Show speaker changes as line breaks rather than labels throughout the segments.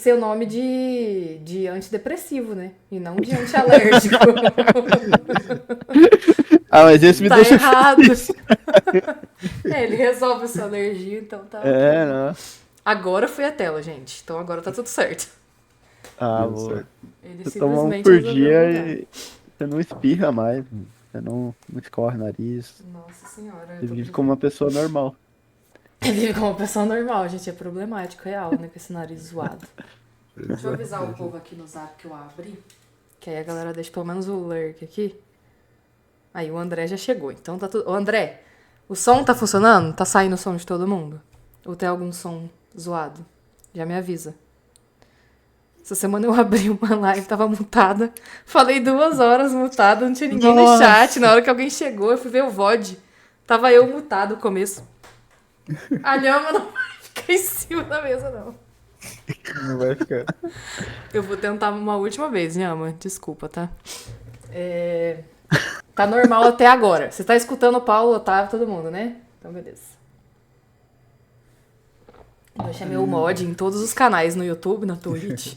ser o nome de antidepressivo, né? E não de antialérgico.
Mas esse me
Tá
deixa
errado.
feliz.
Ele resolve a sua alergia, então tá ok.
Não.
Agora foi a tela, gente. Então agora tá tudo certo.
Deu
Boa.
certo.
Ele
Você toma um
simplesmente
por
resolveu
dia
mudar.
e você não espirra mais. Você não escorre nariz.
Nossa senhora, eu
Você
tô
vive como uma pessoa normal.
Ele vive como uma pessoa normal, gente. É problemático, real, né? Com esse nariz zoado. Deixa eu avisar o povo aqui no zap que eu abri. Que aí a galera deixa pelo menos o lurk aqui. Aí o André já chegou. Então tá tudo. Ô, André, o som tá funcionando? Tá saindo o som de todo mundo? Ou tem algum som zoado? Já me avisa. Essa semana eu abri uma live, tava mutada. Falei 2 horas mutada, não tinha ninguém no
Nossa.
chat. Na hora que alguém chegou, eu fui ver o VOD. Tava eu mutado no começo. A Lhama não vai ficar em cima da mesa, não.
Não vai ficar.
Eu vou tentar uma última vez, Lhama. Desculpa, tá? Tá normal até agora. Você tá escutando o Paulo, o Otávio, todo mundo, né? Então, beleza. Eu chamei o mod em todos os canais, no YouTube, na Twitch,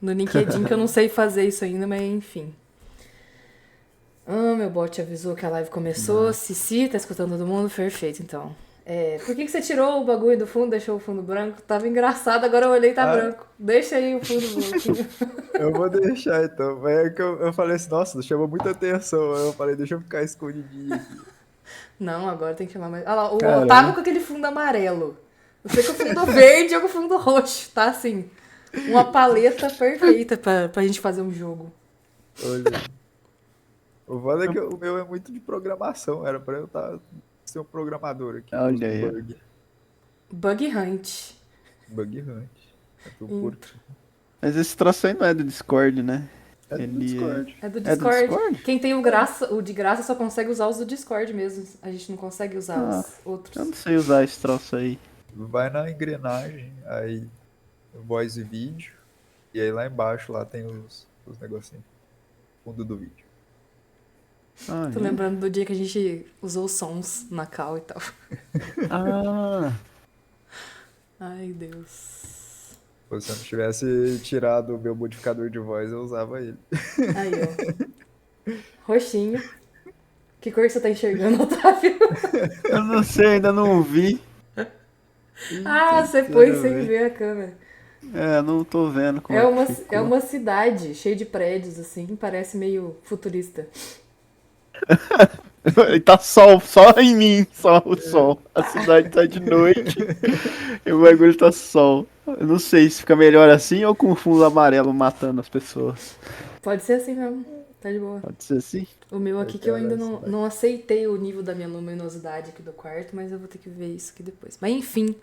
no LinkedIn, que eu não sei fazer isso ainda, mas enfim. Meu bot avisou que a live começou. Cici, tá escutando todo mundo? Perfeito, então. Por que você tirou o bagulho do fundo, deixou o fundo branco? Tava engraçado, agora eu olhei e tá branco. Deixa aí o fundo branquinho.
Eu vou deixar então. Mas é que eu falei assim, nossa, chamou muita atenção. Aí eu falei, deixa eu ficar escondidinho aqui.
Não, agora tem que chamar mais. Olha lá, o
Caramba.
Otávio com aquele fundo amarelo. Você com o fundo verde ou com o fundo roxo, tá? Assim, uma paleta perfeita pra gente fazer um jogo.
Olha. O foda é que o meu é muito de programação. Era pra eu ser um programador aqui.
Olha aí.
Bug Hunt.
Bug Hunt. É tudo
Hum.
por...
Mas esse troço aí não é do Discord, né?
É do
Ele
Discord.
É do
É do
Discord.
Discord?
Quem tem o de graça só consegue usar os do Discord mesmo. A gente não consegue usar os outros.
Eu não sei usar esse troço aí.
Vai na engrenagem, aí voz e vídeo. E aí lá embaixo lá tem os negocinhos. Fundo do vídeo.
Tô lembrando do dia que a gente usou sons na cal e tal. Ai, Deus.
Se eu não tivesse tirado o meu modificador de voz, eu usava ele.
Aí, ó. Roxinho. Que cor você tá enxergando, Otávio?
Eu não sei, ainda não vi.
Você pôs sem ver a câmera.
Não tô vendo como
É
que ficou.
uma cidade cheia de prédios, assim, parece meio futurista.
E tá só em mim, só o sol. A cidade tá de noite e o bagulho tá sol. Eu não sei se fica melhor assim ou com o fundo amarelo matando as pessoas.
Pode ser assim mesmo, tá de boa.
Pode ser assim?
O meu aqui que eu ainda não aceitei o nível da minha luminosidade aqui do quarto, mas eu vou ter que ver isso aqui depois. Mas enfim,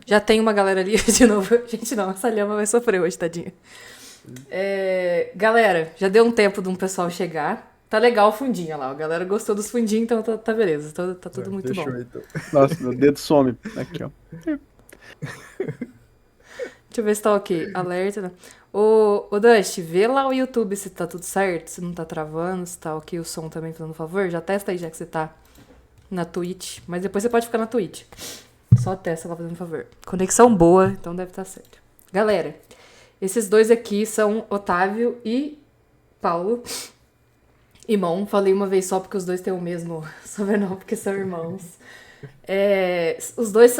já tem uma galera ali de novo. Gente, não, essa Lhama vai sofrer hoje, tadinha. Galera, já deu um tempo de um pessoal chegar. Tá legal o fundinho, olha lá. A galera gostou dos fundinhos, então tá beleza. Tá tudo muito
Fechou,
bom.
então.
Nossa, meu dedo some. Aqui, ó.
Deixa eu ver se tá ok. Alerta, né? Ô Dust, vê lá o YouTube se tá tudo certo, se não tá travando, se tá ok o som também, fazendo favor. Já testa aí, já que você tá na Twitch. Mas depois você pode ficar na Twitch. Só testa lá, fazendo favor. Conexão boa, então deve estar certo. Galera, esses dois aqui são Otávio e Paulo. Irmão, falei uma vez só porque os dois têm o mesmo sobrenome, porque são irmãos. Os dois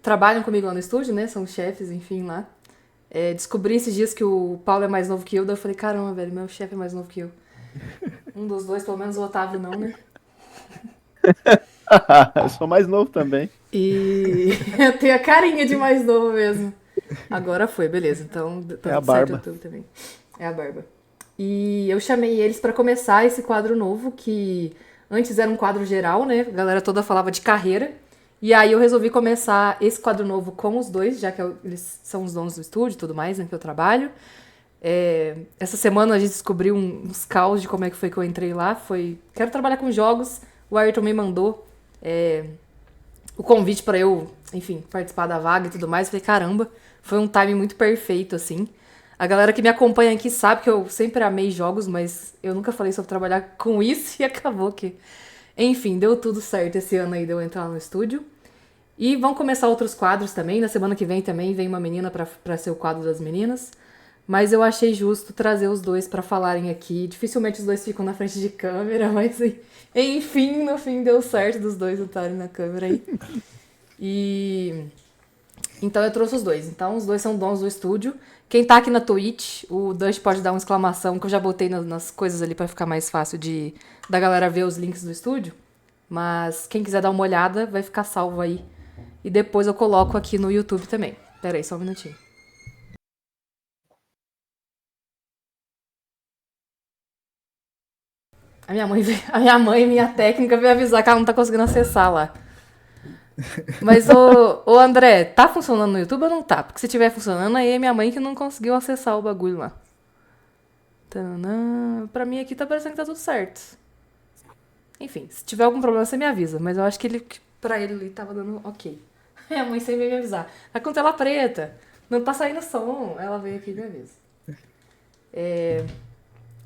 trabalham comigo lá no estúdio, né? São chefes, enfim, lá. Descobri esses dias que o Paulo é mais novo que eu, daí eu falei, caramba, velho, meu chefe é mais novo que eu. Um dos dois, pelo menos o Otávio não, né?
Eu sou mais novo também.
E eu tenho a carinha de mais novo mesmo. Agora foi, beleza. Então tá
É a
tudo certo
barba.
YouTube também. É a barba. E eu chamei eles pra começar esse quadro novo, que antes era um quadro geral, né? A galera toda falava de carreira. E aí eu resolvi começar esse quadro novo com os dois, já que eles são os donos do estúdio e tudo mais, né? Que eu trabalho. Essa semana a gente descobriu uns caos de como é que foi que eu entrei lá. Quero trabalhar com jogos. O Ayrton me mandou o convite pra eu, enfim, participar da vaga e tudo mais. Eu falei, caramba, foi um timing muito perfeito, assim. A galera que me acompanha aqui sabe que eu sempre amei jogos, mas eu nunca falei sobre trabalhar com isso e acabou que... Enfim, deu tudo certo esse ano aí de eu entrar no estúdio. E vão começar outros quadros também. Na semana que vem também vem uma menina pra ser o quadro das meninas. Mas eu achei justo trazer os dois pra falarem aqui. Dificilmente os dois ficam na frente de câmera, mas enfim, no fim deu certo dos dois estarem na câmera aí. E então eu trouxe os dois. Então os dois são donos do estúdio. Quem tá aqui na Twitch, o Dust pode dar uma exclamação, que eu já botei nas coisas ali pra ficar mais fácil da galera ver os links do estúdio. Mas quem quiser dar uma olhada, vai ficar salvo aí. E depois eu coloco aqui no YouTube também. Pera aí, só um minutinho. A minha mãe, minha técnica, veio avisar que ela não tá conseguindo acessar lá. Mas, ô André, tá funcionando no YouTube ou não tá? Porque se tiver funcionando, aí é minha mãe que não conseguiu acessar o bagulho lá. Tananã. Pra mim aqui tá parecendo que tá tudo certo. Enfim, se tiver algum problema, você me avisa. Mas eu acho que pra ele ali tava dando ok. Minha mãe sempre veio me avisar. Tá com tela preta. Não tá saindo som. Ela veio aqui e me avisa.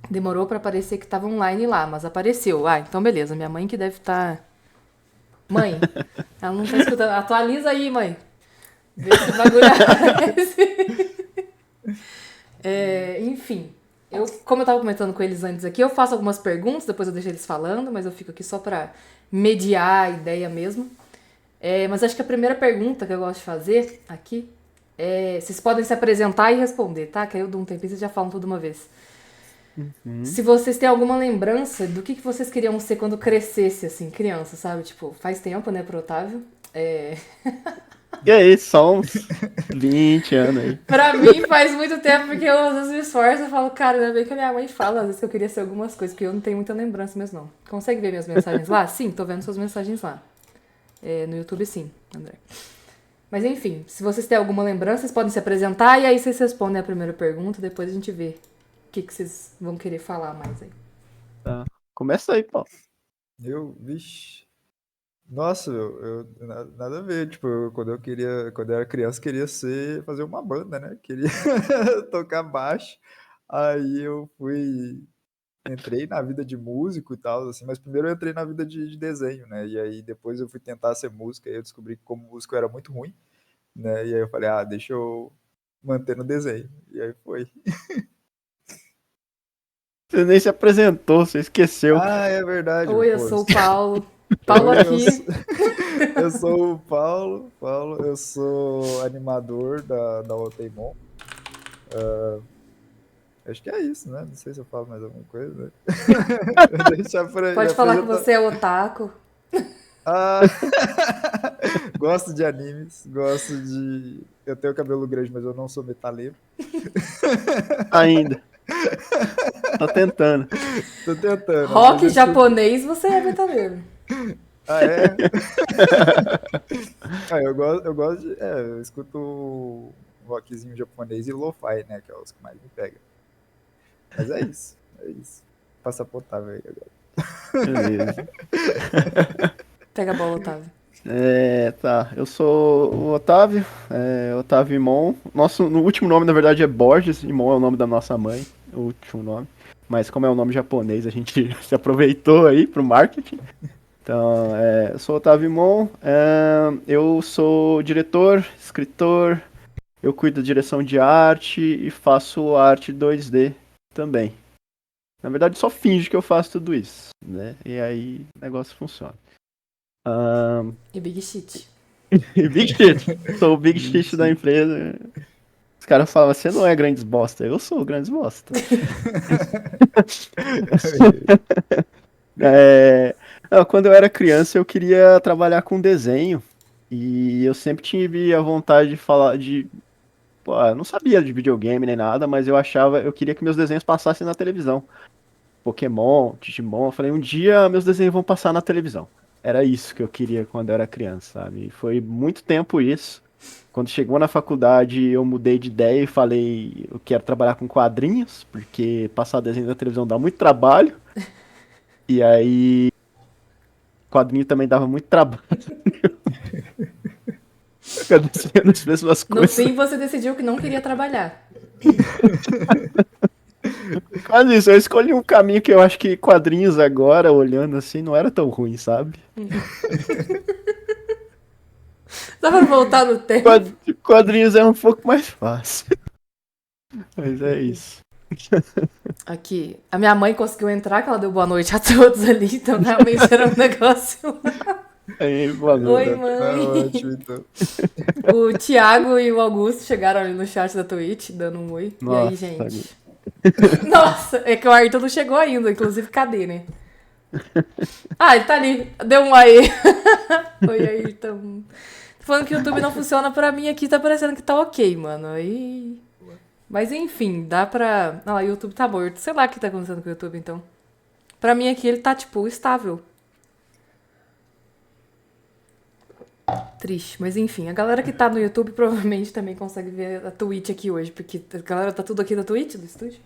Demorou pra aparecer que tava online lá, mas apareceu. Ah, então beleza. Minha mãe que deve estar... Mãe, ela não tá escutando. Atualiza aí, mãe. Vê se o bagulho aparece. Enfim. Como eu tava comentando com eles antes aqui, eu faço algumas perguntas, depois eu deixo eles falando, mas eu fico aqui só pra mediar a ideia mesmo. Mas acho que a primeira pergunta que eu gosto de fazer aqui vocês podem se apresentar e responder, tá? Que aí eu dou um tempinho e vocês já falam tudo uma vez. Se vocês têm alguma lembrança do que vocês queriam ser quando crescesse, assim, criança, sabe? Tipo, faz tempo, né, pro Otávio?
E aí, só uns 20 anos aí.
Pra mim faz muito tempo, porque eu às vezes me esforço e falo, cara, ainda bem que a minha mãe fala, às vezes que eu queria ser algumas coisas, porque eu não tenho muita lembrança mesmo, não. Consegue ver minhas mensagens lá? Sim, tô vendo suas mensagens lá. No YouTube, sim, André. Mas enfim, se vocês têm alguma lembrança, vocês podem se apresentar e aí vocês respondem a primeira pergunta, depois a gente vê o que vocês vão querer falar mais aí.
Tá. Começa aí, Paulo.
Vixe. Nossa, nada a ver. Tipo, quando eu era criança, queria fazer uma banda, né? Queria tocar baixo. Aí entrei na vida de músico e tal, assim, mas primeiro eu entrei na vida de desenho, né? E aí depois eu fui tentar ser músico, aí eu descobri que como músico eu era muito ruim, né? E aí eu falei, deixa eu manter no desenho. E aí foi.
Você nem se apresentou, você esqueceu.
É verdade.
Oi, eu sou o Paulo. Paulo aqui.
Eu sou o Paulo, eu sou animador da Oteimon. Acho que é isso, né? Não sei se eu falo mais alguma coisa, né?
Pode falar que você é otaku.
Gosto de animes, eu tenho cabelo grande, mas eu não sou metaleiro.
Ainda. Tô tentando.
Rock japonês, você é metaleiro.
É? Eu gosto de... eu escuto rockzinho japonês e lo-fi, né? Que é os que mais me pegam. Mas é isso. Passa pro Otávio aí agora.
Beleza.
Pega a bola, Otávio.
Tá. Eu sou o Otávio, Otávio Imon. No último nome, na verdade, é Borges. Imon é o nome da nossa mãe, o último nome. Mas como é um nome japonês, a gente se aproveitou aí pro marketing. Então, eu sou o Otávio Imon. Eu sou diretor, escritor. Eu cuido da direção de arte e faço arte 2D também. Na verdade, só finge que eu faço tudo isso, né? E aí o negócio funciona.
E Big Shit.
Big Shit. Sou o Big Shit da empresa. Os caras falam, você não é grandes bosta. Eu sou grandes bosta. Quando eu era criança, eu queria trabalhar com desenho. E eu sempre tive a vontade de falar de... Pô, eu não sabia de videogame nem nada, mas eu queria que meus desenhos passassem na televisão. Pokémon, Digimon, eu falei, um dia meus desenhos vão passar na televisão. Era isso que eu queria quando eu era criança, sabe? E foi muito tempo isso. Quando chegou na faculdade, eu mudei de ideia e falei, eu quero trabalhar com quadrinhos, porque passar desenho na televisão dá muito trabalho. E aí, quadrinho também dava muito trabalho. Ficar desenhando as mesmas coisas.
No fim, você decidiu que não queria trabalhar.
Quase isso, eu escolhi um caminho que eu acho que quadrinhos agora, olhando assim, não era tão ruim, sabe?
Dá pra voltar no tempo.
Quadrinhos é um pouco mais fácil. Mas é isso.
Aqui, a minha mãe conseguiu entrar, que ela deu boa noite a todos ali, então realmente era um negócio.
Aí, valeu.
Oi,
Tá
mãe.
ótimo, então.
O Thiago e o Augusto chegaram ali no chat da Twitch, dando um oi. E aí,
Nossa,
gente? Nossa, é que o Ayrton não chegou ainda, inclusive, cadê, né? Ah, ele tá ali, deu um oi. Oi, Ayrton. Tô falando que o YouTube não funciona pra mim aqui, tá parecendo que tá ok, mano. Aí... Mas enfim, dá pra... Ah, o YouTube tá morto. Sei lá o que tá acontecendo com o YouTube, então. Pra mim aqui ele tá, tipo, estável. Triste, mas enfim. A galera que tá no YouTube provavelmente também consegue ver a Twitch aqui hoje, porque a galera tá tudo aqui na Twitch, do estúdio.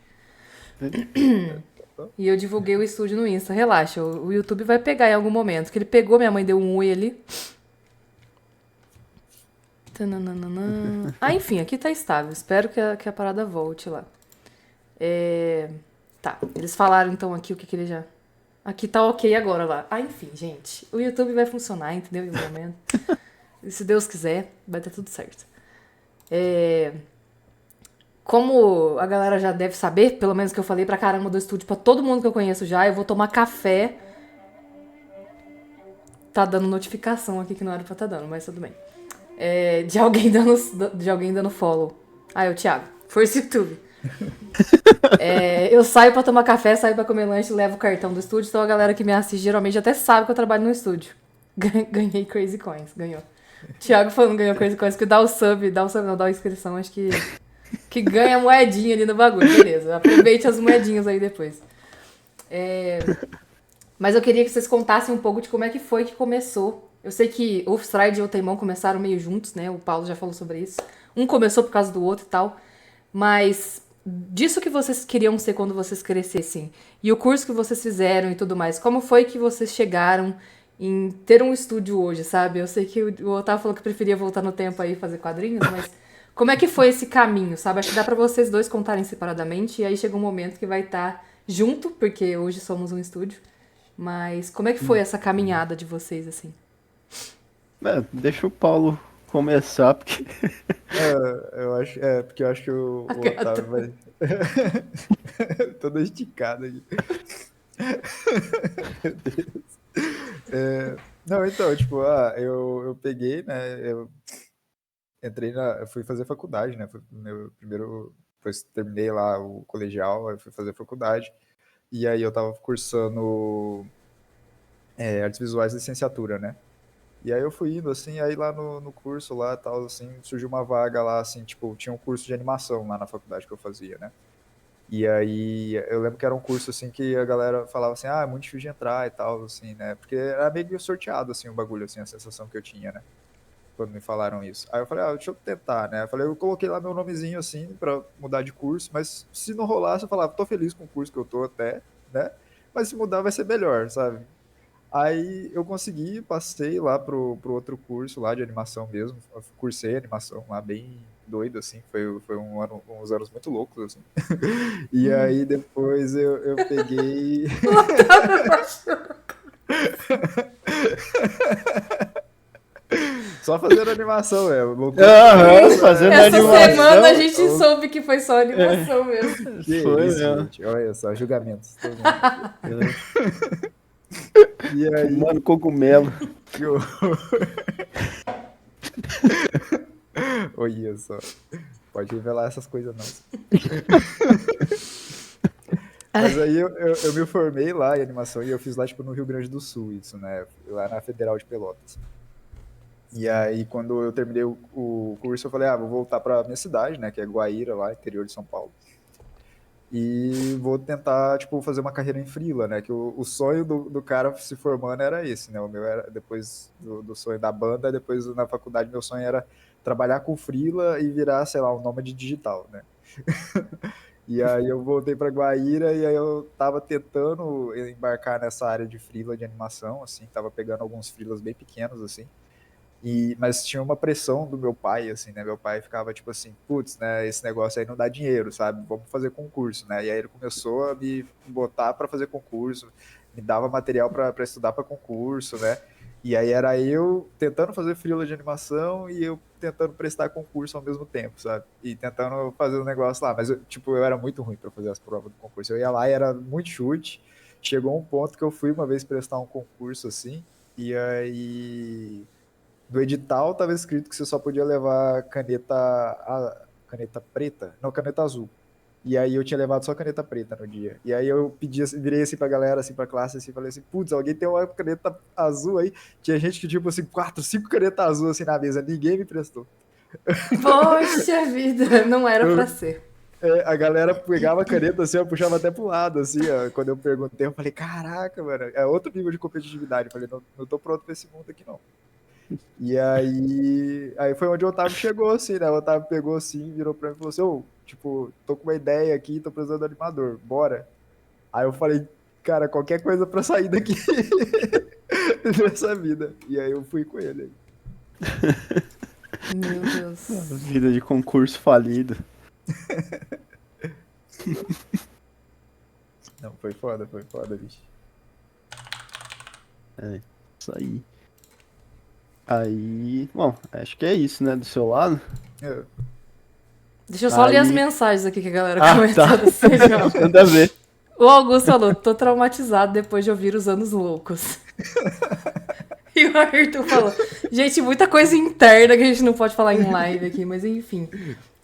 E eu divulguei o estúdio no Insta. Relaxa, o YouTube vai pegar em algum momento. Que ele pegou, minha mãe deu um oi ali. Tananana. Ah, enfim, aqui tá estável. Espero que a parada volte lá. Tá, eles falaram então aqui o que ele já... Aqui tá ok agora lá. Ah, enfim, gente. O YouTube vai funcionar, entendeu? Em algum momento. E se Deus quiser, vai dar tudo certo. Como a galera já deve saber, pelo menos que eu falei pra caramba do estúdio, pra todo mundo que eu conheço já, eu vou tomar café. Tá dando notificação aqui que não era pra tá dando, mas tudo bem. De alguém dando follow. Ah, é o Thiago. Força YouTube. Eu saio pra tomar café, saio pra comer lanche, levo o cartão do estúdio, então a galera que me assiste geralmente até sabe que eu trabalho no estúdio. Ganhei Crazy Coins, ganhou. Thiago falando ganhou Crazy Coins, que dá o sub não, dá a inscrição, acho que ganha moedinha ali no bagulho, beleza. Aproveite as moedinhas aí depois. Mas eu queria que vocês contassem um pouco de como é que foi que começou. Eu sei que o Stride e o Teimão começaram meio juntos, né? O Paulo já falou sobre isso. Um começou por causa do outro e tal. Mas disso que vocês queriam ser quando vocês crescessem, e o curso que vocês fizeram e tudo mais, como foi que vocês chegaram em ter um estúdio hoje, sabe? Eu sei que o Otávio falou que preferia voltar no tempo aí e fazer quadrinhos, mas como é que foi esse caminho, sabe? Acho que dá pra vocês dois contarem separadamente, e aí chega um momento que vai estar junto, porque hoje somos um estúdio. Mas como é que foi essa caminhada de vocês, assim?
Deixa o Paulo começar, porque
Eu acho, porque eu acho que o Otávio vai. Toda esticada aqui. Meu Deus. Não, então, tipo, eu peguei, né? Eu eu fui fazer faculdade, né? Foi meu primeiro. Depois terminei lá o colegial, eu fui fazer faculdade. E aí eu tava cursando artes visuais de licenciatura, né? E aí eu fui indo, assim, aí lá no curso lá, tal, assim, surgiu uma vaga lá, assim, tipo, tinha um curso de animação lá na faculdade que eu fazia, né? E aí eu lembro que era um curso, assim, que a galera falava assim, é muito difícil de entrar e tal, assim, né? Porque era meio sorteado, assim, o bagulho, assim, a sensação que eu tinha, né? Quando me falaram isso. Aí eu falei, deixa eu tentar, né? Eu coloquei lá meu nomezinho, assim, pra mudar de curso, mas se não rolasse, eu falava, tô feliz com o curso que eu tô até, né? Mas se mudar vai ser melhor, sabe? Aí eu consegui, passei lá pro outro curso lá de animação mesmo, eu cursei animação lá bem doido, assim, foi uns anos muito loucos, assim. E aí depois eu peguei... Só fazendo animação,
fazendo
Essa
animação.
semana a gente soube que foi só animação mesmo.
Que
Foi
isso,
mesmo.
gente, olha só, julgamentos. Todo mundo. E aí...
Fumando cogumelo.
Que horror. Olha só. Pode revelar essas coisas não. Mas aí eu me formei lá em animação e eu fiz lá, tipo, no Rio Grande do Sul, isso, né? Lá na Federal de Pelotas. E aí, quando eu terminei o curso, eu falei, vou voltar pra minha cidade, né? Que é Guaíra, lá, interior de São Paulo. E vou tentar, tipo, fazer uma carreira em freela, né? Que o sonho do cara se formando era esse, né? O meu era, depois do sonho da banda, depois na faculdade, meu sonho era trabalhar com freela e virar, sei lá, um nômade digital, né? E aí eu voltei para Guaíra e aí eu tava tentando embarcar nessa área de freela de animação, assim, tava pegando alguns freelas bem pequenos, assim. Mas tinha uma pressão do meu pai, assim, né? Meu pai ficava tipo assim, putz, né? Esse negócio aí não dá dinheiro, sabe? Vamos fazer concurso, né? E aí ele começou a me botar para fazer concurso, me dava material para estudar para concurso, né? E aí era eu tentando fazer freela de animação e eu tentando prestar concurso ao mesmo tempo, sabe? E tentando fazer o negócio lá. Mas, eu era muito ruim para fazer as provas do concurso. Eu ia lá e era muito chute. Chegou um ponto que eu fui uma vez prestar um concurso assim, e aí no edital estava escrito que você só podia levar caneta preta, não, caneta azul. E aí eu tinha levado só caneta preta no dia. E aí eu pedi, virei assim pra galera, assim, pra classe, assim, falei assim, putz, alguém tem uma caneta azul aí? Tinha gente que, tipo assim, 4, 5 canetas azuis assim na mesa, ninguém me prestou.
Poxa vida, não era pra
Eu-
ser.
a galera pegava a caneta assim, eu puxava até pro lado, assim, ó. Quando eu perguntei, eu falei, caraca, mano, é outro nível de competitividade. Eu falei, não tô pronto pra esse mundo aqui, não. E aí foi onde o Otávio chegou, assim, né? O Otávio pegou assim, virou pra mim e falou assim, ô, tipo, tô com uma ideia aqui, tô precisando de animador, bora. Aí eu falei, cara, qualquer coisa pra sair daqui dessa vida. E aí eu fui com ele.
Meu Deus.
Vida de concurso falido.
Não, foi foda, bicho.
É, isso aí. Aí, bom, acho que é isso, né, do seu lado.
Eu,
Deixa eu só ler as
Aí,
mensagens aqui que a galera
tá.
comentou. Sejam.
Nada a ver.
O Augusto falou, tô traumatizado depois de ouvir os anos loucos. E o Ayrton falou, gente, muita coisa interna que a gente não pode falar em live aqui, mas enfim.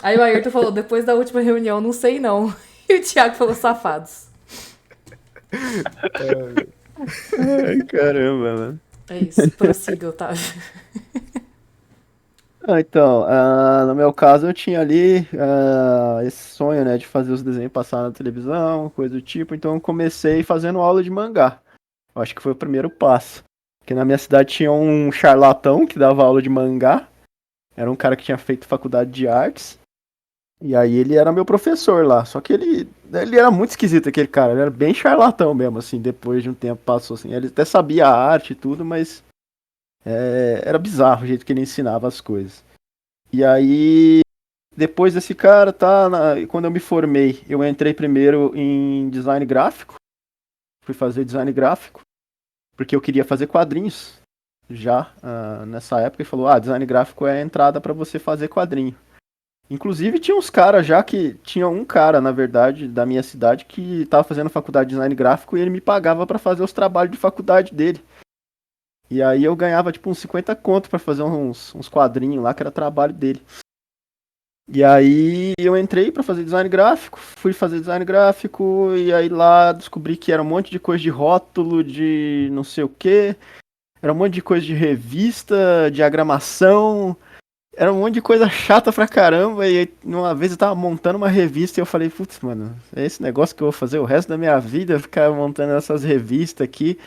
Aí o Ayrton falou, depois da última reunião, não sei não. E o Thiago falou, safados.
Ai, caramba, mano.
É isso, prossiga, Otávio.
Então, no meu caso eu tinha ali esse sonho, né, de fazer os desenhos passar na televisão, coisa do tipo, então eu comecei fazendo aula de mangá. Eu acho que foi o primeiro passo. Porque na minha cidade tinha um charlatão que dava aula de mangá, era um cara que tinha feito faculdade de artes, e aí ele era meu professor lá, só que ele era muito esquisito aquele cara, ele era bem charlatão mesmo, assim, depois de um tempo passou assim, ele até sabia a arte e tudo, mas era bizarro o jeito que ele ensinava as coisas. E aí, depois desse cara, quando eu me formei, eu entrei primeiro em design gráfico. Fui fazer design gráfico, porque eu queria fazer quadrinhos já nessa época. E falou: design gráfico é a entrada para você fazer quadrinho. Inclusive, tinha uns caras já que. Tinha um cara, na verdade, da minha cidade, que estava fazendo faculdade de design gráfico e ele me pagava para fazer os trabalhos de faculdade dele. E aí eu ganhava tipo uns 50 conto para fazer uns quadrinhos lá, que era trabalho dele. E aí eu entrei pra fazer design gráfico, fui fazer design gráfico e aí lá descobri que era um monte de coisa de rótulo, de não sei o que, era um monte de coisa de revista, diagramação, era um monte de coisa chata pra caramba. E aí, uma vez eu tava montando uma revista e eu falei, putz, mano, é esse negócio que eu vou fazer o resto da minha vida, ficar montando essas revistas aqui.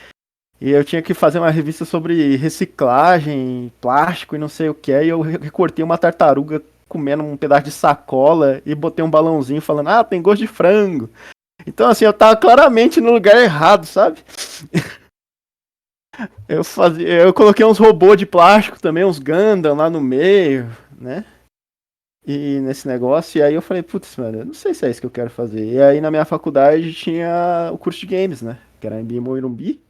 E eu tinha que fazer uma revista sobre reciclagem, plástico e não sei o que. E eu recortei uma tartaruga comendo um pedaço de sacola e botei um balãozinho falando, tem gosto de frango. Então, assim, eu tava claramente no lugar errado, sabe? Eu coloquei uns robôs de plástico também, uns Gundam lá no meio, né? E nesse negócio, e aí eu falei, putz, mano, eu não sei se é isso que eu quero fazer. E aí na minha faculdade tinha o curso de games, né? Que era em Morumbi.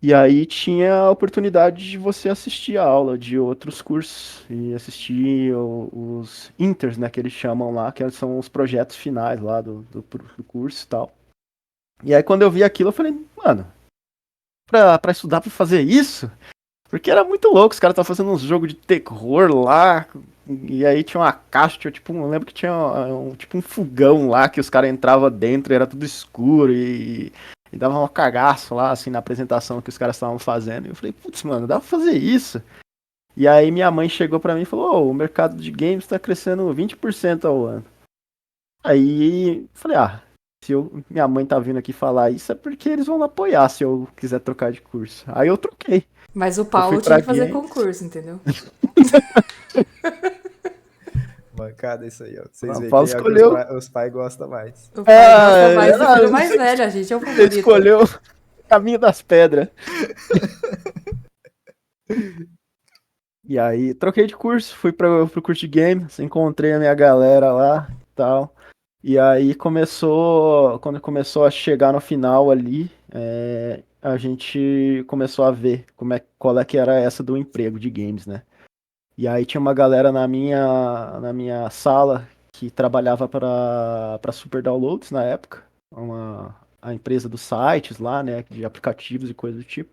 E aí tinha a oportunidade de você assistir a aula de outros cursos e assistir os inters, né, que eles chamam lá, que são os projetos finais lá do curso e tal. E aí quando eu vi aquilo, eu falei, mano, pra estudar pra fazer isso? Porque era muito louco, os caras estavam fazendo uns jogos de terror lá, e aí tinha uma caixa, tinha, tipo, eu lembro que tinha tipo um fogão lá, que os caras entravam dentro e era tudo escuro, e dava um cagaço lá, assim, na apresentação que os caras estavam fazendo. E eu falei, putz, mano, dá pra fazer isso. E aí minha mãe chegou pra mim e falou, o mercado de games tá crescendo 20% ao ano. Aí falei, se minha mãe tá vindo aqui falar isso é porque eles vão apoiar se eu quiser trocar de curso. Aí eu troquei.
Mas o
Eu fui
Paulo tinha
pra
que fazer
games.
concurso, entendeu?
Mancada isso aí, ó. Vocês
O
veem
Paulo
quem é o que
escolheu.
os pais gostam mais.
O pai gosta mais do filho
Não,
mais velho, a gente é o
ele
favorito.
escolheu o caminho das pedras. E aí, troquei de curso, fui pro curso de games, encontrei a minha galera lá e tal. E aí quando começou a chegar no final ali, a gente começou a ver qual é que era essa do emprego de games, né? E aí tinha uma galera na minha sala que trabalhava para Super Downloads na época, a empresa dos sites lá, né, de aplicativos e coisas do tipo.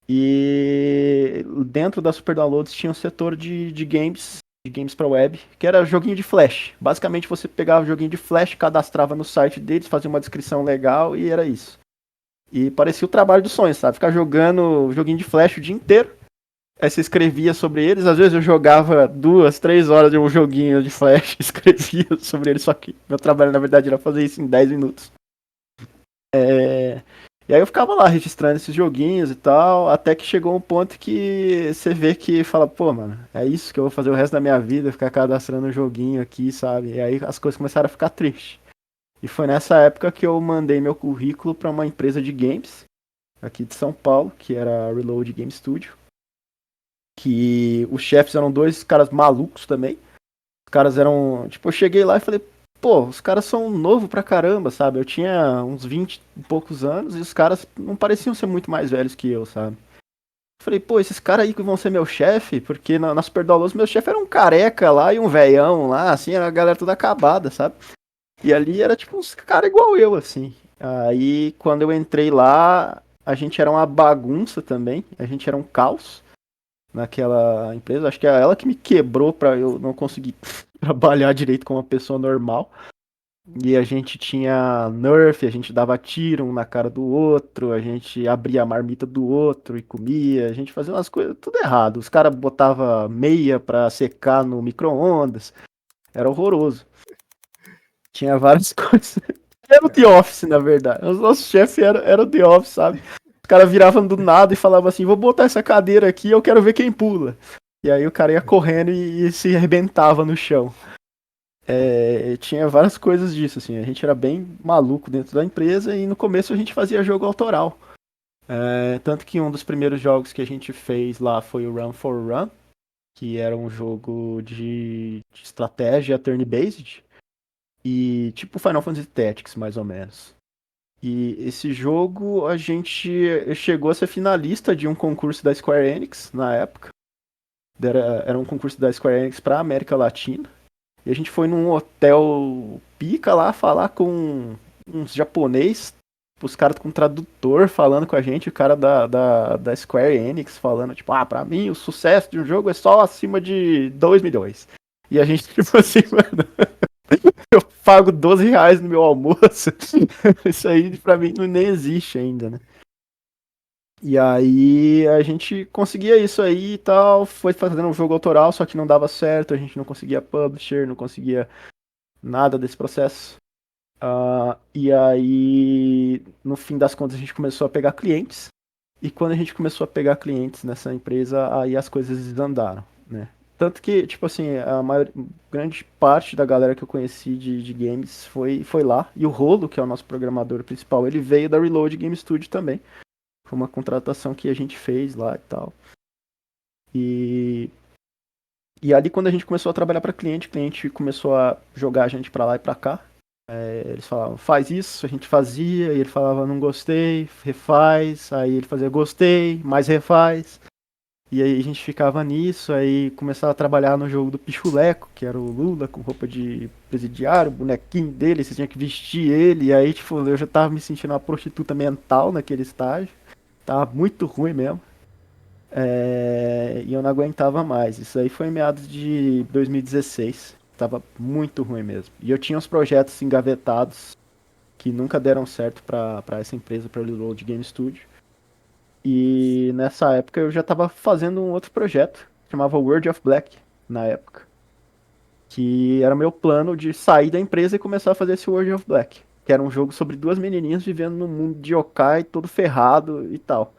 E dentro da Super Downloads tinha um setor de games para web, que era joguinho de flash. Basicamente você pegava o joguinho de flash, cadastrava no site deles, fazia uma descrição legal e era isso. E parecia o trabalho dos sonhos, sabe? Ficar jogando joguinho de flash o dia inteiro. Aí você escrevia sobre eles. Às vezes eu jogava 2, 3 horas de um joguinho de flash, escrevia sobre eles, só que meu trabalho na verdade era fazer isso em 10 minutos. E aí eu ficava lá registrando esses joguinhos e tal, até que chegou um ponto que você vê que fala, pô, mano, é isso que eu vou fazer o resto da minha vida, ficar cadastrando um joguinho aqui, sabe? E aí as coisas começaram a ficar tristes. E foi nessa época que eu mandei meu currículo para uma empresa de games aqui de São Paulo, que era a Reload Game Studio, que os chefes eram dois caras malucos também. Os caras eram, tipo, eu cheguei lá e falei, pô, os caras são novos pra caramba, sabe? Eu tinha uns 20 e poucos anos e os caras não pareciam ser muito mais velhos que eu, sabe? Falei, pô, esses caras aí que vão ser meu chefe, porque na Super Downloads meu chefe era um careca lá e um velhão lá, assim, era a galera toda acabada, sabe? E ali era tipo uns caras igual eu, assim. Aí quando eu entrei lá, a gente era uma bagunça também, a gente era um caos naquela empresa. Acho que é ela que me quebrou pra eu não conseguir trabalhar direito como uma pessoa normal. E a gente tinha nerf, a gente dava tiro um na cara do outro, a gente abria a marmita do outro e comia, a gente fazia umas coisas tudo errado. Os caras botavam meia pra secar no micro-ondas, era horroroso. Tinha várias coisas. Era o The Office, na verdade. Os nossos chefes era o The Office, sabe? Os caras viravam do nada e falavam assim: vou botar essa cadeira aqui, eu quero ver quem pula. E aí o cara ia correndo e se arrebentava no chão. Tinha várias coisas disso, assim. A gente era bem maluco dentro da empresa e no começo a gente fazia jogo autoral. Tanto que um dos primeiros jogos que a gente fez lá foi o Run for Run, que era um jogo de estratégia turn-based. E tipo Final Fantasy Tactics, mais ou menos. E esse jogo a gente chegou a ser finalista de um concurso da Square Enix na época. Era um concurso da Square Enix para América Latina. E a gente foi num hotel pica lá falar com uns japonês, os caras com tradutor falando com a gente, o cara da Square Enix falando, tipo, pra mim o sucesso de um jogo é só acima de 2 milhões. E a gente, tipo assim, mano, eu pago R$ 12 no meu almoço. Isso aí pra mim nem existe ainda, né? E aí a gente conseguia isso aí e tal, foi fazendo um jogo autoral, só que não dava certo, a gente não conseguia publisher, não conseguia nada desse processo. E aí, no fim das contas, a gente começou a pegar clientes. E quando a gente começou a pegar clientes nessa empresa, aí as coisas desandaram, né? Tanto que, tipo assim, grande parte da galera que eu conheci de games foi lá. E o Rolo, que é o nosso programador principal, ele veio da Reload Game Studio também. Foi uma contratação que a gente fez lá e tal. E, e ali, quando a gente começou a trabalhar para cliente, o cliente começou a jogar a gente para lá e para cá. Eles falavam, faz isso, a gente fazia, e ele falava, não gostei, refaz, aí ele fazia, gostei, mais refaz. E aí a gente ficava nisso, aí começava a trabalhar no jogo do Pichuleco, que era o Lula com roupa de presidiário, o bonequinho dele, você tinha que vestir ele, e aí, tipo, eu já tava me sentindo uma prostituta mental naquele estágio. Tava muito ruim mesmo. E eu não aguentava mais. Isso aí foi em meados de 2016. Tava muito ruim mesmo. E eu tinha uns projetos engavetados que nunca deram certo pra essa empresa, pra Reload Game Studio. E nessa época eu já tava fazendo um outro projeto, chamava World of Black, na época. Que era meu plano de sair da empresa e começar a fazer esse World of Black. Que era um jogo sobre duas menininhas vivendo num mundo de yokai, todo ferrado e tal.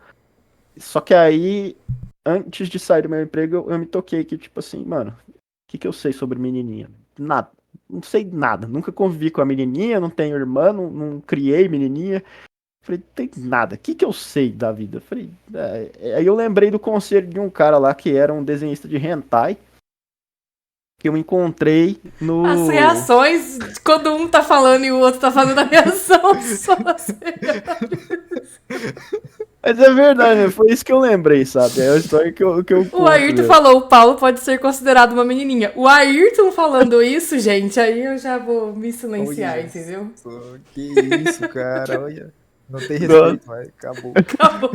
Só que aí, antes de sair do meu emprego, eu me toquei que, tipo assim, mano, o que eu sei sobre menininha? Nada. Não sei nada. Nunca convivi com a menininha, não tenho irmã, não criei menininha. Falei, não tem nada. O que eu sei da vida? Falei, aí eu lembrei do conselho de um cara lá que era um desenhista de hentai, que eu encontrei
As
no...
reações, quando um tá falando e o outro tá fazendo a reação, só assim.
Mas é verdade, né? Foi isso que eu lembrei, sabe? É a história que eu
O
conto
Ayrton
mesmo.
falou, o Paulo pode ser considerado uma menininha. O Ayrton falando isso, gente, aí eu já vou me silenciar,
Olha
entendeu?
só, que isso, cara, olha. Não tem
Nossa.
respeito, mas acabou.
Acabou.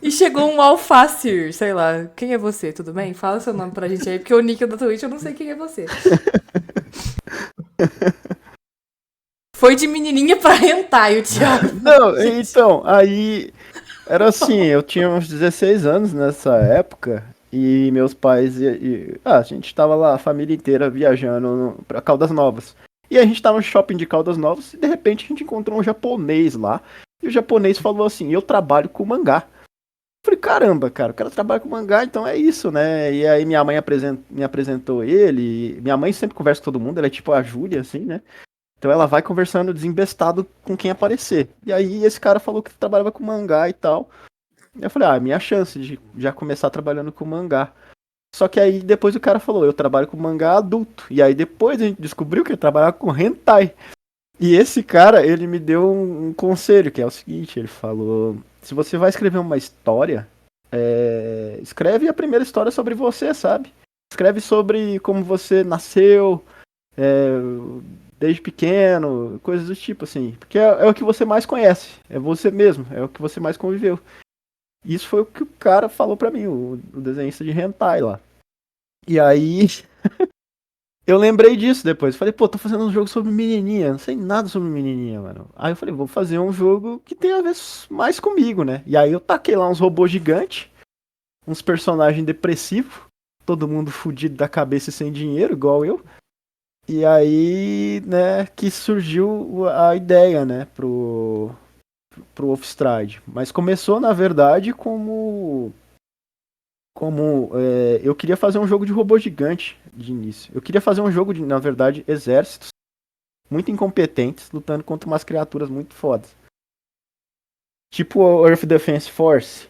E chegou um Alfacir, sei lá. Quem é você, tudo bem? Fala seu nome pra gente aí, porque o nick da Twitch eu não sei quem é você. Foi de menininha pra hentai, o Thiago.
Não, então, aí era assim, eu tinha uns 16 anos nessa época e meus pais a gente tava lá, a família inteira viajando pra Caldas Novas. E a gente tava no shopping de Caldas Novas e de repente a gente encontrou um japonês lá. E o japonês falou assim: "Eu trabalho com mangá". Eu falei: "Caramba, cara, o cara trabalha com mangá, então é isso, né?". E aí minha mãe me apresentou ele. Minha mãe sempre conversa com todo mundo, ela é tipo a Júlia assim, né? Então ela vai conversando desembestado com quem aparecer. E aí esse cara falou que trabalhava com mangá e tal. Eu falei, é minha chance de já começar trabalhando com mangá. Só que aí depois o cara falou, eu trabalho com mangá adulto. E aí depois a gente descobriu que ele trabalhava com hentai. E esse cara, ele me deu um conselho, que é o seguinte, ele falou, se você vai escrever uma história, escreve a primeira história sobre você, sabe? Escreve sobre como você nasceu, é, desde pequeno, coisas do tipo, assim. Porque é o que você mais conhece, é você mesmo, é o que você mais conviveu. Isso foi o que o cara falou pra mim, o desenhista de hentai lá. E aí, eu lembrei disso depois. Falei, pô, tô fazendo um jogo sobre menininha, não sei nada sobre menininha, mano. Aí eu falei, vou fazer um jogo que tenha a ver mais comigo, né? E aí eu taquei lá uns robôs gigantes, uns personagens depressivos, todo mundo fudido da cabeça e sem dinheiro, igual eu. E aí, né, que surgiu a ideia, né, pro Wolfstride. Mas começou, na verdade, como eu queria fazer um jogo de robô gigante de início. Eu queria fazer um jogo de, na verdade, exércitos muito incompetentes lutando contra umas criaturas muito fodas. Tipo o Earth Defense Force,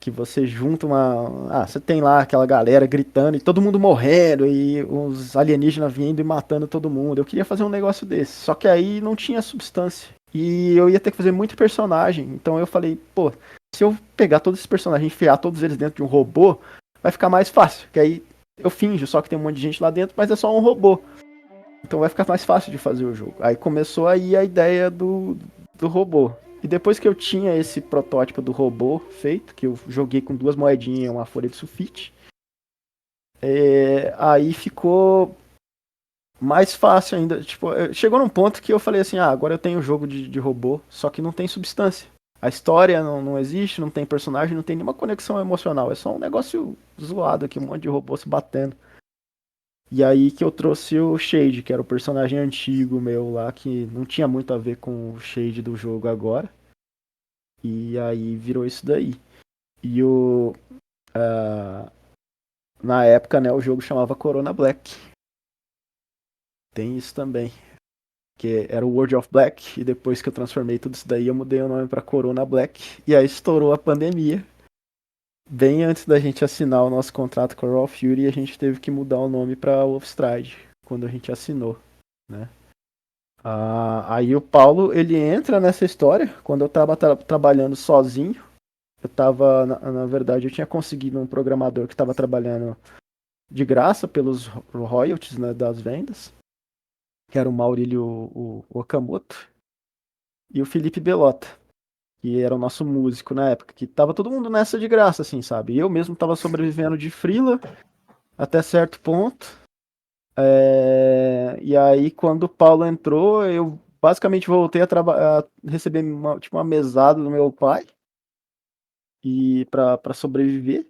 que você junta uma. Ah, você tem lá aquela galera gritando e todo mundo morrendo e os alienígenas vindo e matando todo mundo. Eu queria fazer um negócio desse, só que aí não tinha substância. E eu ia ter que fazer muito personagem. Então eu falei, pô, se eu pegar todos esses personagens e enfiar todos eles dentro de um robô, vai ficar mais fácil. Que aí eu finjo só que tem um monte de gente lá dentro, mas é só um robô. Então vai ficar mais fácil de fazer o jogo. Aí começou aí a ideia do robô. E depois que eu tinha esse protótipo do robô feito, que eu joguei com 2 moedinhas e uma folha de sulfite, aí ficou mais fácil ainda. Tipo, chegou num ponto que eu falei assim, agora eu tenho um jogo de robô, só que não tem substância. A história não existe, não tem personagem, não tem nenhuma conexão emocional. É só um negócio zoado aqui, um monte de robô se batendo. E aí que eu trouxe o Shade, que era o personagem antigo meu lá, que não tinha muito a ver com o Shade do jogo agora. E aí virou isso daí. E na época, né, o jogo chamava Corona Black. Tem isso também. Que era o World of Black. E depois que eu transformei tudo isso daí, eu mudei o nome pra Corona Black. E aí estourou a pandemia. Bem antes da gente assinar o nosso contrato com a Raw Fury, a gente teve que mudar o nome pra Wolfstride. Quando a gente assinou, né? Aí o Paulo, ele entra nessa história. Quando eu tava trabalhando sozinho, eu tava, na verdade, eu tinha conseguido um programador que estava trabalhando de graça pelos royalties, né, das vendas, que era o Maurílio o Okamoto, e o Felipe Belota, que era o nosso músico na época, que tava todo mundo nessa de graça, assim, sabe? Eu mesmo tava sobrevivendo de freela até certo ponto. E aí, quando o Paulo entrou, eu basicamente voltei a receber uma mesada do meu pai e para sobreviver.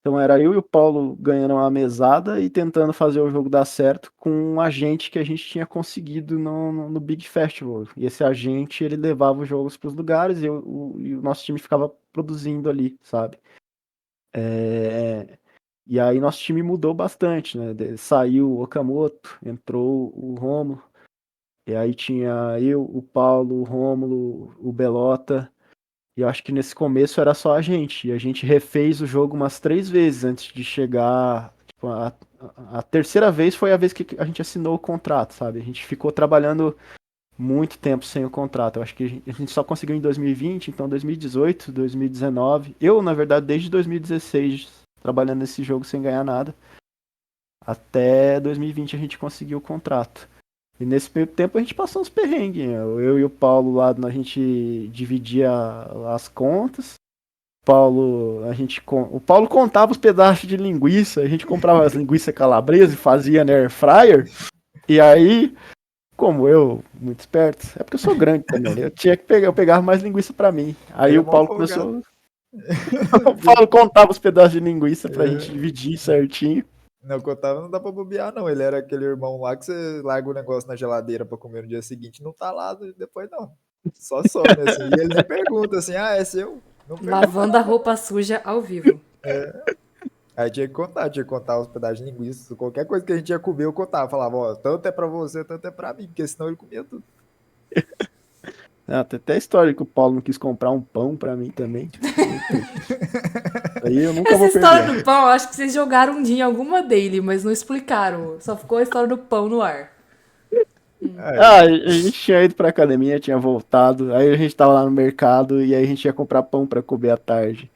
Então era eu e o Paulo ganhando uma mesada e tentando fazer o jogo dar certo com um agente que a gente tinha conseguido no Big Festival. E esse agente, ele levava os jogos para os lugares e o nosso time ficava produzindo ali, sabe? E aí nosso time mudou bastante, né? Saiu o Okamoto, entrou o Romo, e aí tinha eu, o Paulo, o Rômulo, o Belota. E eu acho que nesse começo era só a gente. E a gente refez o jogo umas 3 vezes antes de chegar. Tipo, a terceira vez foi a vez que a gente assinou o contrato, sabe? A gente ficou trabalhando muito tempo sem o contrato. Eu acho que a gente só conseguiu em 2020, então 2018, 2019. Eu, na verdade, desde 2016, trabalhando nesse jogo sem ganhar nada. Até 2020 a gente conseguiu o contrato. E nesse meio tempo a gente passou uns perrengues. Eu e o Paulo lá, a gente dividia as contas. O Paulo contava os pedaços de linguiça, a gente comprava as linguiças calabresa e fazia na air fryer. E aí, como eu, muito esperto, é porque eu sou grande também, né? Eu pegava mais linguiça pra mim. Aí
Ele é
o
mó
Paulo
folgado.
começou. O Paulo contava os pedaços de linguiça pra gente dividir certinho.
Não, contava não dá pra bobear, não. Ele era aquele irmão lá que você larga o negócio na geladeira pra comer no dia seguinte, não tá lá depois, não. Só some, assim. E ele nem pergunta assim, é seu? Não pergunta.
Lavando a roupa suja ao vivo.
Aí tinha que contar os pedaços de linguiça, qualquer coisa que a gente ia comer, eu contava. Falava, ó, tanto é pra você, tanto é pra mim, porque senão ele comia tudo.
Tem até a história que o Paulo não quis comprar um pão pra mim também. Aí eu nunca
Essa
vou
história
perder.
do pão, eu acho que vocês jogaram um dia em alguma daily, mas não explicaram. Só ficou a história do pão no ar.
A gente tinha ido pra academia, tinha voltado, aí a gente tava lá no mercado e aí a gente ia comprar pão pra comer à tarde.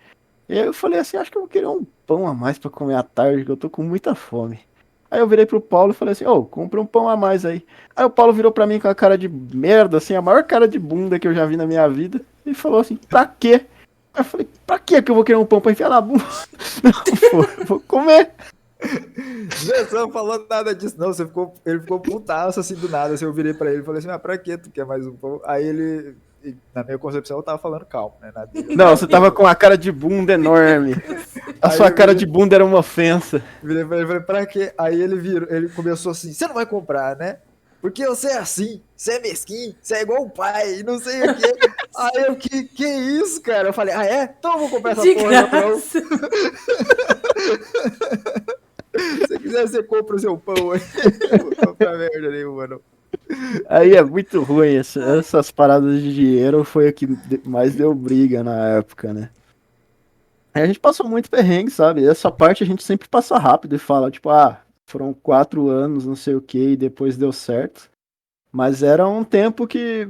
E aí eu falei assim, acho que eu vou querer um pão a mais pra comer à tarde, que eu tô com muita fome. Aí eu virei pro Paulo e falei assim, compra um pão a mais aí. Aí o Paulo virou pra mim com a cara de merda, assim, a maior cara de bunda que eu já vi na minha vida, e falou assim, pra quê? Aí eu falei, pra quê que eu vou querer um pão pra enfiar na bunda? Não, pô, eu vou comer.
Você não falou nada disso, não. Ele ficou putaço assim do nada. Assim, eu virei pra ele e falei assim, pra que tu quer mais um pão? Aí ele, na minha concepção, eu tava falando calmo, né? Na dele, eu
Não,
tava
você tava
puto.
com a cara de bunda enorme. A
Aí
sua
eu
cara
virei-
de bunda era uma ofensa.
Virei pra ele e falei, pra quê? Aí ele começou assim, você não vai comprar, né? Porque você é assim, você é mesquinho, você é igual o pai, e não sei o quê. Aí eu, que isso, cara? Eu falei, Então eu vou comprar essa
De
porra, não.
graça.
Se você quiser, você compra o seu pão aí. Não vou comprar merda nenhuma, não.
Aí é muito ruim, essas paradas de dinheiro foi o que mais deu briga na época, né? Aí a gente passou muito perrengue, sabe? Essa parte a gente sempre passa rápido e fala, tipo, foram 4 anos, não sei o que, e depois deu certo. Mas era um tempo que,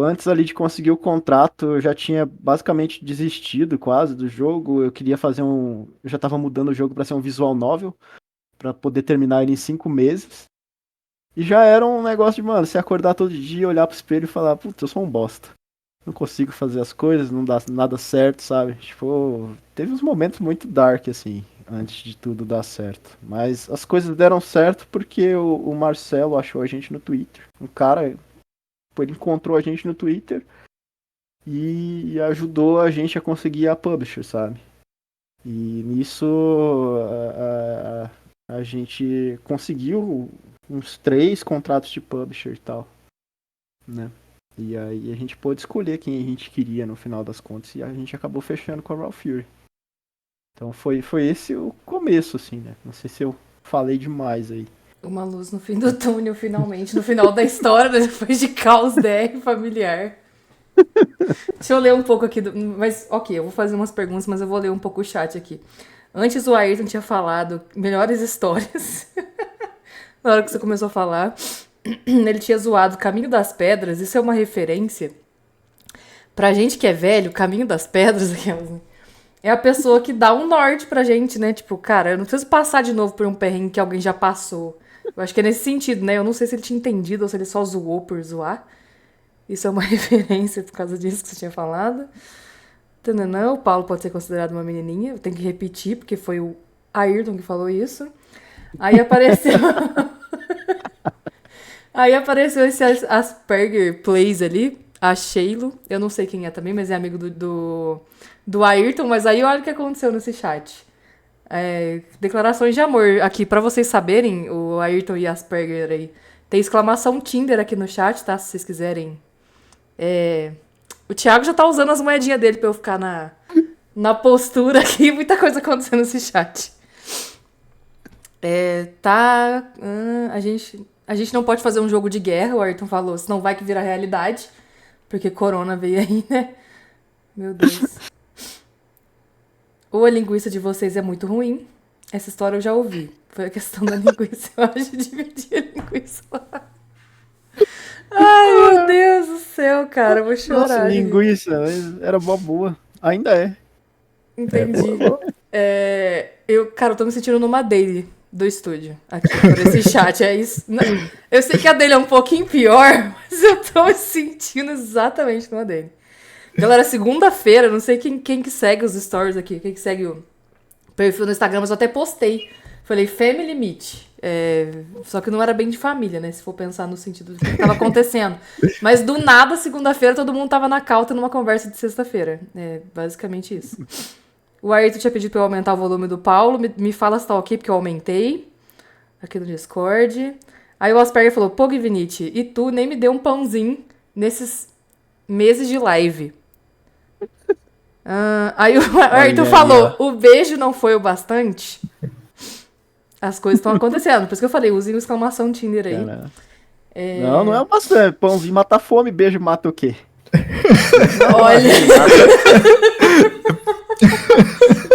antes ali de conseguir o contrato, eu já tinha basicamente desistido quase do jogo. Eu queria fazer Eu já tava mudando o jogo pra ser um visual novel, pra poder terminar ele em 5 meses. E já era um negócio de, mano, você acordar todo dia, olhar pro espelho e falar, putz, eu sou um bosta. Não consigo fazer as coisas, não dá nada certo, sabe? Tipo, teve uns momentos muito dark, assim, antes de tudo dar certo. Mas as coisas deram certo porque o Marcelo achou a gente no Twitter. Um cara, pô, ele encontrou a gente no Twitter e ajudou a gente a conseguir a publisher, sabe? E nisso a gente conseguiu uns 3 contratos de publisher e tal, né? E aí a gente pôde escolher quem a gente queria no final das contas e a gente acabou fechando com a Raw Fury. Então foi esse o começo, assim, né? Não sei se eu falei demais aí.
Uma luz no fim do túnel, finalmente. No final da história, né? Depois de caos DR familiar. Deixa eu ler um pouco aqui. Mas, ok, eu vou fazer umas perguntas, mas eu vou ler um pouco o chat aqui. Antes o Ayrton tinha falado melhores histórias. Na hora que você começou a falar. Ele tinha zoado Caminho das Pedras. Isso é uma referência. Pra gente que é velho, Caminho das Pedras é a pessoa que dá um norte pra gente, né? Tipo, cara, eu não preciso passar de novo por um perrengue que alguém já passou. Eu acho que é nesse sentido, né? Eu não sei se ele tinha entendido ou se ele só zoou por zoar. Isso é uma referência por causa disso que você tinha falado. Tananã, o Paulo pode ser considerado uma menininha. Eu tenho que repetir, porque foi o Ayrton que falou isso. Aí apareceu... Aí apareceu esse Asperger Plays ali, a Sheilo. Eu não sei quem é também, mas é amigo do Ayrton. Mas aí olha o que aconteceu nesse chat. Declarações de amor. Aqui, pra vocês saberem, o Ayrton e Asperger aí. Tem exclamação Tinder aqui no chat, tá? Se vocês quiserem. O Thiago já tá usando as moedinhas dele pra eu ficar na postura aqui. Muita coisa acontecendo nesse chat. A gente não pode fazer um jogo de guerra, o Ayrton falou, senão vai que vira realidade. Porque Corona veio aí, né? Meu Deus. Ou a linguiça de vocês é muito ruim. Essa história eu já ouvi. Foi a questão da linguiça. Eu acho de dividir a linguiça lá. Ai, meu cara, eu vou
Nossa,
chorar. gente.
linguiça, era mó boa. Ainda é.
Entendi. Cara, eu tô me sentindo numa daily do estúdio aqui, por esse chat. É isso. Eu sei que a dele é um pouquinho pior, mas eu tô me sentindo exatamente numa dele. Galera, segunda-feira, não sei quem que segue os stories aqui, quem que segue o perfil no Instagram, mas eu até postei. Falei Family Meet. Só que não era bem de família, né? Se for pensar no sentido do que tava acontecendo. Mas do nada, segunda-feira, todo mundo tava na cauta numa conversa de sexta-feira. É basicamente isso. O Ayrton tinha pedido pra eu aumentar o volume do Paulo. Me fala se tá ok, porque eu aumentei. Aqui no Discord. Aí o Asperger falou, pô, Givinite, e tu nem me deu um pãozinho nesses meses de live. Aí o Ayrton falou, o beijo não foi o bastante? As coisas estão acontecendo. Por isso que eu falei, usem o exclamação Tinder aí.
Cara. Não é o bastante. Pãozinho mata a fome, beijo mata o quê?
Olha.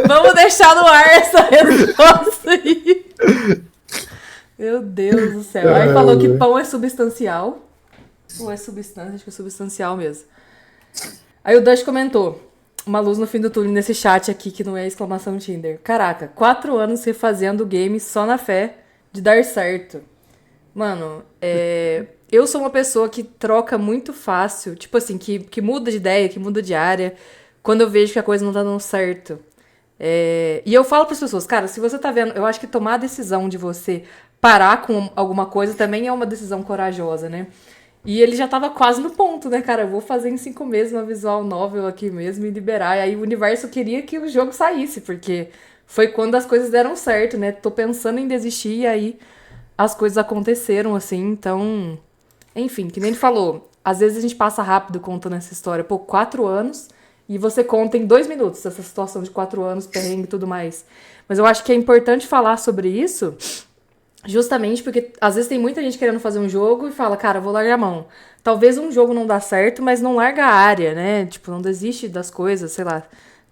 Vamos deixar no ar essa resposta aí. Meu Deus do céu. Aí falou que pão é substancial. Ou é substância? Acho que é substancial mesmo. Aí o Dash comentou. Uma luz no fim do túnel nesse chat aqui, que não é exclamação Tinder. Caraca, 4 anos refazendo o game só na fé de dar certo. Mano, eu sou uma pessoa que troca muito fácil, tipo assim, que muda de ideia, que muda de área, quando eu vejo que a coisa não tá dando certo. E eu falo pras pessoas, cara, se você tá vendo, eu acho que tomar a decisão de você parar com alguma coisa também é uma decisão corajosa, né? E ele já tava quase no ponto, né, cara? Eu vou fazer em 5 meses uma visual novel aqui mesmo e liberar. E aí o universo queria que o jogo saísse, porque foi quando as coisas deram certo, né? Tô pensando em desistir e aí as coisas aconteceram, assim. Então, enfim, que nem ele falou. Às vezes a gente passa rápido contando essa história. Pô, 4 anos e você conta em 2 minutos essa situação de 4 anos, perrengue e tudo mais. Mas eu acho que é importante falar sobre isso... Justamente porque às vezes tem muita gente querendo fazer um jogo e fala, cara, eu vou largar a mão. Talvez um jogo não dá certo, mas não larga a área, né? Tipo, não desiste das coisas, sei lá.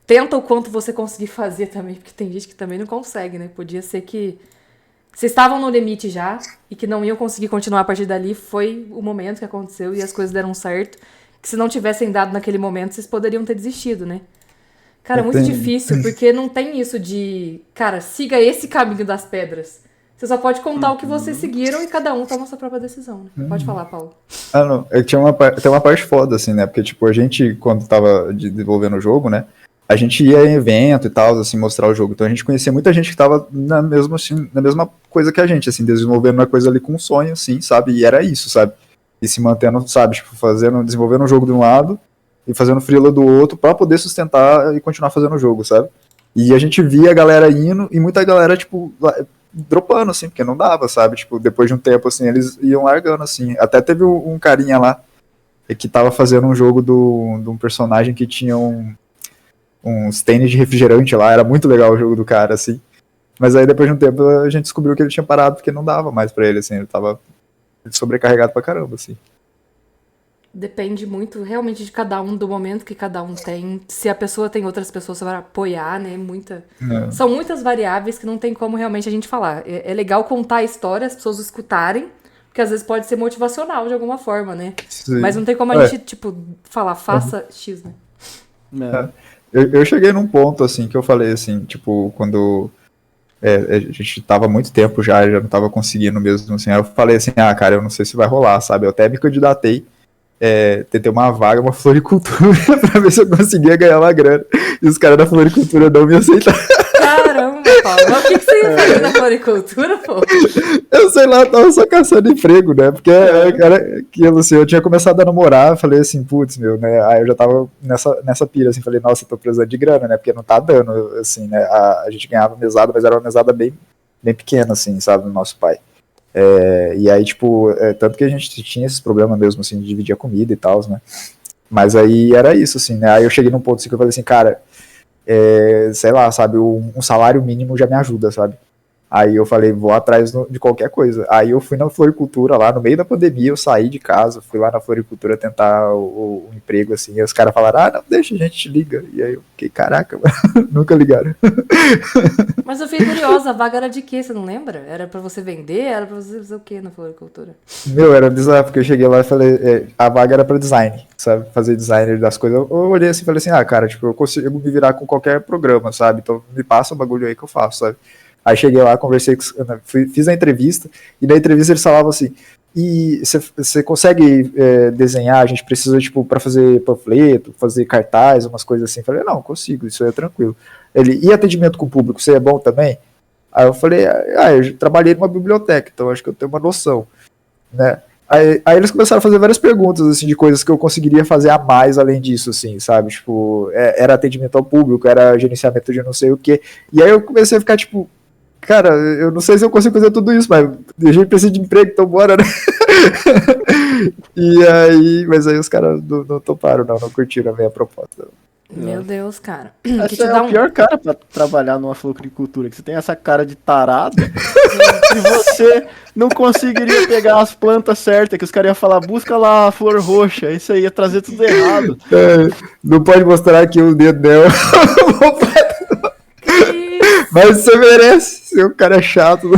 Tenta o quanto você conseguir fazer também, porque tem gente que também não consegue, né? Podia ser que vocês estavam no limite já e que não iam conseguir continuar a partir dali. Foi o momento que aconteceu e as coisas deram certo. Que se não tivessem dado naquele momento, vocês poderiam ter desistido, né? Cara, é muito difícil, porque não tem isso de, cara, siga esse caminho das pedras. Você só pode contar o que vocês seguiram e cada um toma a sua própria decisão, né? Pode falar, Paulo.
Não. Tem uma parte foda, assim, né? Porque, tipo, a gente, quando tava desenvolvendo o jogo, né? A gente ia em evento e tal, assim, mostrar o jogo. Então a gente conhecia muita gente que tava na mesma coisa que a gente, assim, desenvolvendo uma coisa ali com um sonho, assim, sabe? E era isso, sabe? E se mantendo, sabe? Tipo, desenvolvendo um jogo de um lado e fazendo freela do outro pra poder sustentar e continuar fazendo o jogo, sabe? E a gente via a galera indo e muita galera, tipo... dropando, assim, porque não dava, sabe? Tipo, depois de um tempo, assim, eles iam largando, assim. Até teve um carinha lá que tava fazendo um jogo de um personagem que tinha uns tênis de refrigerante lá. Era muito legal o jogo do cara, assim. Mas aí, depois de um tempo, a gente descobriu que ele tinha parado porque não dava mais pra ele, assim. Ele tava sobrecarregado pra caramba, assim.
Depende muito, realmente, de cada um, do momento que cada um tem. Se a pessoa tem outras pessoas para apoiar, né? São muitas variáveis que não tem como realmente a gente falar. É legal contar a história, as pessoas escutarem, porque às vezes pode ser motivacional de alguma forma, né?
Sim.
Mas não tem como a gente, tipo, falar, faça X, né?
Eu cheguei num ponto, assim, que eu falei, assim, tipo, quando a gente tava há muito tempo já não tava conseguindo mesmo, assim, aí eu falei assim, cara, eu não sei se vai rolar, sabe? Eu até me candidatei. Tentei uma vaga, uma floricultura, pra ver se eu conseguia ganhar uma grana. E os caras da floricultura não me aceitaram.
Caramba, Paulo. Mas o que você ia fazer na floricultura, pô?
Eu sei lá, eu tava só caçando emprego, né? Porque era aquilo, assim, eu tinha começado a namorar, falei assim, putz, meu, né? Aí eu já tava nessa pira, assim, falei, nossa, eu tô precisando de grana, né? Porque não tá dando, assim, né? A gente ganhava mesada, mas era uma mesada bem pequena, assim, sabe, do nosso pai. E aí, tipo, tanto que a gente tinha esses problemas mesmo, assim, de dividir a comida e tal, né? Mas aí era isso, assim, né? Aí eu cheguei num ponto assim que eu falei assim, cara, sei lá, sabe, um salário mínimo já me ajuda, sabe? Aí eu falei, vou atrás de qualquer coisa. Aí eu fui na floricultura lá, no meio da pandemia, eu saí de casa, fui lá na floricultura tentar o emprego, assim, e os caras falaram, não, deixa, a gente te liga. E aí eu fiquei, caraca, mano, nunca ligaram.
Mas eu fiquei curiosa, a vaga era de quê? Você não lembra? Era pra você vender? Era pra você fazer o quê na floricultura?
Meu, era bizarro, porque eu cheguei lá e falei, a vaga era pra design, sabe, fazer designer das coisas. Eu olhei assim e falei assim, cara, tipo, eu consigo me virar com qualquer programa, sabe, então me passa o bagulho aí que eu faço, sabe. Aí cheguei lá, conversei, fiz a entrevista, e na entrevista eles falavam assim, e você consegue desenhar, a gente precisa, tipo, pra fazer panfleto, fazer cartaz, umas coisas assim. Eu falei, não, consigo, isso aí é tranquilo. Ele, e atendimento com o público, você é bom também? Aí eu falei, eu trabalhei numa biblioteca, então acho que eu tenho uma noção, né? Aí eles começaram a fazer várias perguntas, assim, de coisas que eu conseguiria fazer a mais além disso, assim, sabe? Tipo, era atendimento ao público, era gerenciamento de não sei o quê. E aí eu comecei a ficar, tipo, cara, eu não sei se eu consigo fazer tudo isso, mas a gente precisa de emprego, então bora, né? E aí, mas aí os caras não toparam, não curtiram a minha proposta.
Meu Deus, cara. Que
Essa
te
é
dá
o pior cara pra trabalhar numa floricultura, que você tem essa cara de tarado e você não conseguiria pegar as plantas certas, que os caras iam falar, busca lá a flor roxa, isso aí ia trazer tudo errado.
Não pode mostrar aqui o dedo dela. Mas você merece, seu cara é chato.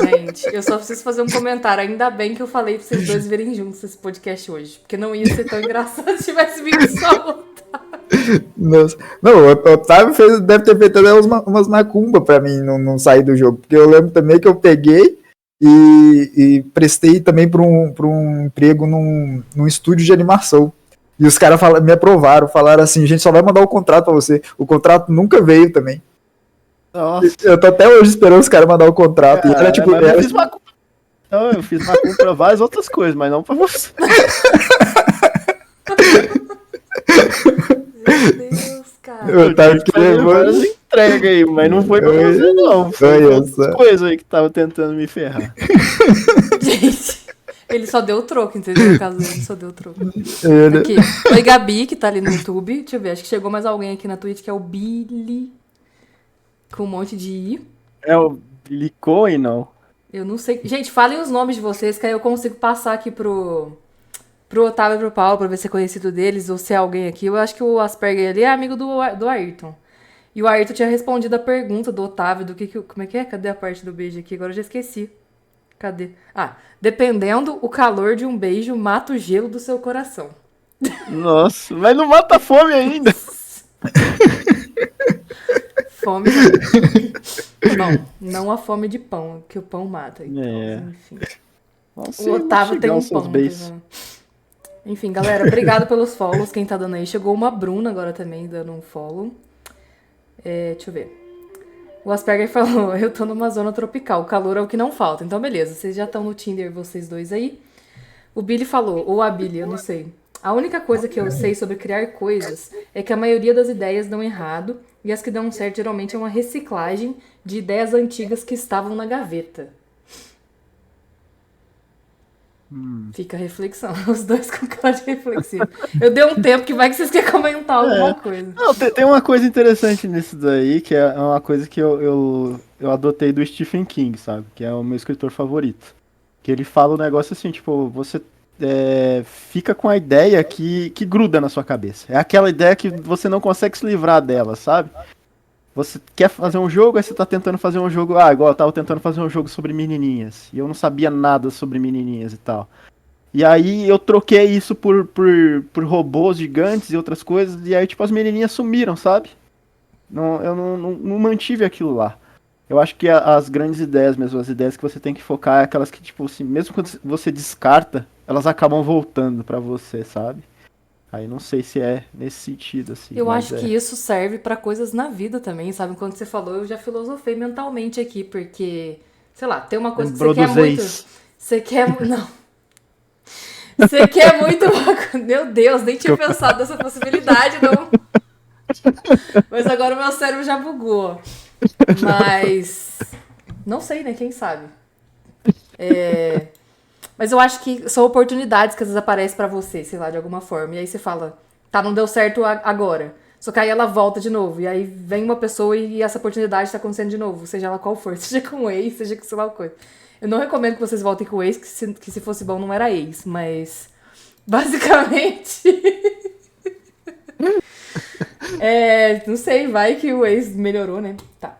Gente, eu só preciso fazer um comentário. Ainda bem que eu falei pra vocês dois virem juntos nesse podcast hoje. Porque não ia ser tão engraçado se tivesse vindo só o Otávio.
Nossa. Não, o Otávio deve ter feito até umas macumba pra mim não sair do jogo. Porque eu lembro também que eu peguei e prestei também pra um emprego num estúdio de animação. E os caras me aprovaram, falaram assim, a gente só vai mandar o contrato pra você. O contrato nunca veio também.
Nossa.
Eu tô até hoje esperando os caras mandar o contrato.
Cara,
e era tipo.
Eu fiz macumba pra várias outras coisas, mas não pra você.
Meu Deus, cara.
Eu tava
fazendo várias entregas aí, mas não foi pra você, não. Foi outras coisas aí que tava tentando me ferrar.
Gente, ele só deu o troco, entendeu? No caso dele, só deu o troco. Aqui. Oi, Gabi, que tá ali no YouTube. Deixa eu ver, acho que chegou mais alguém aqui na Twitch, que é o Billy. Com um monte de I.
É o Billy Cohen, não?
Eu não sei. Gente, falem os nomes de vocês, que aí eu consigo passar aqui pro Otávio e pro Paulo, pra ver se é conhecido deles ou se é alguém aqui. Eu acho que o Asperger ali é amigo do Ayrton. E o Ayrton tinha respondido a pergunta do Otávio, como é que é? Cadê a parte do beijo aqui? Agora eu já esqueci. Cadê? Dependendo, o calor de um beijo mata o gelo do seu coração.
Nossa, mas não mata a fome ainda.
Fome não a fome de pão, que o pão mata. Então, enfim.
Nossa,
o Otávio tem um pão. Enfim, galera, obrigado pelos follows, quem tá dando aí. Chegou uma Bruna agora também dando um follow. Deixa eu ver. O Asperger falou, eu tô numa zona tropical, o calor é o que não falta. Então, beleza, vocês já estão no Tinder, vocês dois aí. O Billy falou, ou a Billy, eu não sei. A única coisa que eu sei sobre criar coisas é que a maioria das ideias dão errado e as que dão certo geralmente é uma reciclagem de ideias antigas que estavam na gaveta. Fica a reflexão, os dois com cara de reflexivo. Eu dei um tempo que vai que vocês querem comentar alguma coisa.
Não, tem uma coisa interessante nisso daí, que é uma coisa que eu adotei do Stephen King, sabe? Que é o meu escritor favorito. Que ele fala um negócio assim, tipo, você fica com a ideia que gruda na sua cabeça. É aquela ideia que você não consegue se livrar dela, sabe? Você quer fazer um jogo, aí você tá tentando fazer um jogo... igual eu tava tentando fazer um jogo sobre menininhas. E eu não sabia nada sobre menininhas e tal. E aí eu troquei isso por robôs gigantes e outras coisas. E aí, tipo, as menininhas sumiram, sabe? Eu não mantive aquilo lá. Eu acho que as grandes ideias mesmo, as ideias que você tem que focar é aquelas que, tipo assim, mesmo quando você descarta, elas acabam voltando pra você, sabe? Aí não sei se é nesse sentido, assim.
Eu acho que isso serve pra coisas na vida também, sabe? Quando você falou, eu já filosofei mentalmente aqui, porque, sei lá, tem uma coisa que você quer muito... Você quer... Não. Você quer muito... Meu Deus, nem tinha pensado nessa possibilidade, não. Mas agora o meu cérebro já bugou. Mas... Não sei, né? Quem sabe? Mas eu acho que são oportunidades que às vezes aparecem pra você, sei lá, de alguma forma. E aí você fala, tá, não deu certo agora. Só que aí ela volta de novo. E aí vem uma pessoa e essa oportunidade tá acontecendo de novo. Seja ela qual for. Seja com o ex, seja com sei lá o coisa. Eu não recomendo que vocês voltem com o ex, que se fosse bom não era ex. Mas, basicamente... não sei, vai que o ex melhorou, né? Tá.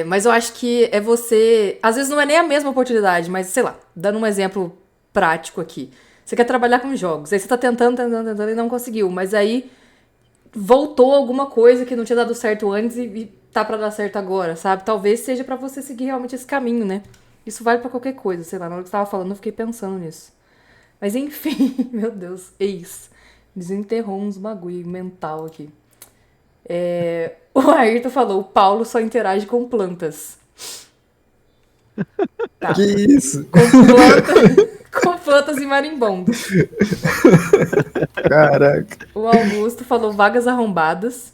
Mas eu acho que é você... Às vezes não é nem a mesma oportunidade, mas sei lá, dando um exemplo prático aqui. Você quer trabalhar com jogos, aí você tá tentando e não conseguiu, mas aí voltou alguma coisa que não tinha dado certo antes e tá pra dar certo agora, sabe? Talvez seja pra você seguir realmente esse caminho, né? Isso vale pra qualquer coisa, sei lá, na hora que você tava falando eu fiquei pensando nisso. Mas enfim, meu Deus, ex. Desenterrou uns bagulho mental aqui. O Ayrton falou, o Paulo só interage com plantas. Tá.
Que isso?
Com plantas e marimbondo.
Caraca.
O Augusto falou vagas arrombadas.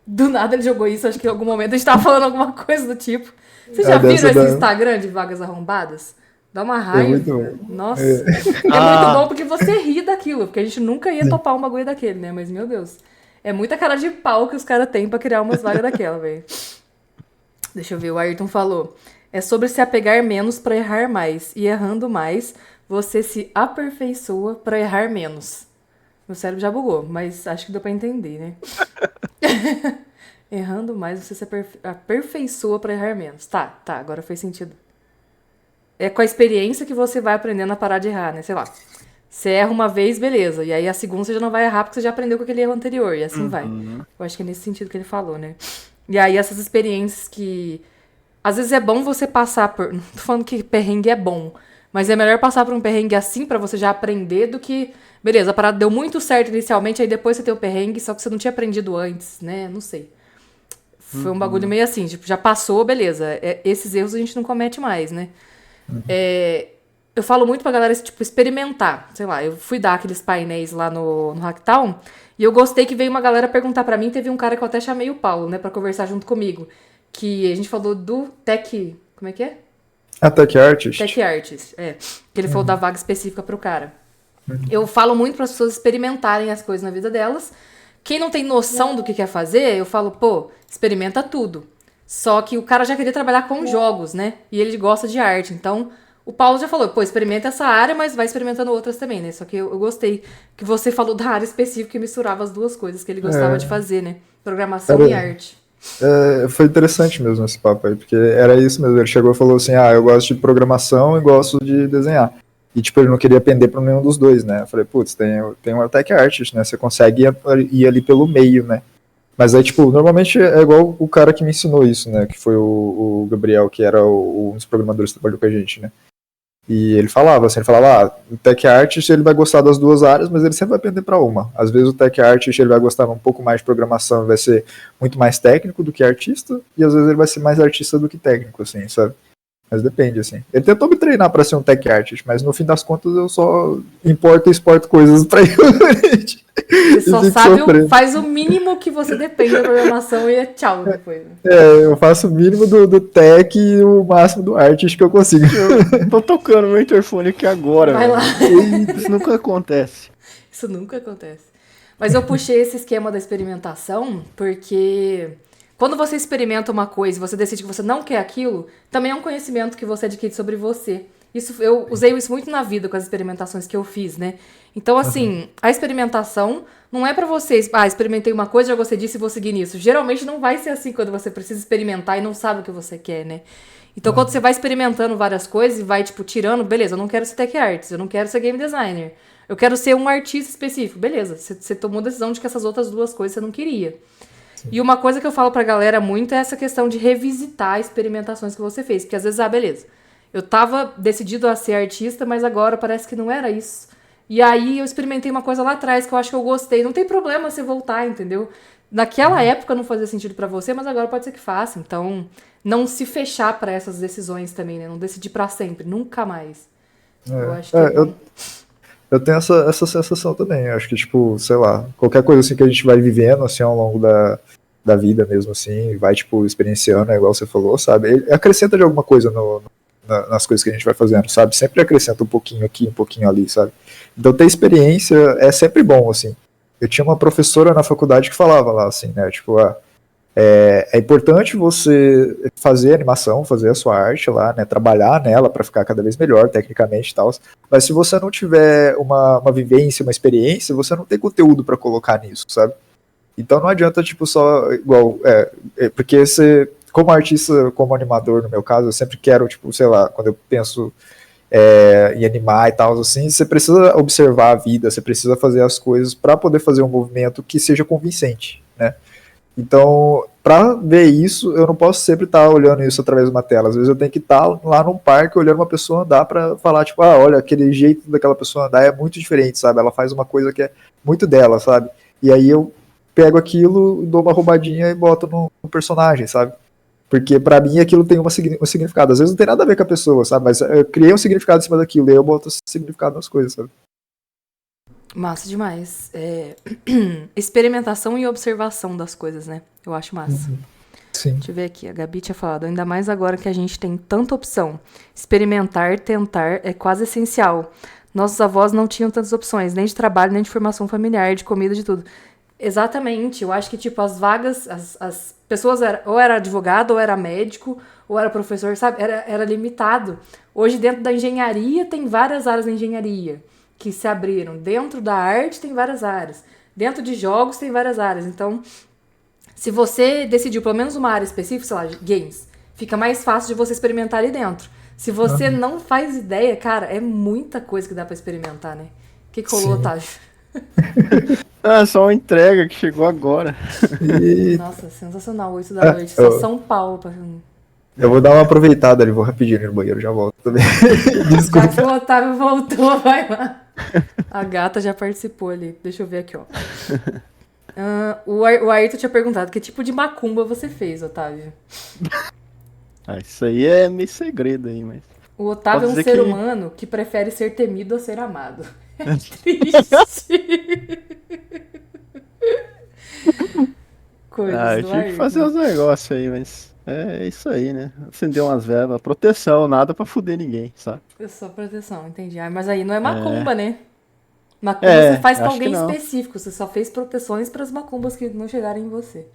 Do nada ele jogou isso, acho que em algum momento a gente tava falando alguma coisa do tipo. Vocês já viram esse Instagram de vagas arrombadas? Dá uma raiva.
muito bom.
Nossa. É muito bom porque você ri daquilo, porque a gente nunca ia topar um bagulho daquele, né? Mas, meu Deus. É muita cara de pau que os caras têm pra criar umas vagas daquela, velho. Deixa eu ver, o Ayrton falou. É sobre se apegar menos pra errar mais. E errando mais, você se aperfeiçoa pra errar menos. Meu cérebro já bugou, mas acho que deu pra entender, né? Errando mais, você se aperfeiçoa pra errar menos. Tá, agora fez sentido. É com a experiência que você vai aprendendo a parar de errar, né? Sei lá. Você erra uma vez, beleza. E aí a segunda você já não vai errar porque você já aprendeu com aquele erro anterior. E assim vai. Eu acho que é nesse sentido que ele falou, né? E aí essas experiências que... Às vezes é bom você passar por... Não tô falando que perrengue é bom. Mas é melhor passar por um perrengue assim pra você já aprender do que... Beleza, a parada deu muito certo inicialmente, aí depois você tem o perrengue, só que você não tinha aprendido antes, né? Não sei. Foi um bagulho meio assim, tipo, já passou, beleza. Esses erros a gente não comete mais, né? Eu falo muito pra galera, tipo, experimentar. Sei lá, eu fui dar aqueles painéis lá no Hacktown e eu gostei que veio uma galera perguntar pra mim. Teve um cara que eu até chamei o Paulo, né, pra conversar junto comigo. Que a gente falou do Tech... Como é que é?
A Tech Artist.
Tech Artist, que ele falou da vaga específica pro cara. Eu falo muito para as pessoas experimentarem as coisas na vida delas. Quem não tem noção do que quer fazer, eu falo, pô, experimenta tudo. Só que o cara já queria trabalhar com jogos, né? E ele gosta de arte. Então, o Paulo já falou, pô, experimenta essa área, mas vai experimentando outras também, né? Só que eu gostei que você falou da área específica e misturava as duas coisas que ele gostava de fazer, né? Programação e arte.
Foi interessante mesmo esse papo aí, porque era isso mesmo. Ele chegou e falou assim, eu gosto de programação e gosto de desenhar. E, tipo, ele não queria pender pra nenhum dos dois, né? Eu falei, putz, tem uma Tech Artist, né? Você consegue ir ali pelo meio, né? Mas aí, tipo, normalmente é igual o cara que me ensinou isso, né? Que foi o Gabriel, que era um dos programadores que trabalhou com a gente, né? E ele falava assim, o Tech Artist ele vai gostar das duas áreas, mas ele sempre vai pender pra uma. Às vezes o Tech Artist ele vai gostar um pouco mais de programação, vai ser muito mais técnico do que artista, e às vezes ele vai ser mais artista do que técnico, assim, sabe? Mas depende, assim. Ele tentou me treinar pra ser um Tech Artist, mas no fim das contas eu só importo e exporto coisas pra ele.
Você só sabe, faz o mínimo que você depende da programação e é tchau depois.
Eu faço o mínimo do Tech e o máximo do Artist que eu consigo.
Eu tô tocando meu interfone aqui agora.
Vai lá.
Isso nunca acontece.
Isso nunca acontece. Mas eu puxei esse esquema da experimentação porque... Quando você experimenta uma coisa e você decide que você não quer aquilo, também é um conhecimento que você adquire sobre você. Eu usei isso muito na vida com as experimentações que eu fiz, né? Então, assim, a experimentação não é pra você... experimentei uma coisa, já gostei disso e vou seguir nisso. Geralmente não vai ser assim quando você precisa experimentar e não sabe o que você quer, né? Então, quando você vai experimentando várias coisas e vai, tipo, tirando... Beleza, eu não quero ser tech artist, eu não quero ser game designer. Eu quero ser um artista específico. Beleza, você tomou a decisão de que essas outras duas coisas você não queria. E uma coisa que eu falo pra galera muito é essa questão de revisitar experimentações que você fez. Porque às vezes, beleza, eu tava decidido a ser artista, mas agora parece que não era isso. E aí eu experimentei uma coisa lá atrás que eu acho que eu gostei. Não tem problema você voltar, entendeu? Naquela época não fazia sentido pra você, mas agora pode ser que faça. Então, não se fechar pra essas decisões também, né? Não decidir pra sempre, nunca mais. Eu acho que
eu tenho essa sensação também. Eu acho que, tipo, sei lá, qualquer coisa assim que a gente vai vivendo, assim, ao longo da vida mesmo, assim, vai, tipo, experienciando, igual você falou, sabe? Ele acrescenta de alguma coisa nas coisas que a gente vai fazendo, sabe? Sempre acrescenta um pouquinho aqui, um pouquinho ali, sabe? Então ter experiência é sempre bom, assim. eu tinha uma professora na faculdade que falava lá assim, né, tipo, é importante você fazer animação, fazer a sua arte lá, né, trabalhar nela para ficar cada vez melhor tecnicamente e tal, mas se você não tiver uma vivência, uma experiência, você não tem conteúdo para colocar nisso, sabe? Então não adianta, tipo, só igual, porque você, como artista, como animador, no meu caso, eu sempre quero, tipo, sei lá, quando eu penso em animar e tal, assim, você precisa observar a vida, você precisa fazer as coisas para poder fazer um movimento que seja convincente, né? Então, para ver isso, eu não posso sempre estar olhando isso através de uma tela. Às vezes eu tenho que estar lá num parque olhando uma pessoa andar para falar, tipo, olha, aquele jeito daquela pessoa andar é muito diferente, sabe? Ela faz uma coisa que é muito dela, sabe? E aí eu pego aquilo, dou uma roubadinha e boto no personagem, sabe? Porque pra mim aquilo tem um significado. Às vezes não tem nada a ver com a pessoa, sabe? Mas eu criei um significado em cima daquilo, e aí eu boto esse significado nas coisas, sabe?
Massa demais. Experimentação e observação das coisas, né? Eu acho massa.
Sim.
Deixa eu ver aqui, a Gabi tinha falado, ainda mais agora que a gente tem tanta opção. Experimentar, tentar é quase essencial. Nossos avós não tinham tantas opções, nem de trabalho, nem de formação familiar, de comida, de tudo. Exatamente, eu acho que, tipo, as vagas, as pessoas, ou era advogado, ou era médico, ou era professor, sabe? Era limitado. Hoje, dentro da engenharia, tem várias áreas da engenharia que se abriram. Dentro da arte, tem várias áreas. Dentro de jogos, tem várias áreas. Então, se você decidiu pelo menos uma área específica, sei lá, games, fica mais fácil de você experimentar ali dentro. Se você não faz ideia, cara, é muita coisa que dá pra experimentar, né? O que rolou, Otávio?
Só uma entrega que chegou agora.
Nossa, sensacional, 8 da noite. Só São Paulo.
Eu vou dar uma aproveitada ali, vou rapidinho no banheiro, já volto também.
Já que o Otávio voltou, vai lá. A gata já participou ali. Deixa eu ver aqui, ó. O Ayrton tinha perguntado que tipo de macumba você fez, Otávio?
Isso aí é meio segredo aí, mas...
O Otávio é um ser humano que prefere ser temido a ser amado. É triste. Coisas
eu
do
tive que fazer uns negócios aí, mas... É isso aí, né? Acender umas velas, proteção, nada pra fuder ninguém, sabe?
Só proteção, entendi. Mas aí não é macumba, né? Macumba você faz pra alguém específico. Você só fez proteções pras macumbas que não chegarem em você.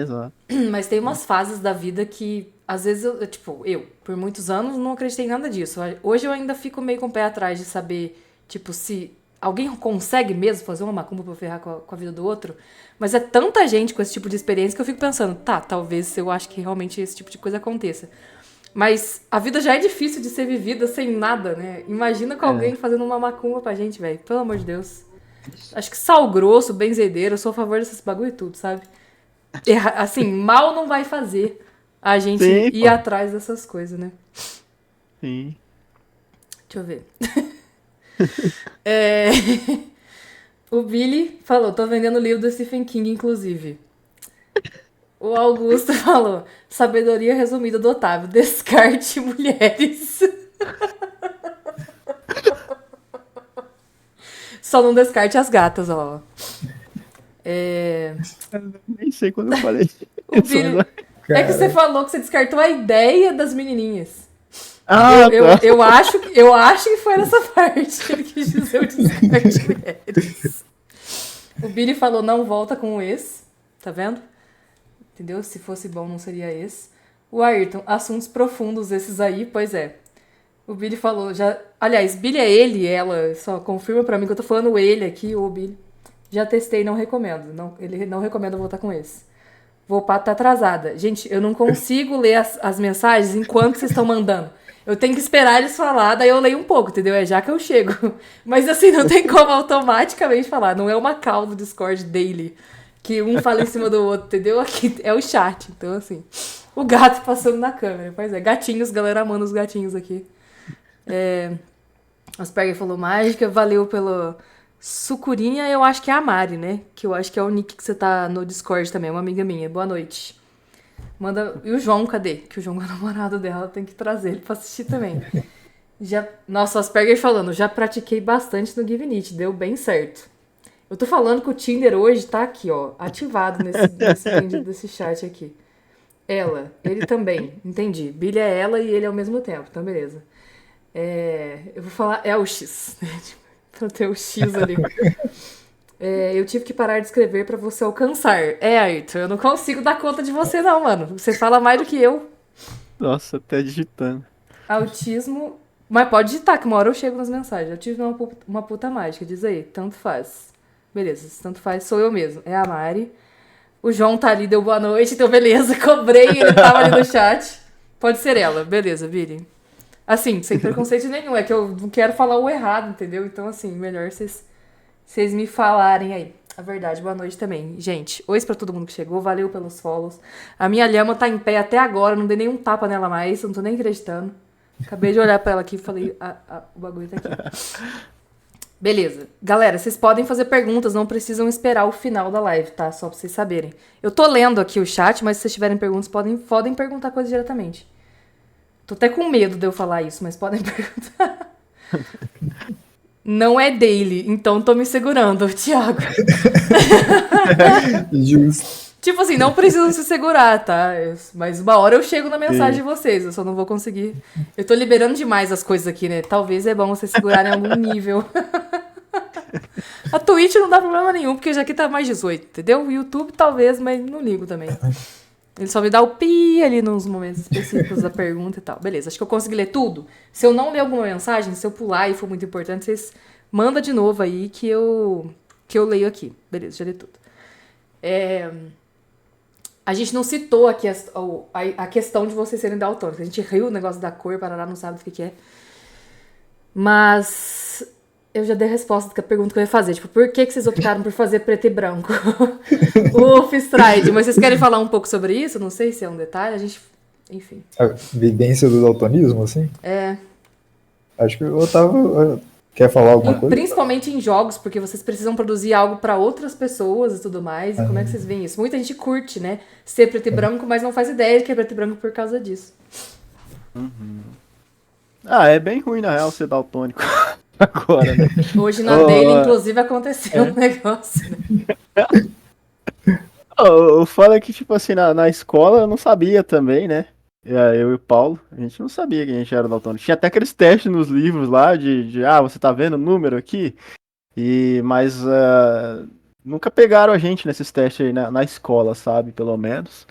Exato.
Mas tem umas fases da vida que, às vezes, eu, por muitos anos, não acreditei em nada disso. Hoje eu ainda fico meio com o pé atrás de saber, tipo, se alguém consegue mesmo fazer uma macumba pra ferrar com a vida do outro. Mas é tanta gente com esse tipo de experiência que eu fico pensando, talvez eu acho que realmente esse tipo de coisa aconteça. Mas a vida já é difícil de ser vivida sem nada, né? Imagina com alguém fazendo uma macumba pra gente, velho. Pelo amor de Deus. Acho que sal grosso, benzedeiro, eu sou a favor desses bagulho e tudo, sabe? Assim, mal não vai fazer a gente ir atrás dessas coisas, né?
Sim.
Deixa eu ver. O Billy falou, tô vendendo o livro do Stephen King, inclusive. O Augusto falou, sabedoria resumida do Otávio, descarte mulheres. Só não descarte as gatas, ó.
Nem sei quando eu falei.
O Billy, é que você falou que você descartou a ideia das menininhas. Eu acho que foi nessa parte que ele quis dizer o descarte mulheres. O Billy falou, não volta com o ex. Tá vendo? Entendeu? Se fosse bom, não seria esse. O Ayrton, assuntos profundos esses aí, pois é. O Billy falou, já... Aliás, Billy é ele, ela, só confirma pra mim que eu tô falando ele aqui, o Billy. Já testei, não recomendo. Não, ele não recomenda voltar com esse. Volpar tá atrasada. Gente, eu não consigo ler as mensagens enquanto vocês estão mandando. Eu tenho que esperar eles falar, daí eu leio um pouco, entendeu? É já que eu chego. Mas assim, não tem como automaticamente falar. Não é uma call do Discord daily. Que um fala em cima do outro, entendeu? Aqui é o chat. Então, assim, o gato passando na câmera. Pois é, gatinhos, galera amando os gatinhos aqui. Asperger falou mágica, valeu pelo... Sucurinha, eu acho que é a Mari, né? Que eu acho que é o nick que você tá no Discord também, uma amiga minha. Boa noite. Manda... E o João, cadê? Que o João é o namorado dela, tem que trazer ele pra assistir também. Nossa, o Asperger falando, já pratiquei bastante no Give It, deu bem certo. Eu tô falando que o Tinder hoje tá aqui, ó, ativado nesse chat aqui. Ela, ele também, entendi. Billy é ela e ele ao mesmo tempo, então beleza. Eu vou falar, é o X, né? Pra ter o X ali. Eu tive que parar de escrever pra você alcançar. Ayrton, eu não consigo dar conta de você não, mano. Você fala mais do que eu.
Nossa, até digitando.
Autismo... Mas pode digitar, que uma hora eu chego nas mensagens. Autismo é uma puta mágica, diz aí. Tanto faz. Beleza, se tanto faz, sou eu mesmo. É a Mari. O João tá ali, deu boa noite, então beleza, cobrei, ele tava ali no chat. Pode ser ela, beleza, Viri. Assim, sem preconceito nenhum, é que eu não quero falar o errado, entendeu? Então, assim, melhor vocês me falarem aí. A verdade, boa noite também. Gente, oi pra todo mundo que chegou, valeu pelos follows. A minha lhama tá em pé até agora, não dei nenhum tapa nela mais, eu não tô nem acreditando. Acabei de olhar pra ela aqui e falei, o bagulho tá aqui. Beleza. Galera, vocês podem fazer perguntas, não precisam esperar o final da live, tá? Só pra vocês saberem. Eu tô lendo aqui o chat, mas se vocês tiverem perguntas, podem perguntar coisas diretamente. Tô até com medo de eu falar isso, mas podem perguntar. Não é daily, então tô me segurando, Thiago.
Justo.
Tipo assim, não precisam se segurar, tá? Mas uma hora eu chego na mensagem de vocês, eu só não vou conseguir. Eu tô liberando demais as coisas aqui, né? Talvez é bom vocês segurarem em algum nível. A Twitch não dá problema nenhum, porque já aqui tá mais 18, entendeu? O YouTube talvez, mas não ligo também. Ele só me dá o pi ali nos momentos específicos da pergunta e tal. Beleza, acho que eu consegui ler tudo. Se eu não ler alguma mensagem, se eu pular e for muito importante, vocês mandam de novo aí que eu leio aqui. Beleza, já li tudo. A gente não citou aqui a questão de vocês serem daltônicos. A gente riu o negócio da cor, Parará não sabe do que é. Mas eu já dei a resposta da pergunta que eu ia fazer. Tipo, por que vocês optaram por fazer preto e branco? O Stride. Mas vocês querem falar um pouco sobre isso? Não sei se é um detalhe. A gente... Enfim.
A vivência do daltonismo, assim? Acho que eu tava... Quer falar alguma coisa?
Principalmente em jogos, porque vocês precisam produzir algo pra outras pessoas e tudo mais. E como é que vocês veem isso? Muita gente curte, né? Ser preto e branco, mas não faz ideia de que é preto e branco por causa disso.
É bem ruim, na real, ser daltônico. Agora, né?
Hoje na Daily, inclusive, aconteceu um negócio, né?
O foda é que, tipo assim, na escola eu não sabia também, né? Eu e o Paulo, a gente não sabia que a gente era daltônico. Tinha até aqueles testes nos livros lá você tá vendo o número aqui? Mas nunca pegaram a gente nesses testes aí na escola, sabe? Pelo menos.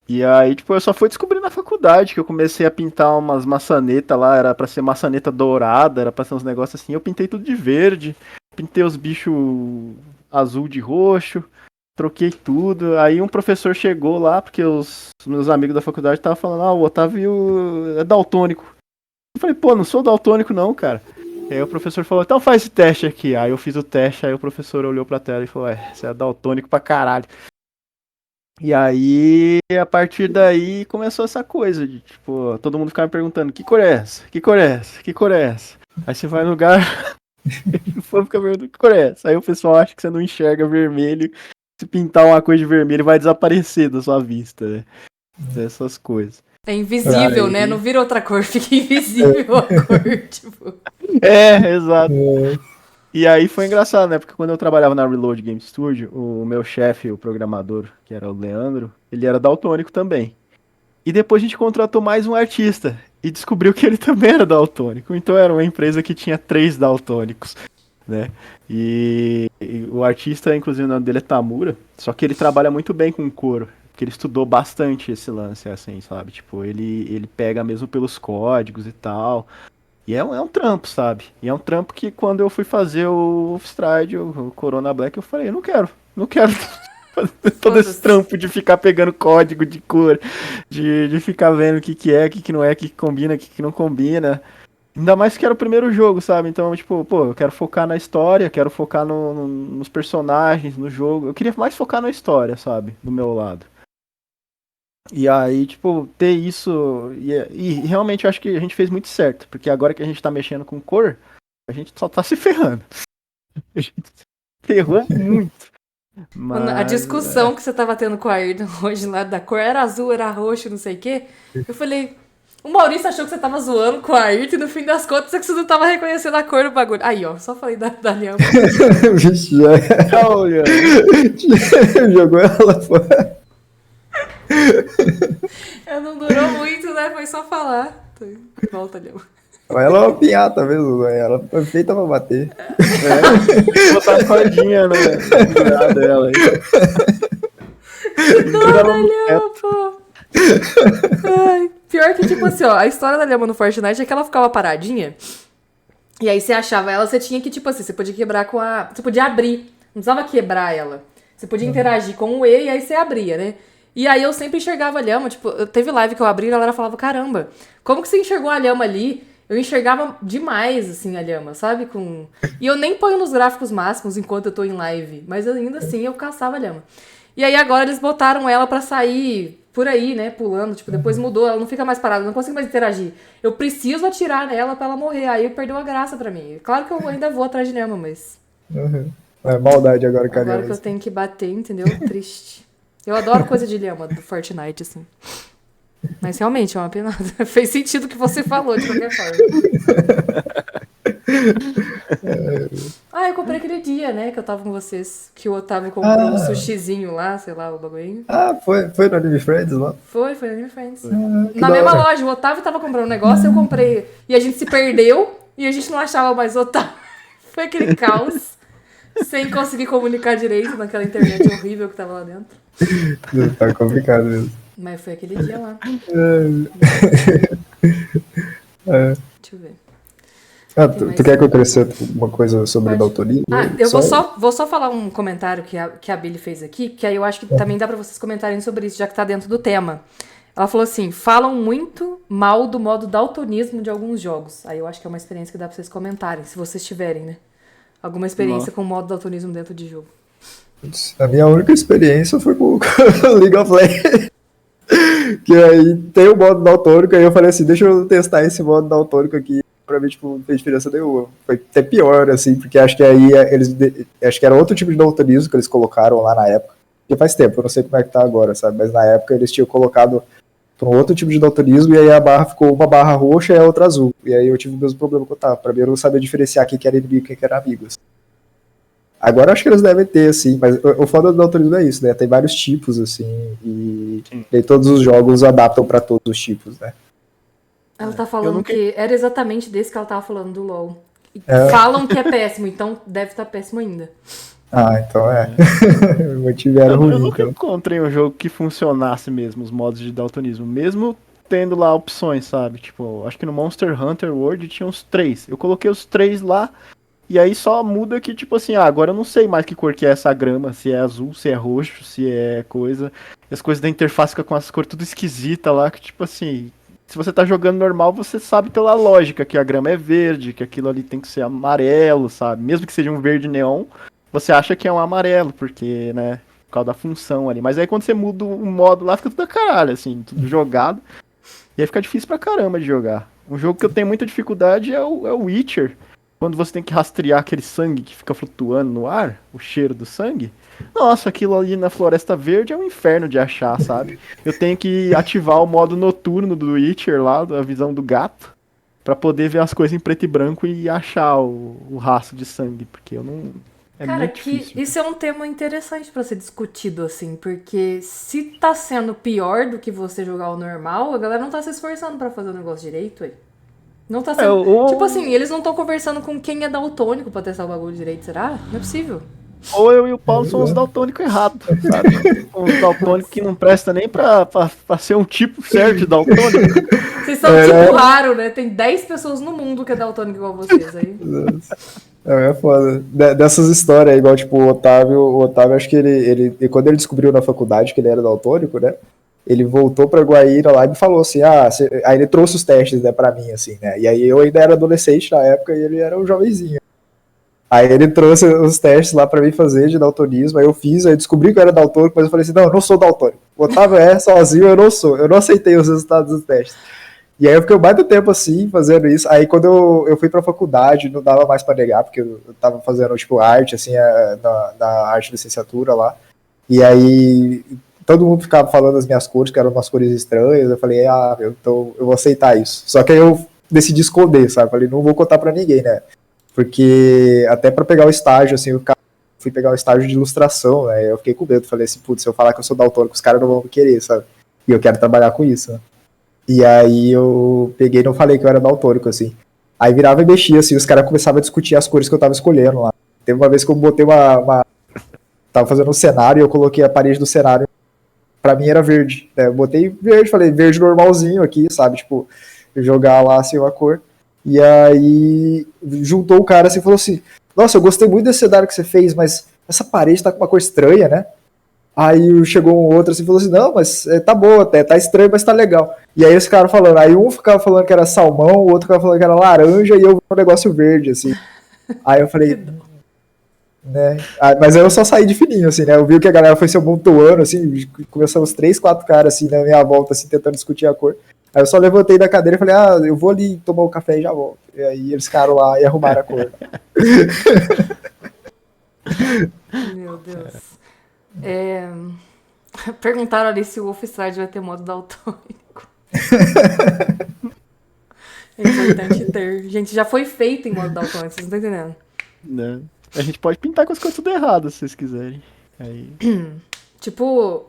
E aí, tipo, eu só fui descobrir na faculdade que eu comecei a pintar umas maçanetas lá, era pra ser maçaneta dourada, era pra ser uns negócios assim. Eu pintei tudo de verde, pintei os bichos azul de roxo. Troquei tudo. Aí um professor chegou lá, porque os meus amigos da faculdade estavam falando, o Otávio é daltônico. Eu falei, pô, não sou daltônico não, cara. Aí o professor falou, então faz esse teste aqui. Aí eu fiz o teste, aí o professor olhou pra tela e falou, você é daltônico pra caralho. E aí, a partir daí, começou essa coisa de, tipo, todo mundo ficava me perguntando, que cor é essa? Que cor é essa? Que cor é essa? Aí você vai no lugar, e o povo fica perguntando, que cor é essa? Aí o pessoal acha que você não enxerga vermelho. Se pintar uma coisa de vermelho, vai desaparecer da sua vista, né? Essas coisas.
É invisível, né? Não vira outra cor, fica invisível a cor, tipo.
Exato. E aí foi engraçado, né? Porque quando eu trabalhava na Reload Game Studio, o meu chefe, o programador, que era o Leandro, ele era daltônico também. E depois a gente contratou mais um artista e descobriu que ele também era daltônico. Então era uma empresa que tinha 3 daltônicos, né? E o artista, inclusive, o nome dele é Tamura, só que ele trabalha muito bem com cor, porque ele estudou bastante esse lance, assim, sabe? Tipo, ele pega mesmo pelos códigos e tal. E é um trampo, sabe? E é um trampo que quando eu fui fazer o Wolfstride, o Corona Black, eu falei, eu não quero fazer todo esse trampo de ficar pegando código de cor, de ficar vendo o que é, o que não é, o que combina, o que não combina. Ainda mais que era o primeiro jogo, sabe? Então, tipo, pô, eu quero focar na história, quero focar nos personagens, no jogo. Eu queria mais focar na história, sabe? Do meu lado. E aí, tipo, ter isso. E realmente eu acho que a gente fez muito certo. Porque agora que a gente tá mexendo com cor, a gente só tá se ferrando. A gente se ferrou muito. Mas,
A discussão que você tava tendo com a Ayrton hoje lá da cor era azul, era roxo, não sei o quê. Eu falei. O Maurício achou que você tava zoando com a Ayrton e no fim das contas é que você não tava reconhecendo a cor do bagulho. Aí, ó, só falei da lhama.
Vixe, já.
olha,
Jogou ela fora.
Não durou muito, né? Foi só falar. Volta, lhama.
Mas ela é uma pinhata mesmo, velho. Ela foi feita pra bater.
Vou botar a cordinha na dela aí.
Dó da lhama, pô. Ai, pior que, tipo assim, ó, a história da lhama no Fortnite é que ela ficava paradinha. E aí você achava ela, você tinha que, tipo assim, você podia quebrar com a... Você podia abrir, não precisava quebrar ela. Você podia interagir com o E e aí você abria, né? E aí eu sempre enxergava a lhama, tipo, teve live que eu abri e a galera falava, caramba, como que você enxergou a lhama ali? Eu enxergava demais, assim, a lhama, sabe? E eu nem ponho nos gráficos máximos enquanto eu tô em live, mas ainda assim eu caçava a lhama. E aí agora eles botaram ela pra sair por aí, né, pulando, tipo, depois mudou, ela não fica mais parada, eu não consigo mais interagir. Eu preciso atirar nela pra ela morrer, aí perdeu a graça pra mim. Claro que eu ainda vou atrás de lhama, mas
Uhum. É maldade agora, cara.
agora que eu tenho que bater, entendeu? Triste. Eu adoro coisa de lhama do Fortnite, assim. Mas realmente é uma penada. Fez sentido o que você falou, de qualquer forma. Ah, eu comprei aquele dia, né, que eu tava com vocês. Que o Otávio comprou um sushizinho lá, sei lá, o bagulho.
Ah, foi no Anime Friends lá?
Foi no Anime Friends.
Que
Na
da
mesma
hora.
loja, o Otávio tava comprando um negócio, eu comprei. E a gente se perdeu e a gente não achava mais o Otávio. Foi aquele caos. Sem conseguir comunicar direito naquela internet horrível que tava lá dentro.
Tá complicado mesmo.
Mas foi aquele dia lá.
É.
Deixa eu ver.
Ah,
Tem
tu
mais
quer que eu acrescente uma coisa sobre
Pode.
daltonismo?
Ah, eu vou só falar um comentário que a Billy fez aqui, que aí eu acho que também dá pra vocês comentarem sobre isso, já que tá dentro do tema. Ela falou assim, falam muito mal do modo daltonismo de alguns jogos. Aí eu acho que é uma experiência que dá pra vocês comentarem, se vocês tiverem, né? Alguma experiência com o modo daltonismo dentro de jogo.
A minha única experiência foi com o League of Legends. Que aí tem o modo daltônico, aí eu falei assim, deixa eu testar esse modo daltônico aqui. Pra mim, tipo, não fez diferença nenhuma. Foi até pior, assim, porque acho que aí acho que era outro tipo de daltonismo que eles colocaram lá na época. Porque faz tempo, eu não sei como é que tá agora, sabe? Mas na época eles tinham colocado para um outro tipo de daltonismo e aí a barra ficou uma barra roxa e a outra azul. E aí eu tive o mesmo problema que eu tava. Pra mim eu não sabia diferenciar quem que era inimigo e quem que era amigo. Assim. Agora acho que eles devem ter, assim, mas o foda do daltonismo é isso, né? Tem vários tipos, assim, e nem todos os jogos adaptam pra todos os tipos, né?
Ela tá falando que era exatamente desse que ela tava falando do LoL. E
É.
falam que é péssimo, então deve estar péssimo ainda.
Ah, então é. Mantiveram ruim,
Eu nunca
então.
encontrei um jogo que funcionasse mesmo, os modos de daltonismo. Mesmo tendo lá opções, sabe? Tipo, acho que no Monster Hunter World tinha uns 3. Eu coloquei os 3 lá, e aí só muda que, tipo assim, agora eu não sei mais que cor que é essa grama, se é azul, se é roxo, se é coisa. E as coisas da interface ficam com as cores tudo esquisita lá, que tipo assim, se você tá jogando normal, você sabe pela lógica que a grama é verde, que aquilo ali tem que ser amarelo, sabe? Mesmo que seja um verde neon, você acha que é um amarelo, porque, né, por causa da função ali. Mas aí quando você muda o modo lá, fica tudo a caralho, assim, tudo jogado. E aí fica difícil pra caramba de jogar. Um jogo que eu tenho muita dificuldade é o Witcher. Quando você tem que rastrear aquele sangue que fica flutuando no ar, o cheiro do sangue. Nossa, aquilo ali na Floresta Verde é um inferno de achar, sabe? Eu tenho que ativar o modo noturno do Witcher lá, a visão do gato, pra poder ver as coisas em preto e branco e achar o rastro de sangue, porque eu não... É
Cara,
muito
que
difícil.
isso é um tema interessante pra ser discutido, assim, porque se tá sendo pior do que você jogar o normal, a galera não tá se esforçando pra fazer o negócio direito, aí. Não tá sendo... Tipo assim, eles não estão conversando com quem é daltônico pra testar o bagulho direito, será? Não é possível.
Ou eu e o Paulo somos daltônicos errados, sabe? Uns daltônicos que não presta nem pra ser um tipo certo de daltônico.
Vocês são tipo raro, né? Tem 10 pessoas no mundo que é daltônico igual vocês aí.
É foda. Dessas histórias, igual tipo o Otávio acho que ele quando ele descobriu na faculdade que ele era daltônico, né? Ele voltou pra Guaíra lá e me falou assim, aí ele trouxe os testes, né, pra mim, assim, né? E aí eu ainda era adolescente na época e ele era um jovenzinho. Aí ele trouxe os testes lá pra mim fazer de daltonismo, aí eu fiz, aí eu descobri que eu era daltônico, mas eu falei assim, não, eu não sou daltônico. O Otávio é sozinho, eu não sou. Eu não aceitei os resultados dos testes. E aí eu fiquei um baita tempo assim, fazendo isso. Aí quando eu fui pra faculdade, não dava mais pra negar, porque eu tava fazendo, tipo, arte, assim, na arte de licenciatura lá. E aí todo mundo ficava falando as minhas cores, que eram umas cores estranhas. Eu falei, então eu vou aceitar isso. Só que aí eu decidi esconder, sabe? Falei, não vou contar pra ninguém, né? Porque até pra pegar o estágio, assim, fui pegar o estágio de ilustração, né? Eu fiquei com medo. Falei assim, putz, se eu falar que eu sou daltônico, os caras não vão me querer, sabe? E eu quero trabalhar com isso, né? E aí eu peguei e não falei que eu era daltônico, assim. Aí virava e mexia, assim, os caras começavam a discutir as cores que eu tava escolhendo lá. Teve uma vez que eu botei tava fazendo um cenário e eu coloquei a parede do cenário, pra mim era verde. Né? Eu botei verde, falei, verde normalzinho aqui, sabe? Tipo, jogar lá assim uma cor. E aí juntou o cara assim e falou assim: Nossa, eu gostei muito desse cenário que você fez, mas essa parede tá com uma cor estranha, né? Aí chegou um outro assim e falou assim: Não, mas tá boa, até, tá estranho, mas tá legal. E aí esse cara falando, aí um ficava falando que era salmão, o outro ficava falando que era laranja, e eu vi um negócio verde, assim. Aí eu falei, né? Mas aí eu só saí de fininho, assim, né? Eu vi que a galera foi se amontoando, assim, começamos 3, 4 caras, assim, na minha volta, assim, tentando discutir a cor. Aí eu só levantei da cadeira e falei, eu vou ali tomar um café e já volto. E aí eles ficaram lá e arrumaram a cor.
Meu Deus. Perguntaram ali se o Wolfenstein vai ter modo daltônico. É importante ter. Gente, já foi feito em modo daltônico, vocês não estão entendendo.
Né? A gente pode pintar com as coisas tudo erradas, se vocês quiserem. Aí...
Tipo,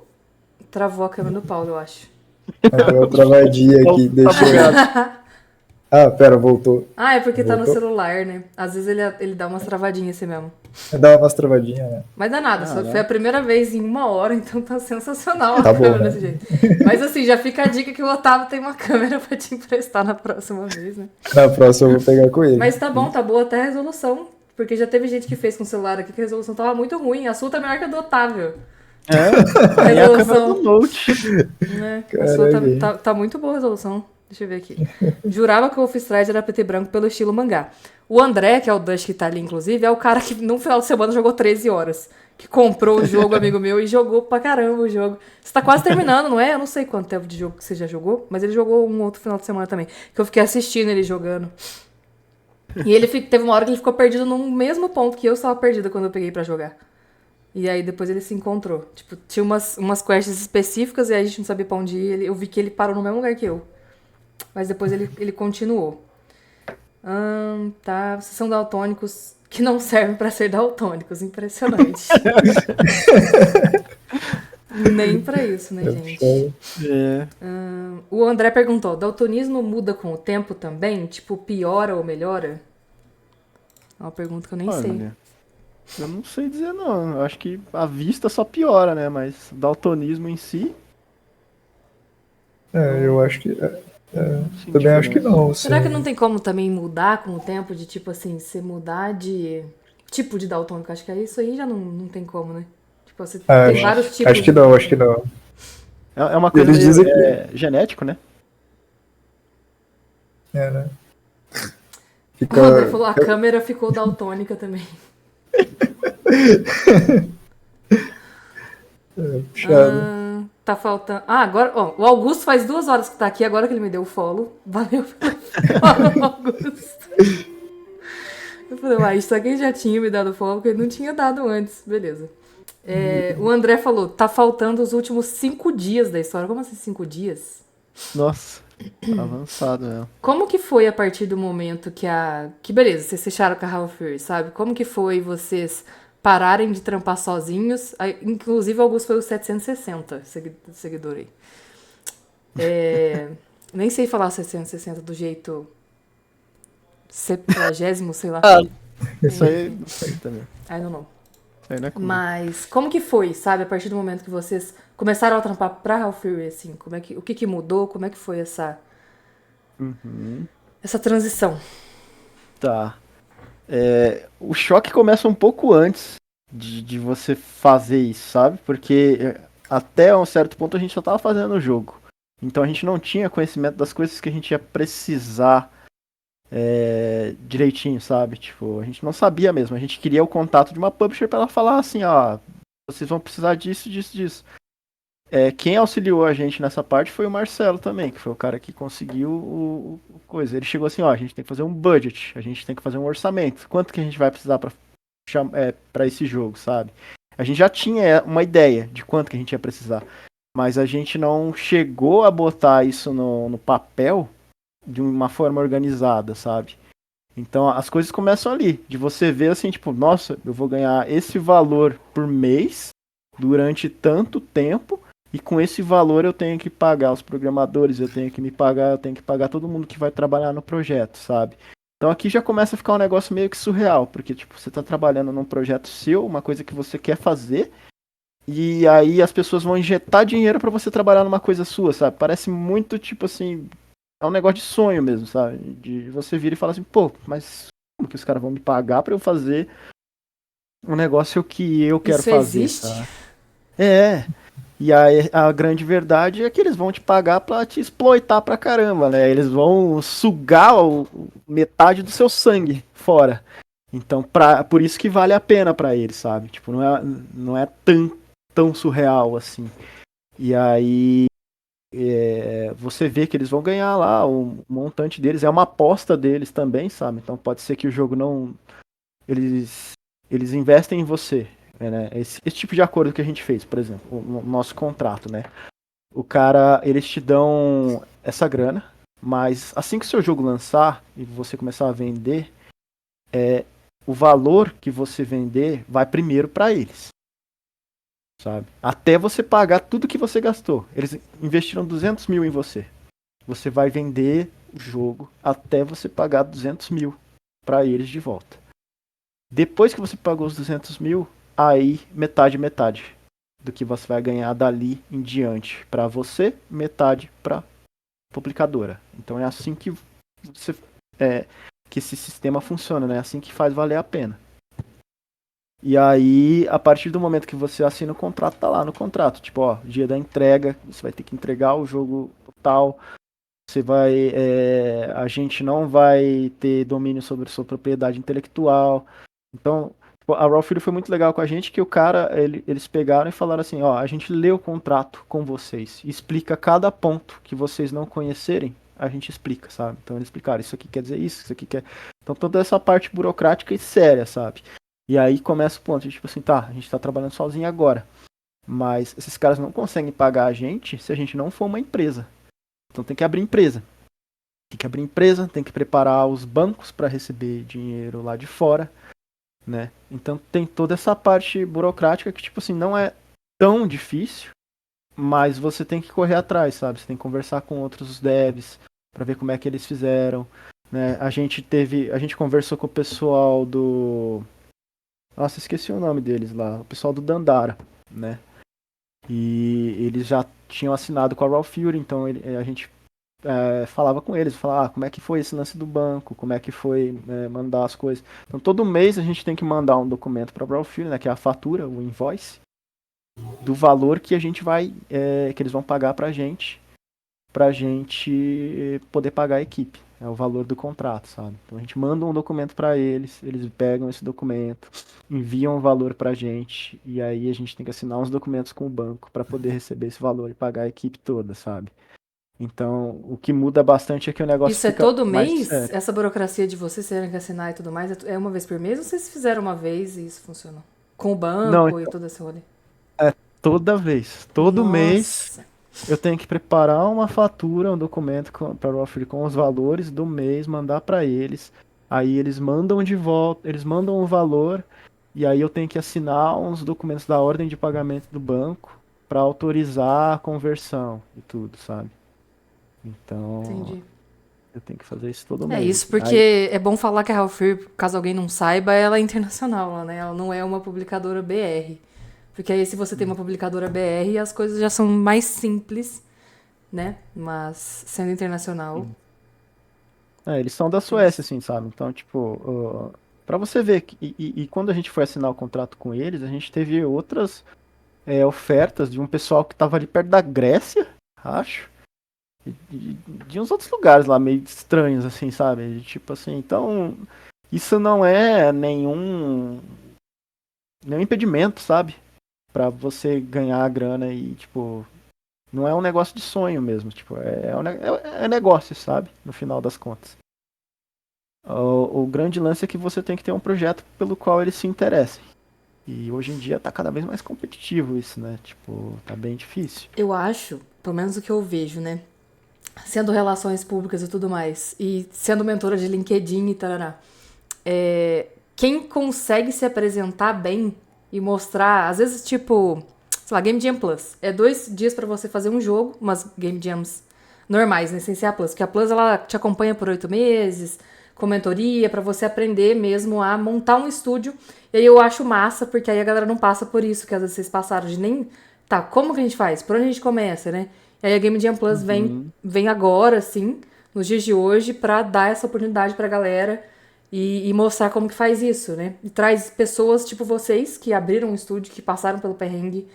travou a câmera do Paulo, eu acho.
Deu uma travadinha aqui, deixa eu... pera, voltou.
É porque
voltou?
tá no celular, né? Às vezes ele dá umas travadinhas assim mesmo.
Dá umas travadinhas, né?
Mas dá nada, só foi a primeira vez em 1 hora, então tá sensacional
Tá
a câmera
bom, né?
desse jeito. Mas assim, já fica a dica que o Otávio tem uma câmera pra te emprestar na próxima vez, né?
Na próxima eu vou pegar com ele.
Mas tá bom, tá boa até a resolução. Porque já teve gente que fez com o celular aqui que a resolução tava muito ruim. A sua tá melhor que a do Otávio.
A minha câmera do Note.
Né? A sua tá muito boa a resolução. Deixa eu ver aqui. Jurava que o Wolfenstein era preto e branco pelo estilo mangá. O André, que é o Dutch que tá ali, inclusive, é o cara que no final de semana jogou 13 horas. Que comprou o jogo, amigo meu, e jogou pra caramba o jogo. Você tá quase terminando, não é? Eu não sei quanto tempo de jogo que você já jogou, mas ele jogou um outro final de semana também. Que eu fiquei assistindo ele jogando. E ele teve uma hora que ele ficou perdido no mesmo ponto que eu estava perdida quando eu peguei pra jogar. E aí depois ele se encontrou. Tipo, tinha umas quests específicas e aí a gente não sabia pra onde ir. Eu vi que ele parou no mesmo lugar que eu. Mas depois ele continuou. Tá. Vocês são daltônicos que não servem pra ser daltônicos. Impressionante. Nem pra isso, né, gente? O André perguntou, daltonismo muda com o tempo também? Tipo, piora ou melhora? É uma pergunta que eu nem sei.
Eu não sei dizer não. Eu acho que a vista só piora, né? Mas daltonismo em si...
eu acho que... também acho que não.
Será que não tem como também mudar com o tempo? De tipo assim, você mudar de tipo de daltônico? Acho que isso aí já não tem como, né? Tipo, você tem vários tipos.
Acho que não, acho que não.
É uma coisa genético, né?
Né?
O André falou, a câmera ficou daltônica também.
Puxado.
Tá faltando... agora... o Augusto faz 2 horas que tá aqui, agora que ele me deu o follow. Valeu pelo follow, Augusto. Eu falei, isso aqui já tinha me dado follow, porque ele não tinha dado antes. Beleza. O André falou, tá faltando os últimos 5 dias da história. Como assim 5 dias?
Nossa, avançado mesmo.
Como que foi a partir do momento que beleza, vocês fecharam com a Half Fury, sabe? Como que foi vocês pararem de trampar sozinhos? Inclusive, o Augusto foi o 760 seguidor aí. Nem sei falar 760 do jeito 70º, sei lá.
Isso aí não sei também.
I don't know.
Aí não é comigo.
Mas como que foi, sabe? A partir do momento que vocês começaram a trampar pra Half Fury, assim, o que mudou? Como é que foi essa transição?
Tá. O choque começa um pouco antes de você fazer isso, sabe? Porque até um certo ponto a gente só tava fazendo o jogo. Então a gente não tinha conhecimento das coisas que a gente ia precisar direitinho, sabe? Tipo, a gente não sabia mesmo. A gente queria o contato de uma publisher pra ela falar assim, vocês vão precisar disso, disso, disso. Quem auxiliou a gente nessa parte foi o Marcelo também, que foi o cara que conseguiu o coisa. Ele chegou assim, a gente tem que fazer um budget, a gente tem que fazer um orçamento. Quanto que a gente vai precisar pra esse jogo, sabe? A gente já tinha uma ideia de quanto que a gente ia precisar, mas a gente não chegou a botar isso no papel de uma forma organizada, sabe? Então as coisas começam ali, de você ver assim, tipo, nossa, eu vou ganhar esse valor por mês durante tanto tempo. E com esse valor eu tenho que pagar os programadores, eu tenho que pagar todo mundo que vai trabalhar no projeto, sabe? Então aqui já começa a ficar um negócio meio que surreal, porque tipo, você tá trabalhando num projeto seu, uma coisa que você quer fazer, e aí as pessoas vão injetar dinheiro pra você trabalhar numa coisa sua, sabe? Parece muito tipo assim, é um negócio de sonho mesmo, sabe? De você vir e falar assim, pô, mas como que os caras vão me pagar pra eu fazer um negócio que eu quero
Isso
fazer,
existe?
sabe? É. E aí a grande verdade é que eles vão te pagar pra te exploitar pra caramba, né? Eles vão sugar metade do seu sangue fora. Então, por isso que vale a pena pra eles, sabe? Tipo, não é tão surreal assim. E aí você vê que eles vão ganhar lá, o montante deles é uma aposta deles também, sabe? Então pode ser que o jogo não. Eles, eles investem em você. Né? Esse tipo de acordo que a gente fez, por exemplo, o nosso contrato, né? O cara, eles te dão essa grana, mas assim que o seu jogo lançar e você começar a vender, o valor que você vender vai primeiro para eles, sabe? Até você pagar tudo que você gastou. Eles investiram 200 mil em você. Você vai vender o jogo até você pagar 200 mil para eles de volta. Depois que você pagou os 200 mil, aí metade do que você vai ganhar dali em diante para você, metade para publicadora. Então é assim que você que esse sistema funciona, né? É assim que faz valer a pena. E aí, a partir do momento que você assina o contrato, tá lá no contrato. Tipo, ó, dia da entrega, você vai ter que entregar o jogo tal. Você vai. A gente não vai ter domínio sobre sua propriedade intelectual. Então, tipo, a Raw Fury foi muito legal com a gente, que o cara, eles pegaram e falaram assim, ó, a gente lê o contrato com vocês, explica cada ponto que vocês não conhecerem, a gente explica, sabe? Então eles explicaram, isso aqui quer dizer isso aqui quer... Então toda essa parte burocrática e séria, sabe? E aí começa o ponto, de, tipo assim, tá, a gente tá trabalhando sozinho agora, mas esses caras não conseguem pagar a gente se a gente não for uma empresa. Então tem que abrir empresa. Tem que abrir empresa, tem que preparar os bancos para receber dinheiro lá de fora, né? Então tem toda essa parte burocrática que, tipo assim, não é tão difícil, mas você tem que correr atrás, sabe? Você tem que conversar com outros devs para ver como é que eles fizeram, né? A gente conversou com o pessoal do... Nossa, esqueci o nome deles lá. O pessoal do Dandara, né? E eles já tinham assinado com a Raw Fury, então a gente falava com eles, falava como é que foi esse lance do banco, como é que foi mandar as coisas. Então todo mês a gente tem que mandar um documento para a Brawl Fury, né, que é a fatura, o invoice, do valor que a gente vai, que eles vão pagar pra gente poder pagar a equipe. É o valor do contrato, sabe? Então a gente manda um documento para eles, eles pegam esse documento, enviam o valor pra gente, e aí a gente tem que assinar uns documentos com o banco para poder receber esse valor e pagar a equipe toda, sabe? Então, o que muda bastante é que o negócio
Isso é
fica
todo
mais
mês?
sério.
Essa burocracia de vocês terem que assinar e tudo mais, é uma vez por mês ou vocês fizeram uma vez e isso funcionou? Com o
Não,
banco e
então,
todo esse rolê?
toda vez, todo mês,
Nossa.
eu tenho que preparar uma fatura, um documento para o Offer com os valores do mês, mandar para eles. Aí eles mandam de volta, eles mandam o valor, e aí eu tenho que assinar uns documentos da ordem de pagamento do banco para autorizar a conversão e tudo, sabe? Então,
Entendi.
eu tenho que fazer isso todo
É
mês,
isso,
assim. Aí,
porque é bom falar que a Halfir, caso alguém não saiba, ela é internacional, né? Ela não é uma publicadora BR. Porque aí se você tem uma publicadora BR, as coisas já são mais simples, né? Mas sendo internacional,
eles são da
tem
Suécia,
isso.
assim, sabe? Então, tipo, pra você ver, e quando a gente foi assinar o contrato com eles, a gente teve outras ofertas de um pessoal que tava ali perto da Grécia, acho, e de uns outros lugares lá, meio estranhos, assim, sabe? Tipo assim, então, isso não é nenhum impedimento, sabe? Pra você ganhar a grana e, tipo, não é um negócio de sonho mesmo, tipo, é negócio, sabe? No final das contas. O grande lance é que você tem que ter um projeto pelo qual eles se interessem. E hoje em dia tá cada vez mais competitivo isso, né? Tipo, tá bem difícil.
Eu acho, pelo menos o que eu vejo, né? Sendo relações públicas e tudo mais, e sendo mentora de LinkedIn e tarará, quem consegue se apresentar bem e mostrar, às vezes, tipo, sei lá, Game Jam Plus. É 2 dias pra você fazer um jogo, umas Game Jams normais, né? Sem ser a Plus. Porque a Plus, ela te acompanha por 8 meses, com mentoria, pra você aprender mesmo a montar um estúdio. E aí eu acho massa, porque aí a galera não passa por isso, que às vezes vocês passaram de nem... Tá, como que a gente faz? Por onde a gente começa, né? E aí a Game Jam Plus vem agora, assim, nos dias de hoje, pra dar essa oportunidade pra galera e mostrar como que faz isso, né? E traz pessoas tipo vocês, que abriram um estúdio, que passaram pelo perrengue,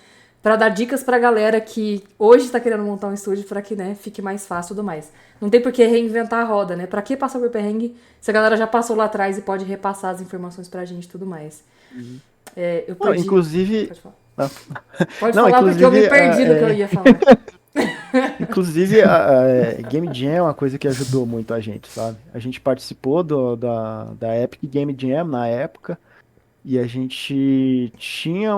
pra dar dicas pra galera que hoje tá querendo montar um estúdio pra que, né, fique mais fácil e tudo mais. Não tem por que reinventar a roda, né? Pra que passar por perrengue se a galera já passou lá atrás e pode repassar as informações pra gente e tudo mais. Eu
Não,
perdi...
inclusive.
Pode falar.
Ah,
Pode
Não,
falar porque eu me
inclusive,
perdi no que eu ia falar.
inclusive a Game Jam é uma coisa que ajudou muito a gente, sabe? A gente participou da Epic Game Jam na época e a gente tinha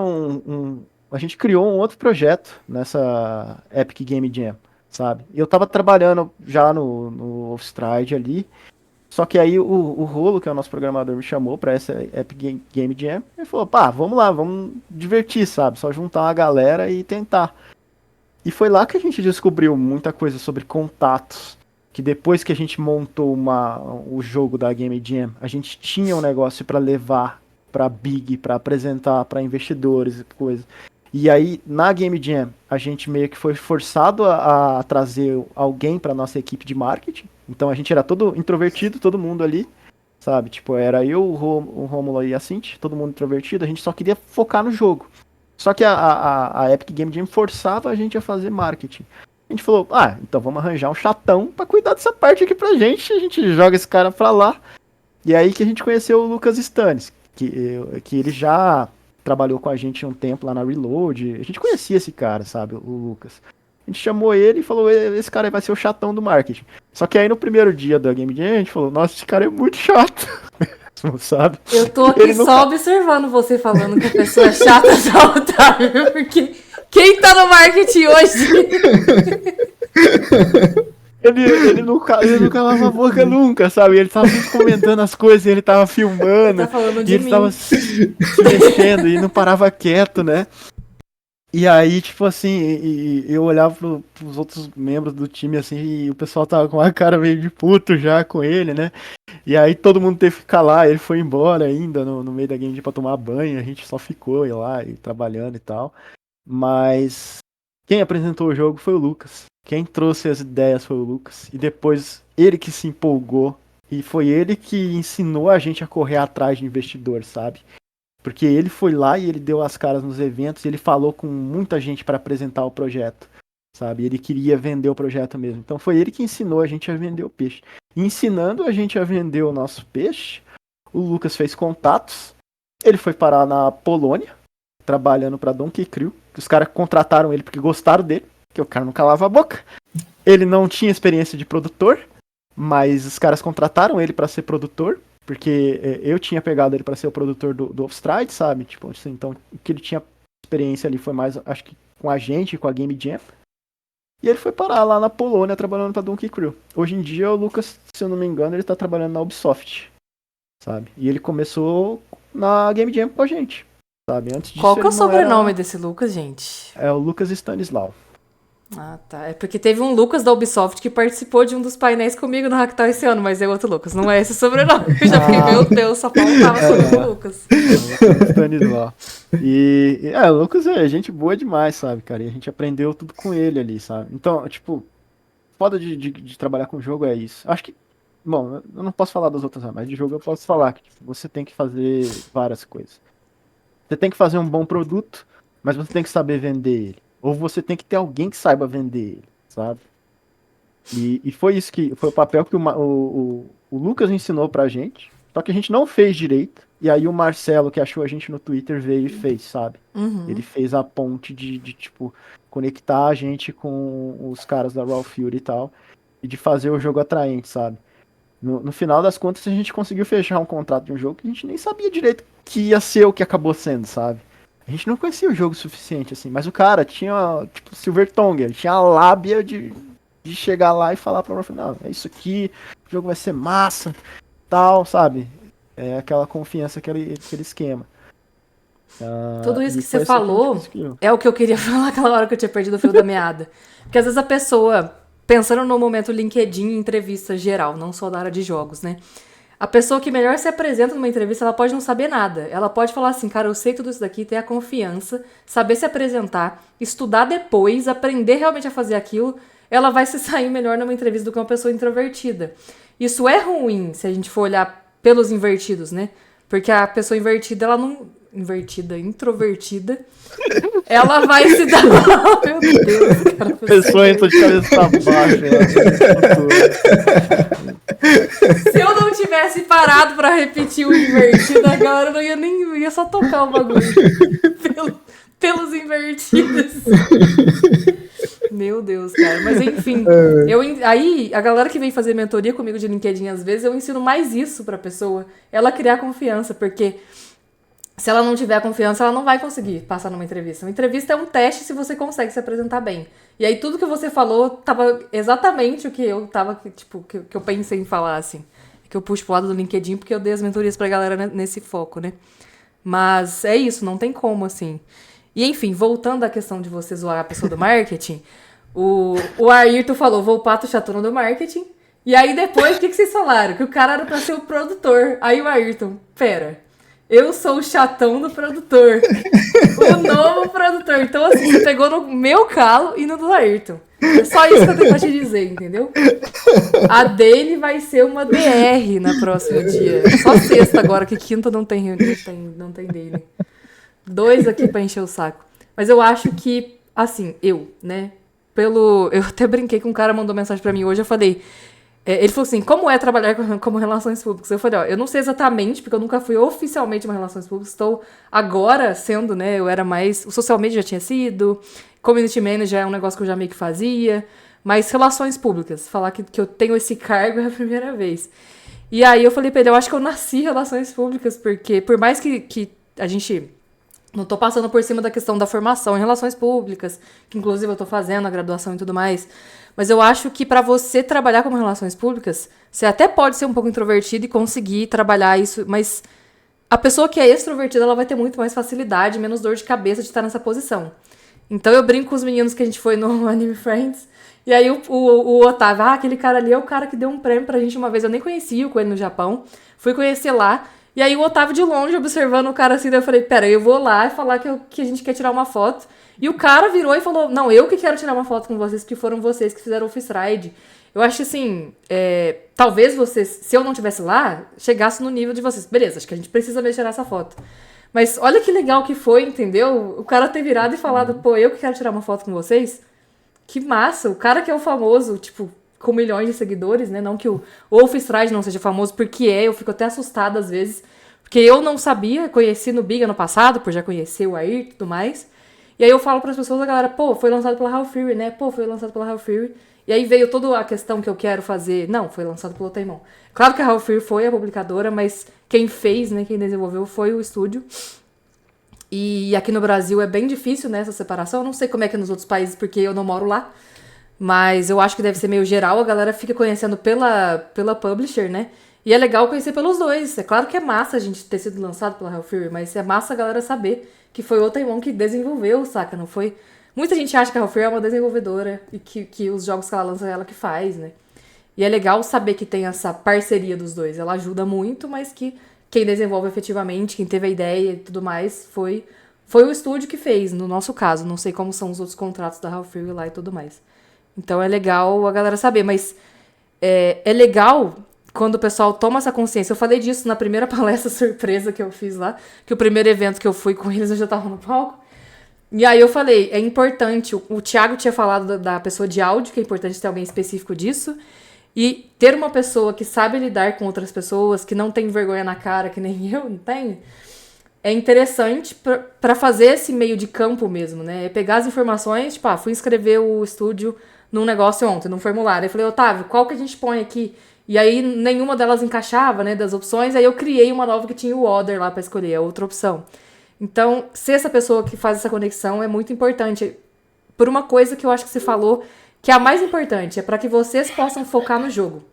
a gente criou um outro projeto nessa Epic Game Jam, sabe? E eu tava trabalhando já no Offstride ali. Só que aí o Rolo, que é o nosso programador, me chamou pra essa Epic Game Jam e falou, pá, vamos lá, vamos divertir, sabe? Só juntar uma galera e tentar. E foi lá que a gente descobriu muita coisa sobre contatos. Que depois que a gente montou o jogo da Game Jam, a gente tinha um negócio pra levar pra Big, pra apresentar pra investidores e coisa. E aí, na Game Jam, a gente meio que foi forçado a trazer alguém pra nossa equipe de marketing. Então a gente era todo introvertido, todo mundo ali, sabe? Tipo, era eu, o Rômulo e a Cinti, todo mundo introvertido, a gente só queria focar no jogo. Só que a Epic Game Jam forçava a gente a fazer marketing. A gente falou, então vamos arranjar um chatão pra cuidar dessa parte aqui pra gente, a gente joga esse cara pra lá. E aí que a gente conheceu o Lucas Stannis, que ele já trabalhou com a gente um tempo lá na Reload. A gente conhecia esse cara, sabe, o Lucas. A gente chamou ele e falou, esse cara vai ser o chatão do marketing. Só que aí no primeiro dia da Game Jam, a gente falou, nossa, esse cara é muito chato. Sabe?
Eu tô aqui só observando você falando que a pessoa é chata já, Otávio, porque quem tá no marketing hoje...
Ele não calava a boca nunca, sabe? Ele tava sempre comentando as coisas, ele tava filmando,
Tá falando de
e ele
mim.
tava se mexendo e não parava quieto, né? E aí, tipo assim, eu olhava pros outros membros do time, assim, e o pessoal tava com a cara meio de puto já com ele, né? E aí todo mundo teve que ficar lá, ele foi embora ainda no meio da game pra tomar banho, a gente só ficou lá e trabalhando e tal. Mas quem apresentou o jogo foi o Lucas. Quem trouxe as ideias foi o Lucas. E depois ele que se empolgou. E foi ele que ensinou a gente a correr atrás de investidor, sabe? Porque ele foi lá e ele deu as caras nos eventos e ele falou com muita gente para apresentar o projeto, sabe? Ele queria vender o projeto mesmo. Então foi ele que ensinou a gente a vender o peixe. E ensinando a gente a vender o nosso peixe, o Lucas fez contatos. Ele foi parar na Polônia, trabalhando para Donkey Crew. Os caras contrataram ele porque gostaram dele, que o cara não calava a boca. Ele não tinha experiência de produtor, mas os caras contrataram ele para ser produtor. Porque eu tinha pegado ele para ser o produtor do Offstride, sabe? Tipo, assim, então, o que ele tinha experiência ali foi mais, acho que com a gente, com a Game Jam. E ele foi parar lá na Polônia, trabalhando pra Donkey Crew. Hoje em dia, o Lucas, se eu não me engano, ele tá trabalhando na Ubisoft, sabe? E ele começou na Game Jam com a gente, sabe? Antes disso,
Qual que é o
ele não
sobrenome
era...
desse Lucas, gente?
É o Lucas Stanislau.
Ah, tá. É porque teve um Lucas da Ubisoft que participou de um dos painéis comigo no Hacktal esse ano, mas é outro Lucas. Não é esse o sobrenome. Eu já fiquei, meu Deus, só faltava sobre o Lucas.
Stanislau. O Lucas é gente boa demais, sabe, cara? E a gente aprendeu tudo com ele ali, sabe? Então, tipo, foda de trabalhar com jogo é isso. Acho que, bom, eu não posso falar das outras, mas de jogo eu posso falar que tipo, você tem que fazer várias coisas. Você tem que fazer um bom produto, mas você tem que saber vender ele. Ou você tem que ter alguém que saiba vender ele, sabe? E foi isso que foi o papel que o Lucas ensinou pra gente. Só que a gente não fez direito. E aí o Marcelo, que achou a gente no Twitter, veio e fez, sabe?
Uhum.
Ele fez a ponte de tipo, conectar a gente com os caras da Raw Fury e tal. E de fazer o jogo atraente, sabe? No final das contas, a gente conseguiu fechar um contrato de um jogo que a gente nem sabia direito que ia ser o que acabou sendo, sabe? A gente não conhecia o jogo o suficiente, assim. Mas o cara tinha, tipo, Silver Tongue. Ele tinha a lábia de chegar lá e falar pra Raw Fury, não, é isso aqui, o jogo vai ser massa, tal, sabe? É aquela confiança, aquele esquema.
Tudo isso
E
que
foi
você
isso que a gente
falou
conseguiu.
é o que eu queria falar aquela hora que eu tinha perdido o fio da meada. Porque às vezes a pessoa, pensando no momento LinkedIn, entrevista geral, não só da área de jogos, né? A pessoa que melhor se apresenta numa entrevista, ela pode não saber nada. Ela pode falar assim, cara, eu sei tudo isso daqui, ter a confiança, saber se apresentar, estudar depois, aprender realmente a fazer aquilo. Ela vai se sair melhor numa entrevista do que uma pessoa introvertida. Isso é ruim, se a gente for olhar pelos invertidos, né? Porque a pessoa invertida, ela não... introvertida, ela vai se dar mal. Meu Deus, cara.
A pessoa entra de cabeça pra baixo.
Se eu não tivesse parado pra repetir o invertido agora, eu não ia nem... Eu ia só tocar o bagulho. Pelos invertidos. Meu Deus, cara. Mas enfim, aí a galera que vem fazer mentoria comigo de LinkedIn, às vezes, eu ensino mais isso pra pessoa. Ela criar confiança, porque se ela não tiver confiança, ela não vai conseguir passar numa entrevista. Uma entrevista é um teste se você consegue se apresentar bem. E aí tudo que você falou tava exatamente o que eu tava, tipo, que eu pensei em falar, assim. Que eu puxo pro lado do LinkedIn, porque eu dei as mentorias pra galera nesse foco, né? Mas é isso, não tem como, assim. E enfim, voltando à questão de você zoar a pessoa do marketing, o Ayrton falou, vou pato chatona do marketing. E aí depois, o que vocês falaram? Que o cara era pra ser o produtor. Aí o Ayrton, pera, eu sou o chatão do produtor. O novo produtor. Então, assim, você pegou no meu calo e no do Ayrton. É só isso que eu tenho pra te dizer, entendeu? A dele vai ser uma DR na próxima dia. Só sexta agora, que quinta não tem dele. 2 aqui pra encher o saco. Mas eu acho que, assim, né? Eu até brinquei que um cara mandou mensagem pra mim hoje, eu falei... ele falou assim, como é trabalhar como relações públicas? Eu falei, eu não sei exatamente, porque eu nunca fui oficialmente uma relações públicas, estou agora sendo, né, eu era mais... O social media já tinha sido, community manager é um negócio que eu já meio que fazia, mas relações públicas, falar que eu tenho esse cargo é a primeira vez. E aí eu falei pra ele, eu acho que eu nasci em relações públicas, porque por mais que a gente... Não tô passando por cima da questão da formação em relações públicas, que inclusive eu tô fazendo a graduação e tudo mais. Mas eu acho que pra você trabalhar como relações públicas, você até pode ser um pouco introvertido e conseguir trabalhar isso, mas a pessoa que é extrovertida, ela vai ter muito mais facilidade, menos dor de cabeça de estar nessa posição. Então eu brinco com os meninos que a gente foi no Anime Friends, e aí o Otávio, aquele cara ali é o cara que deu um prêmio pra gente uma vez, eu nem conhecia o Coelho no Japão, fui conhecer lá. E aí o Otávio de longe, observando o cara assim, daí eu falei, pera, eu vou lá e falar que a gente quer tirar uma foto. E o cara virou e falou, não, eu que quero tirar uma foto com vocês, porque foram vocês que fizeram o Office Ride. Eu acho assim, talvez vocês, se eu não estivesse lá, chegasse no nível de vocês. Beleza, acho que a gente precisa mesmo tirar essa foto. Mas olha que legal que foi, entendeu? O cara ter virado e falado, pô, eu que quero tirar uma foto com vocês. Que massa, o cara que é o famoso, tipo... com milhões de seguidores, né? Não que o Office Ride não seja famoso, porque eu fico até assustada às vezes, porque eu não sabia, conheci no Big ano passado, por já conhecer o Ayrton e tudo mais, e aí eu falo pras pessoas, a galera, pô, foi lançado pela How Fury, né? Pô, foi lançado pela How Fury, e aí veio toda a questão que eu quero fazer, não, foi lançado pelo Taimon. Claro que a How Fury foi a publicadora, mas quem fez, né, quem desenvolveu foi o estúdio, e aqui no Brasil é bem difícil, né, essa separação, eu não sei como é que é nos outros países, porque eu não moro lá, mas eu acho que deve ser meio geral, a galera fica conhecendo pela publisher, né? E é legal conhecer pelos dois. É claro que é massa a gente ter sido lançado pela Hell Fury, mas é massa a galera saber que foi o Taimon que desenvolveu, saca? Não foi... Muita gente acha que a Hell Fury é uma desenvolvedora e que os jogos que ela lança é ela que faz, né? E é legal saber que tem essa parceria dos dois. Ela ajuda muito, mas que quem desenvolve efetivamente, quem teve a ideia e tudo mais, foi o estúdio que fez, no nosso caso. Não sei como são os outros contratos da Hell Fury lá e tudo mais. Então é legal a galera saber, mas é legal quando o pessoal toma essa consciência. Eu falei disso na primeira palestra surpresa que eu fiz lá, que o primeiro evento que eu fui com eles eu já tava no palco. E aí eu falei, é importante, o Thiago tinha falado da pessoa de áudio, que é importante ter alguém específico disso, e ter uma pessoa que sabe lidar com outras pessoas, que não tem vergonha na cara, que nem eu não tenho, é interessante pra fazer esse meio de campo mesmo, né? É pegar as informações, tipo, fui inscrever o estúdio num negócio ontem, num formulário. Eu falei, Otávio, qual que a gente põe aqui? E aí nenhuma delas encaixava, né, das opções. Aí eu criei uma nova que tinha o Other lá pra escolher, a outra opção. Então, ser essa pessoa que faz essa conexão é muito importante. Por uma coisa que eu acho que você falou, que é a mais importante, é para que vocês possam focar no jogo.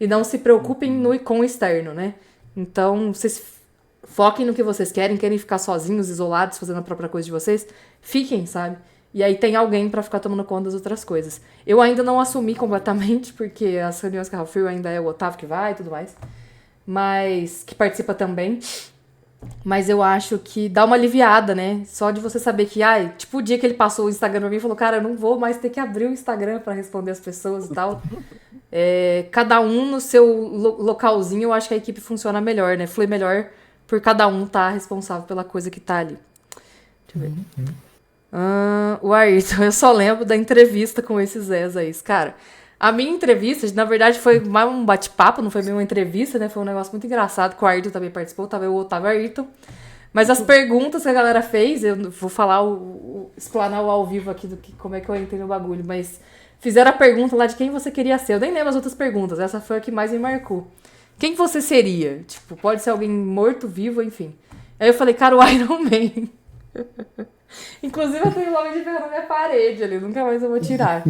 E não se preocupem com o externo, né? Então, vocês foquem no que vocês querem ficar sozinhos, isolados, fazendo a própria coisa de vocês. Fiquem, sabe? E aí tem alguém pra ficar tomando conta das outras coisas. Eu ainda não assumi completamente, porque as reuniões com a Ralph ainda é o Otávio que vai e tudo mais. mas que participa também. Mas eu acho que dá uma aliviada, né? Só de você saber que, tipo o dia que ele passou o Instagram pra mim e falou, cara, eu não vou mais ter que abrir o Instagram pra responder as pessoas e tal. Cada um no seu localzinho, eu acho que a equipe funciona melhor, né? Flui melhor por cada um tá responsável pela coisa que tá ali. Deixa eu ver. O Ayrton, eu só lembro da entrevista com esses Zés aí. Cara, a minha entrevista, na verdade, foi mais um bate-papo, não foi bem uma entrevista, né? Foi um negócio muito engraçado, que o Ayrton também participou, tava eu, o Otávio e o Ayrton. Mas as perguntas que a galera fez, eu vou falar, explanar o ao vivo aqui como é que eu entrei no bagulho, mas fizeram a pergunta lá de quem você queria ser. Eu nem lembro as outras perguntas, essa foi a que mais me marcou. Quem você seria? Tipo, pode ser alguém morto, vivo, enfim. Aí eu falei, cara, o Iron Man. Inclusive, eu tenho logo de ferro na minha parede ali, nunca mais eu vou tirar.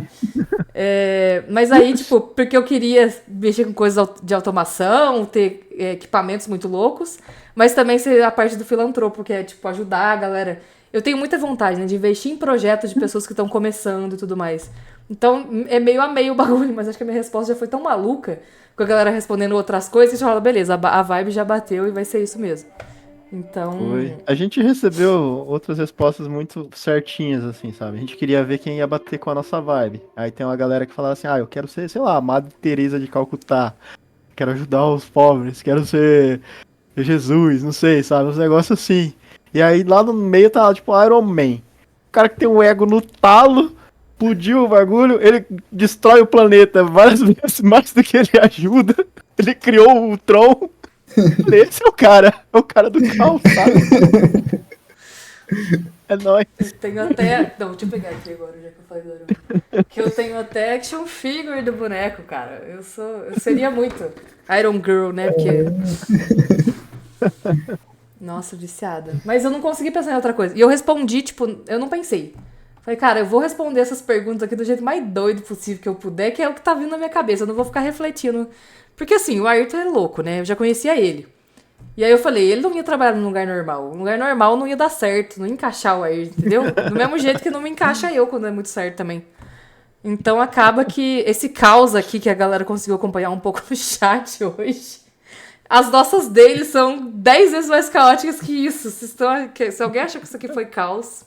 Mas aí, tipo, porque eu queria mexer com coisas de automação, ter equipamentos muito loucos, mas também ser a parte do filantropo, que é, tipo, ajudar a galera. Eu tenho muita vontade, né, de investir em projetos de pessoas que estão começando e tudo mais. Então, é meio a meio o bagulho, mas acho que a minha resposta já foi tão maluca, com a galera respondendo outras coisas, que você fala, beleza, a vibe já bateu e vai ser isso mesmo. Então...
Foi. A gente recebeu outras respostas muito certinhas, assim, sabe? A gente queria ver quem ia bater com a nossa vibe. Aí tem uma galera que falava assim, eu quero ser, sei lá, Madre Teresa de Calcutá. Quero ajudar os pobres, quero ser Jesus, não sei, sabe? Uns negócios assim. E aí lá no meio tá, tipo, Iron Man. O cara que tem um ego no talo, explodiu o bagulho, ele destrói o planeta várias vezes mais do que ele ajuda. Ele criou o Tron. Esse é o cara do caos, sabe? É nóis.
Eu tenho até... Não, deixa eu pegar aqui agora, já que eu falei do Iron Man. Que eu tenho até action figure do boneco, cara. Eu seria muito Iron Girl, né? Porque... Nossa, viciada. Mas eu não consegui pensar em outra coisa. E eu respondi, tipo, eu não pensei. Falei, cara, eu vou responder essas perguntas aqui do jeito mais doido possível que eu puder, que é o que tá vindo na minha cabeça. Eu não vou ficar refletindo. Porque assim, o Ayrton é louco, né? Eu já conhecia ele. E aí eu falei, ele não ia trabalhar num lugar normal. Um lugar normal não ia dar certo, não ia encaixar o Ayrton, entendeu? Do mesmo jeito que não me encaixa eu quando é muito certo também. Então acaba que esse caos aqui que a galera conseguiu acompanhar um pouco no chat hoje, as nossas deles são 10 vezes mais caóticas que isso. Se alguém acha que isso aqui foi caos,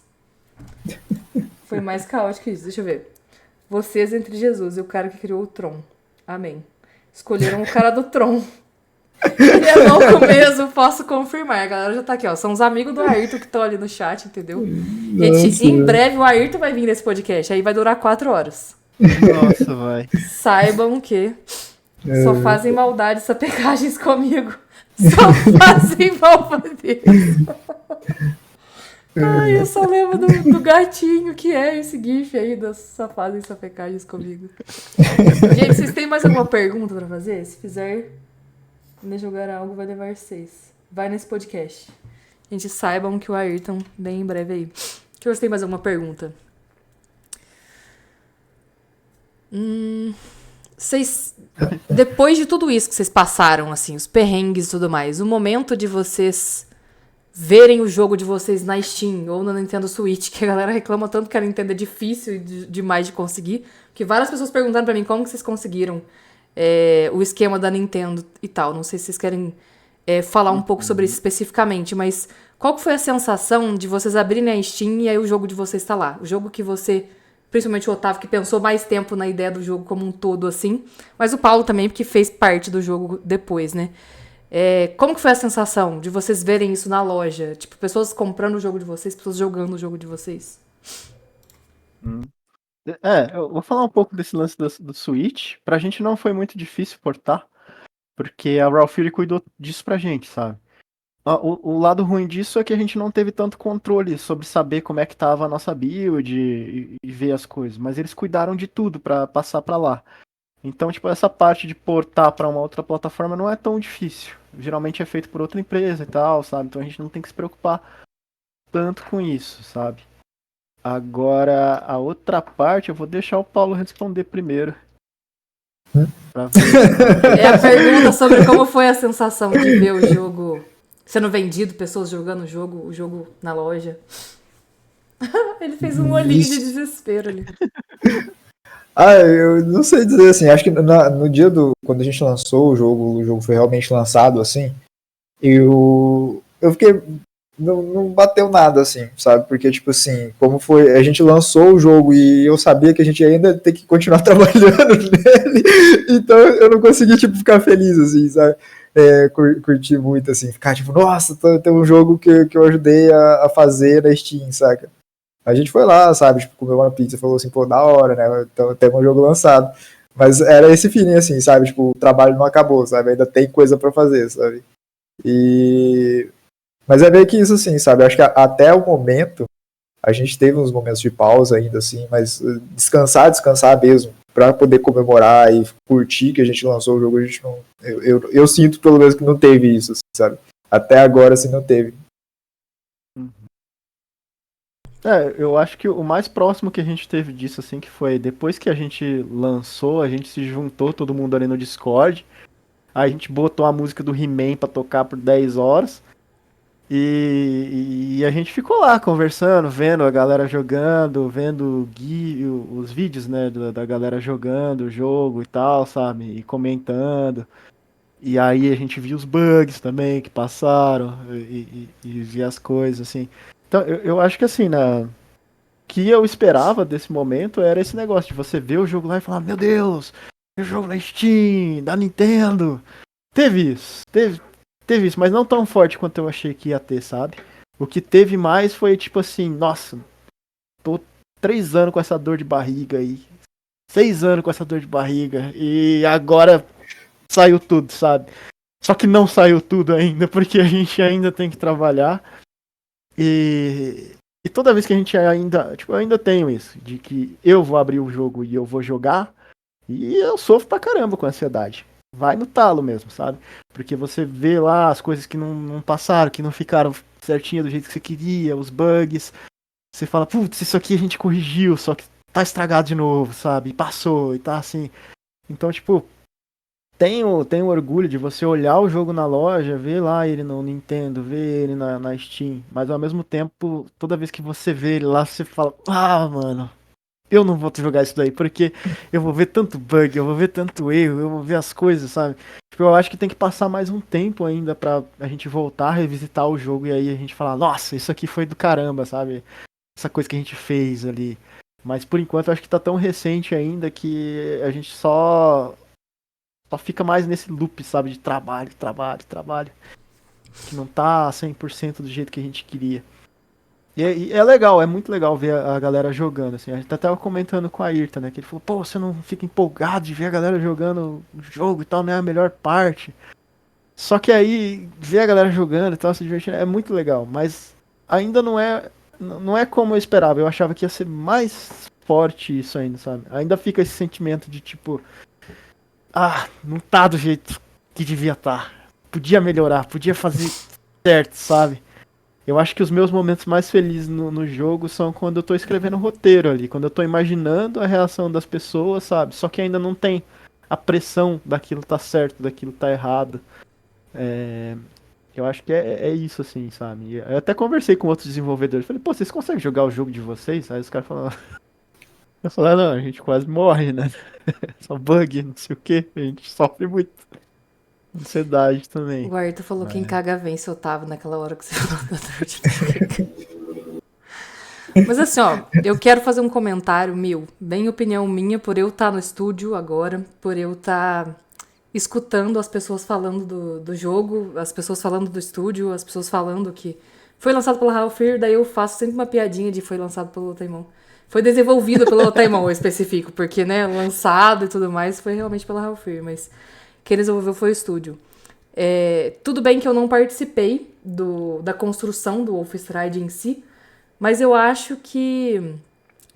foi mais caótico que isso. Deixa eu ver. Vocês entre Jesus e o cara que criou o Tron. Amém. Escolheram o cara do Tron. Ele é louco mesmo, posso confirmar. A galera já tá aqui, ó. São os amigos do Ayrton que estão ali no chat, entendeu? Gente, em breve o Ayrton vai vir nesse podcast. Aí vai durar 4 horas.
Nossa, vai.
Saibam que só fazem maldades, sapecagens comigo. Só fazem malvadez. Ai, eu só lembro do gatinho que é esse gif aí das só fazem sapecagens comigo. Gente, vocês têm mais alguma pergunta pra fazer? Se fizer, jogar algo vai levar 6. Vai nesse podcast. Gente, saibam que o Ayrton vem em breve aí. Deixa eu ver se tem mais alguma pergunta. Vocês, depois de tudo isso que vocês passaram, assim, os perrengues e tudo mais, o momento de vocês verem o jogo de vocês na Steam ou na Nintendo Switch, que a galera reclama tanto que a Nintendo é difícil demais de conseguir, que várias pessoas perguntaram pra mim como que vocês conseguiram o esquema da Nintendo e tal. Não sei se vocês querem falar um pouco sobre isso especificamente, mas qual que foi a sensação de vocês abrirem a Steam e aí o jogo de vocês tá lá? O jogo que você, principalmente o Otávio, que pensou mais tempo na ideia do jogo como um todo, assim, mas o Paulo também, porque fez parte do jogo depois, né? Como que foi a sensação de vocês verem isso na loja? Tipo, pessoas comprando o jogo de vocês, pessoas jogando o jogo de vocês.
Eu vou falar um pouco desse lance do Switch. Pra gente não foi muito difícil portar, porque a Raw Fury cuidou disso pra gente, sabe? O lado ruim disso é que a gente não teve tanto controle sobre saber como é que tava a nossa build e ver as coisas, mas eles cuidaram de tudo pra passar pra lá. Então, tipo, essa parte de portar pra uma outra plataforma não é tão difícil. Geralmente é feito por outra empresa e tal, sabe? Então a gente não tem que se preocupar tanto com isso, sabe? Agora, a outra parte eu vou deixar o Paulo responder primeiro. Pra ver.
É a pergunta sobre como foi a sensação de ver o jogo sendo vendido, pessoas jogando o jogo na loja. Ele fez um olhinho de desespero ali.
Eu não sei dizer assim, acho que no dia quando a gente lançou o jogo foi realmente lançado, assim, eu fiquei, não bateu nada, assim, sabe, porque, tipo assim, como foi, a gente lançou o jogo e eu sabia que a gente ainda tem que continuar trabalhando nele, então eu não consegui, tipo, ficar feliz, assim, sabe, curtir muito, assim, ficar, tipo, nossa, tem um jogo que eu ajudei a fazer na Steam, saca? A gente foi lá, sabe, tipo, comeu uma pizza, falou assim, pô, da hora, né? Então tem um jogo lançado. Mas era esse feeling, assim, sabe? Tipo, o trabalho não acabou, sabe? Ainda tem coisa pra fazer, sabe? E... Mas é meio que isso, assim, sabe? Acho que até o momento, a gente teve uns momentos de pausa ainda, assim, mas descansar mesmo, pra poder comemorar e curtir que a gente lançou o jogo, a gente não... Eu sinto, pelo menos, que não teve isso, assim, sabe? Até agora, assim, não teve.
Eu acho que o mais próximo que a gente teve disso, assim, que foi depois que a gente lançou, a gente se juntou todo mundo ali no Discord, aí a gente botou a música do He-Man pra tocar por 10 horas, e a gente ficou lá conversando, vendo a galera jogando, vendo os vídeos, né, da galera jogando o jogo e tal, sabe, e comentando. E aí a gente via os bugs também que passaram, e via as coisas, assim. Então, eu acho que assim, né, que eu esperava desse momento era esse negócio de você ver o jogo lá e falar, meu Deus, o jogo na Steam, da Nintendo. Teve isso, teve isso, mas não tão forte quanto eu achei que ia ter, sabe? O que teve mais foi tipo assim, nossa, tô 3 anos com essa dor de barriga aí, 6 anos com essa dor de barriga, e agora saiu tudo, sabe? Só que não saiu tudo ainda, porque a gente ainda tem que trabalhar. E toda vez que a gente ainda. Tipo, eu ainda tenho isso. De que eu vou abrir o jogo e eu vou jogar. E eu sofro pra caramba com ansiedade. Vai no talo mesmo, sabe? Porque você vê lá as coisas que não passaram, que não ficaram certinho do jeito que você queria, os bugs. Você fala, putz, isso aqui a gente corrigiu, só que tá estragado de novo, sabe? E passou, e tá assim. Então, tipo, tenho orgulho de você olhar o jogo na loja, ver lá ele no Nintendo, ver ele na Steam, mas ao mesmo tempo, toda vez que você vê ele lá, você fala, ah, mano, eu não vou jogar isso daí, porque eu vou ver tanto bug, eu vou ver tanto erro, eu vou ver as coisas, sabe? Tipo, eu acho que tem que passar mais um tempo ainda pra a gente voltar a revisitar o jogo e aí a gente falar, nossa, isso aqui foi do caramba, sabe? Essa coisa que a gente fez ali. Mas por enquanto eu acho que tá tão recente ainda que a gente só fica mais nesse loop, sabe, de trabalho, trabalho, trabalho, que não tá 100% do jeito que a gente queria. E é legal, é muito legal ver a galera jogando, assim, a gente tava comentando com a Ayrton, né, que ele falou, pô, você não fica empolgado de ver a galera jogando o jogo e tal, né, a melhor parte. Só que aí, ver a galera jogando e tal, se divertindo, é muito legal, mas ainda não é como eu esperava, eu achava que ia ser mais forte isso ainda, sabe? Ainda fica esse sentimento de tipo, ah, não tá do jeito que devia estar. Podia melhorar, podia fazer certo, sabe? Eu acho que os meus momentos mais felizes no jogo são quando eu tô escrevendo roteiro ali, quando eu tô imaginando a reação das pessoas, sabe? Só que ainda não tem a pressão daquilo tá certo, daquilo tá errado. É, eu acho que é isso, assim, sabe? Eu até conversei com outros desenvolvedores. Falei, pô, vocês conseguem jogar o jogo de vocês? Aí os caras falaram, eu falei, não, a gente quase morre, né? Só bug, não sei o que, a gente sofre muito. Ansiedade também.
O Ayrton falou quem
Mas...
caga vence, Otávio, naquela hora que você falou da dor de barriga. Mas assim, ó, eu quero fazer um comentário meu, bem opinião minha, por eu estar no estúdio agora, por eu estar escutando as pessoas falando do jogo, as pessoas falando do estúdio, as pessoas falando que foi lançado pela Half-Life, daí eu faço sempre uma piadinha de foi lançado pelo Taimon. Foi desenvolvido pelo Taimon específico, porque, né, lançado e tudo mais foi realmente pela Half-Life, mas quem desenvolveu foi o estúdio. Tudo bem que eu não participei da construção do Wolfenstein em si, mas eu acho que,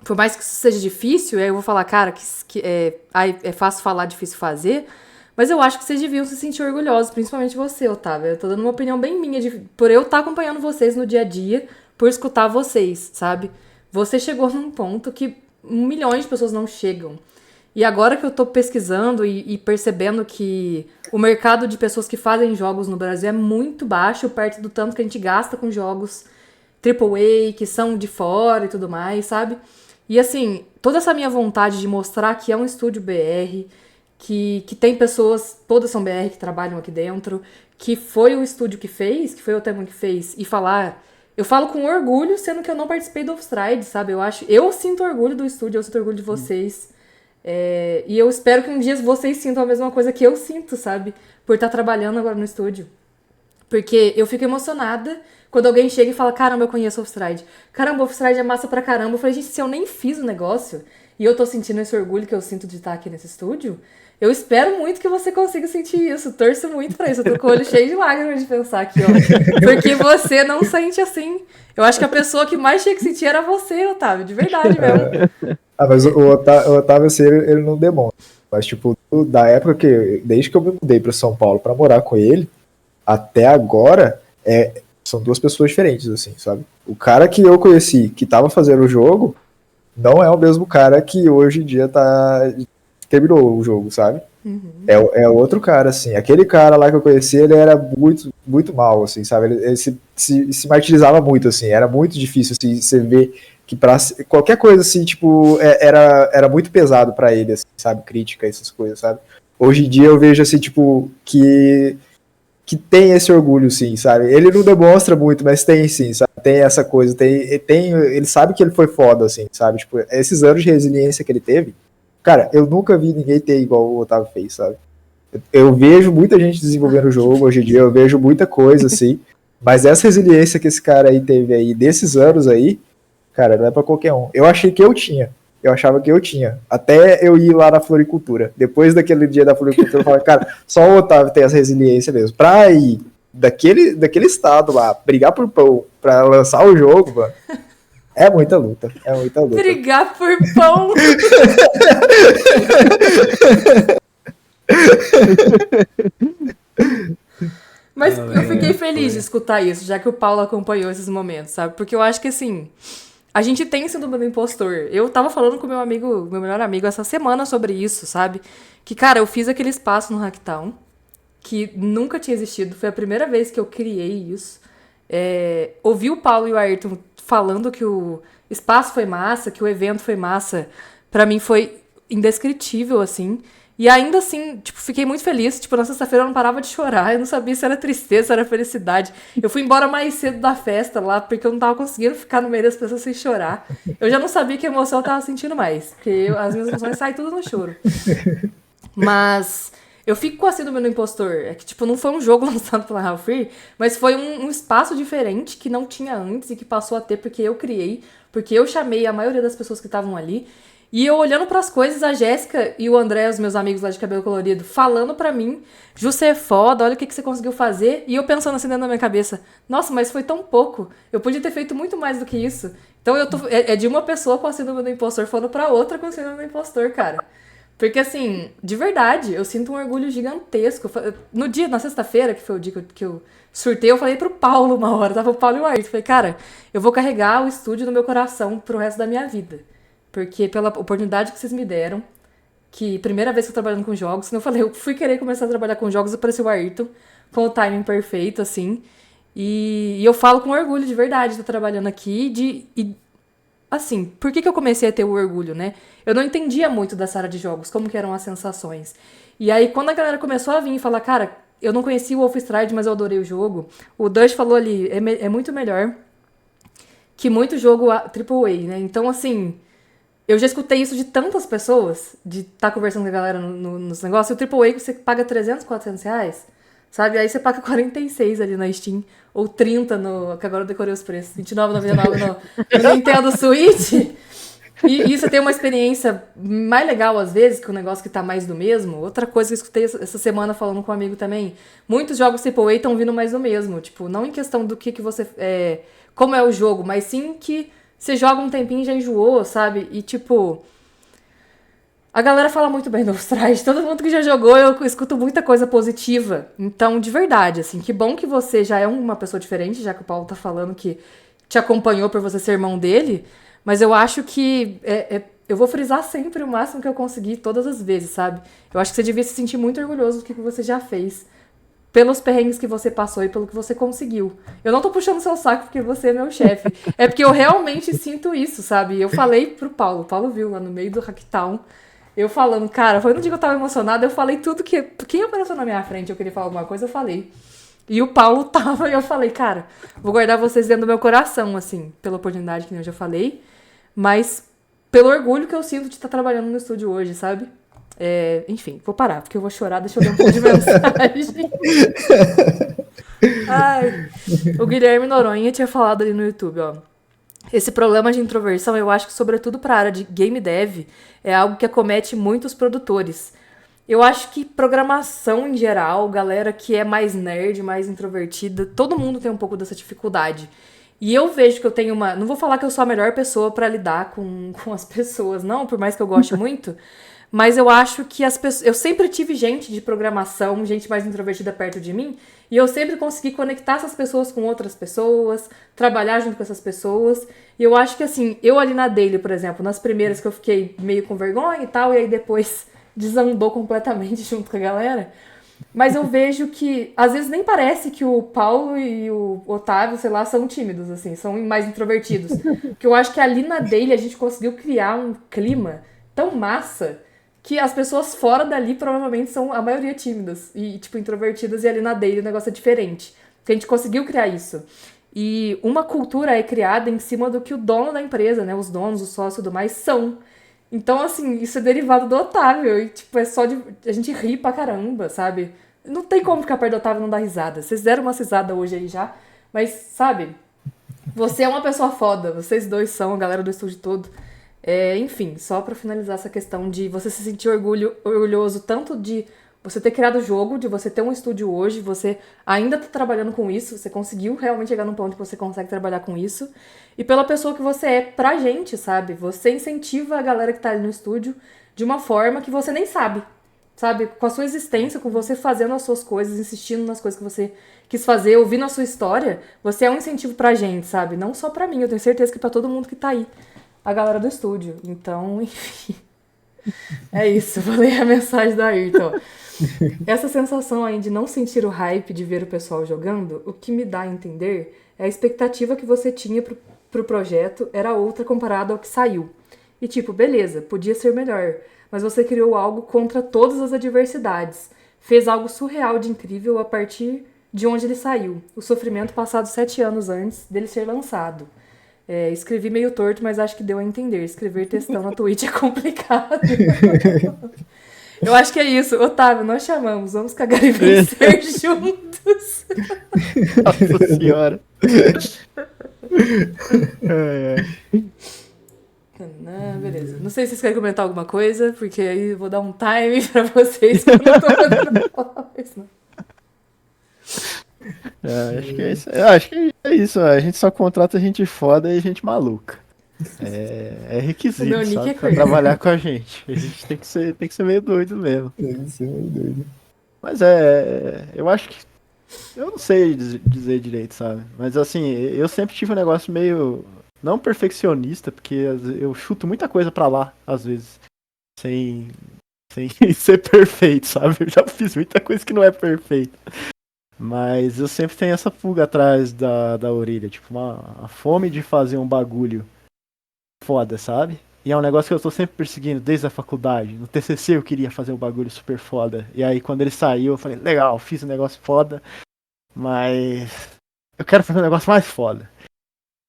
por mais que isso seja difícil, eu vou falar, cara, que é fácil falar, difícil fazer, mas eu acho que vocês deviam se sentir orgulhosos, principalmente você, Otávio. Eu tô dando uma opinião bem minha, por eu estar acompanhando vocês no dia a dia, por escutar vocês, sabe? Você chegou num ponto que milhões de pessoas não chegam. E agora que eu tô pesquisando e percebendo que o mercado de pessoas que fazem jogos no Brasil é muito baixo, perto do tanto que a gente gasta com jogos AAA, que são de fora e tudo mais, sabe? E assim, toda essa minha vontade de mostrar que é um estúdio BR, que tem pessoas, todas são BR que trabalham aqui dentro, que foi o estúdio que fez, que foi o Otemu que fez, e falar. Eu falo com orgulho, sendo que eu não participei do Offstride, sabe? Eu sinto orgulho do estúdio, eu sinto orgulho de vocês. E eu espero que um dia vocês sintam a mesma coisa que eu sinto, sabe? Por estar trabalhando agora no estúdio. Porque eu fico emocionada quando alguém chega e fala, caramba, eu conheço o Offstride. Caramba, o Offstride é massa pra caramba. Eu falei, gente, se eu nem fiz o negócio e eu tô sentindo esse orgulho que eu sinto de estar aqui nesse estúdio, eu espero muito que você consiga sentir isso. Torço muito pra isso. Eu tô com o olho cheio de lágrimas de pensar aqui, ó. Porque você não sente assim. Eu acho que a pessoa que mais tinha que sentir era você, Otávio. De verdade mesmo.
Mas o Otávio, assim, ele não demonstra. Mas, tipo, da época desde que eu me mudei pra São Paulo pra morar com ele, até agora, são duas pessoas diferentes, assim, sabe? O cara que eu conheci, que tava fazendo o jogo, não é o mesmo cara que hoje em dia terminou o jogo, sabe? É outro cara, assim. Aquele cara lá que eu conheci, ele era muito, muito mal, assim, sabe? Ele se martirizava muito, assim. Era muito difícil, assim, você ver que pra qualquer coisa, assim, tipo, era muito pesado pra ele, assim, sabe? Crítica, essas coisas, sabe? Hoje em dia eu vejo, assim, tipo, que tem esse orgulho, sim, sabe? Ele não demonstra muito, mas tem, sim, sabe? Tem essa coisa, ele sabe que ele foi foda, assim, sabe? Tipo, esses anos de resiliência que ele teve, cara, eu nunca vi ninguém ter igual o Otávio fez, sabe? Eu vejo muita gente desenvolvendo o jogo hoje em dia, eu vejo muita coisa, assim, mas essa resiliência que esse cara aí teve aí, desses anos aí, cara, não é pra qualquer um. Eu achava que eu tinha, até eu ir lá na floricultura. Depois daquele dia da floricultura, eu falei, cara, só o Otávio tem essa resiliência mesmo. Pra ir daquele estado lá, brigar por pão, pra lançar o jogo, mano, é muita luta.
Brigar por pão! Mas eu fiquei feliz de escutar isso, já que o Paulo acompanhou esses momentos, sabe? Porque eu acho que, assim, a gente tem síndrome do impostor. Eu tava falando com meu melhor amigo essa semana sobre isso, sabe? Que, cara, eu fiz aquele espaço no Hacktown, que nunca tinha existido. Foi a primeira vez que eu criei isso. Ouvi o Paulo e o Ayrton falando que o espaço foi massa, que o evento foi massa. Pra mim foi indescritível, assim. E ainda assim, tipo, fiquei muito feliz. Tipo, na sexta-feira eu não parava de chorar. Eu não sabia se era tristeza, se era felicidade. Eu fui embora mais cedo da festa lá, porque eu não tava conseguindo ficar no meio das pessoas sem chorar. Eu já não sabia que emoção eu tava sentindo mais. Porque as minhas emoções saem tudo no choro. Mas eu fico com a síndrome do impostor. É que, tipo, não foi um jogo lançado pela Half Free, mas foi um espaço diferente que não tinha antes e que passou a ter porque eu criei, porque eu chamei a maioria das pessoas que estavam ali. E eu olhando pras coisas, a Jéssica e o André, os meus amigos lá de cabelo colorido, falando pra mim, Ju, você é foda, olha o que você conseguiu fazer. E eu pensando assim dentro da minha cabeça, nossa, mas foi tão pouco. Eu podia ter feito muito mais do que isso. Então é de uma pessoa com a síndrome do impostor falando pra outra com a síndrome do impostor, cara. Porque, assim, de verdade, eu sinto um orgulho gigantesco. Na sexta-feira, que foi o dia que eu surtei, eu falei pro Paulo uma hora, tava o Paulo e o Ayrton. Falei, cara, eu vou carregar o estúdio no meu coração pro resto da minha vida. Porque pela oportunidade que vocês me deram, que primeira vez que eu tô trabalhando com jogos, como eu falei, eu fui querer começar a trabalhar com jogos, apareceu o Ayrton, com o timing perfeito, assim. E eu falo com orgulho de verdade de estar trabalhando aqui, assim, por que eu comecei a ter o orgulho, né? Eu não entendia muito dessa área de jogos, como que eram as sensações. E aí, quando a galera começou a vir e falar, cara, eu não conheci o Wolfstride, mas eu adorei o jogo, o Dush falou ali, é muito melhor que muito jogo AAA, né? Então, assim, eu já escutei isso de tantas pessoas, de estar conversando com a galera nos negócios, e o AAA que você paga 300, 400 reais, sabe? Aí você paga 46 ali na Steam, ou 30 que agora eu decorei os preços, R$29,99 no Nintendo Switch. E você tem uma experiência mais legal, às vezes, que o negócio que tá mais do mesmo. Outra coisa que eu escutei essa semana falando com um amigo também, muitos jogos AAA estão vindo mais do mesmo. Tipo, não em questão do que você... como é o jogo, mas sim que você joga um tempinho e já enjoou, sabe? E, tipo... A galera fala muito bem do Offstride. Todo mundo que já jogou, eu escuto muita coisa positiva. Então, de verdade, assim, que bom que você já é uma pessoa diferente, já que o Paulo tá falando que te acompanhou por você ser irmão dele. Mas eu acho que eu vou frisar sempre o máximo que eu conseguir, todas as vezes, sabe? Eu acho que você devia se sentir muito orgulhoso do que você já fez pelos perrengues que você passou e pelo que você conseguiu. Eu não tô puxando seu saco porque você é meu chefe. É porque eu realmente sinto isso, sabe? Eu falei pro Paulo. O Paulo viu lá no meio do Hacktown. Eu falando, cara, foi no dia que eu tava emocionada, eu falei tudo que... Quem apareceu na minha frente, eu queria falar alguma coisa, eu falei. E o Paulo tava, e eu falei, cara, vou guardar vocês dentro do meu coração, assim, pela oportunidade que eu já falei, mas pelo orgulho que eu sinto de estar trabalhando no estúdio hoje, sabe? Enfim, vou parar, porque eu vou chorar, deixa eu ler um pouco de mensagem. Ai, o Guilherme Noronha tinha falado ali no YouTube, ó. Esse problema de introversão, eu acho que, sobretudo para a área de game dev, é algo que acomete muitos produtores. Eu acho que programação em geral, galera que é mais nerd, mais introvertida, todo mundo tem um pouco dessa dificuldade. E eu vejo que eu tenho uma... Não vou falar que eu sou a melhor pessoa pra lidar com as pessoas, não, por mais que eu goste muito, mas eu acho que as pessoas... Eu sempre tive gente de programação, gente mais introvertida perto de mim, e eu sempre consegui conectar essas pessoas com outras pessoas, trabalhar junto com essas pessoas. E eu acho que, assim, eu ali na Daily, por exemplo, nas primeiras que eu fiquei meio com vergonha e tal, e aí depois desandou completamente junto com a galera. Mas eu vejo que, às vezes, nem parece que o Paulo e o Otávio, sei lá, são tímidos, assim, são mais introvertidos. Porque eu acho que ali na Daily a gente conseguiu criar um clima tão massa que as pessoas fora dali provavelmente são a maioria tímidas e, tipo, introvertidas, e ali na Daily o negócio é diferente. Porque a gente conseguiu criar isso. E uma cultura é criada em cima do que o dono da empresa, né, os donos, os sócios e tudo mais, são. Então, assim, isso é derivado do Otávio. E, tipo, é só de... A gente ri pra caramba, sabe? Não tem como ficar perto do Otávio e não dar risada. Vocês deram uma risada hoje aí já. Mas, sabe? Você é uma pessoa foda. Vocês dois são, a galera do estúdio todo. Enfim, só pra finalizar essa questão de você se sentir orgulhoso tanto de você ter criado o jogo, de você ter um estúdio hoje, você ainda tá trabalhando com isso, você conseguiu realmente chegar num ponto que você consegue trabalhar com isso, e pela pessoa que você é pra gente, sabe? Você incentiva a galera que tá ali no estúdio de uma forma que você nem sabe, sabe? Com a sua existência, com você fazendo as suas coisas, insistindo nas coisas que você quis fazer, ouvindo a sua história, você é um incentivo pra gente, sabe? Não só pra mim, eu tenho certeza que pra todo mundo que tá aí, a galera do estúdio. Então, enfim, é isso. Vou ler a mensagem da Ayrton. Essa sensação aí de não sentir o hype de ver o pessoal jogando, o que me dá a entender é a expectativa que você tinha pro projeto era outra comparada ao que saiu. E tipo, beleza, podia ser melhor, mas você criou algo contra todas as adversidades. Fez algo surreal de incrível a partir de onde ele saiu. O sofrimento passado 7 anos antes dele ser lançado. Escrevi meio torto, mas acho que deu a entender. Escrever textão na Twitch é complicado. Eu acho que é isso. Otávio, nós chamamos. Vamos cagar e vencer juntos.
Nossa senhora.
Beleza. Não sei se vocês querem comentar alguma coisa, porque aí eu vou dar um time pra vocês que eu não tô podendo falar mais, não.
Acho que é isso. Acho que é isso. A gente só contrata gente foda e gente maluca. É
O
requisito,
meu nick
sabe?
é
Pra
crazy.
trabalhar com a gente. A gente tem que ser meio doido mesmo.
Isso é meio doido.
Mas eu acho que. Eu não sei dizer direito, sabe? Mas assim, eu sempre tive um negócio meio. Não perfeccionista, porque eu chuto muita coisa pra lá, às vezes. Sem ser perfeito, sabe? Eu já fiz muita coisa que não é perfeita. Mas eu sempre tenho essa pulga atrás da orelha, tipo, a fome de fazer um bagulho foda, sabe? E é um negócio que eu tô sempre perseguindo desde a faculdade. No TCC eu queria fazer um bagulho super foda. E aí quando ele saiu eu falei, legal, fiz um negócio foda, mas eu quero fazer um negócio mais foda.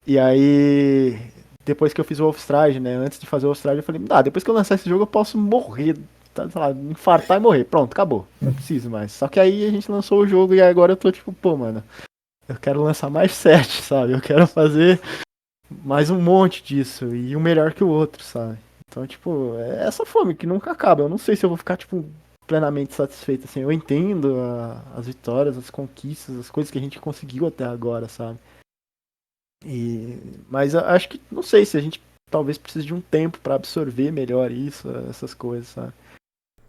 E aí, depois que eu fiz o Wolfstride, né, antes de fazer o Wolfstride eu falei, depois que eu lançar esse jogo eu posso morrer, sei lá, infartar e morrer. Pronto, acabou. Não preciso mais. Só que aí a gente lançou o jogo e agora eu tô tipo, pô, mano, eu quero lançar mais 7, sabe? Eu quero fazer mais um monte disso e um melhor que o outro, sabe? Então, tipo, é essa fome que nunca acaba. Eu não sei se eu vou ficar, tipo, plenamente satisfeito, assim. Eu entendo as vitórias, as conquistas, as coisas que a gente conseguiu até agora, sabe? Mas eu acho que, não sei se a gente talvez precise de um tempo pra absorver melhor isso, essas coisas, sabe?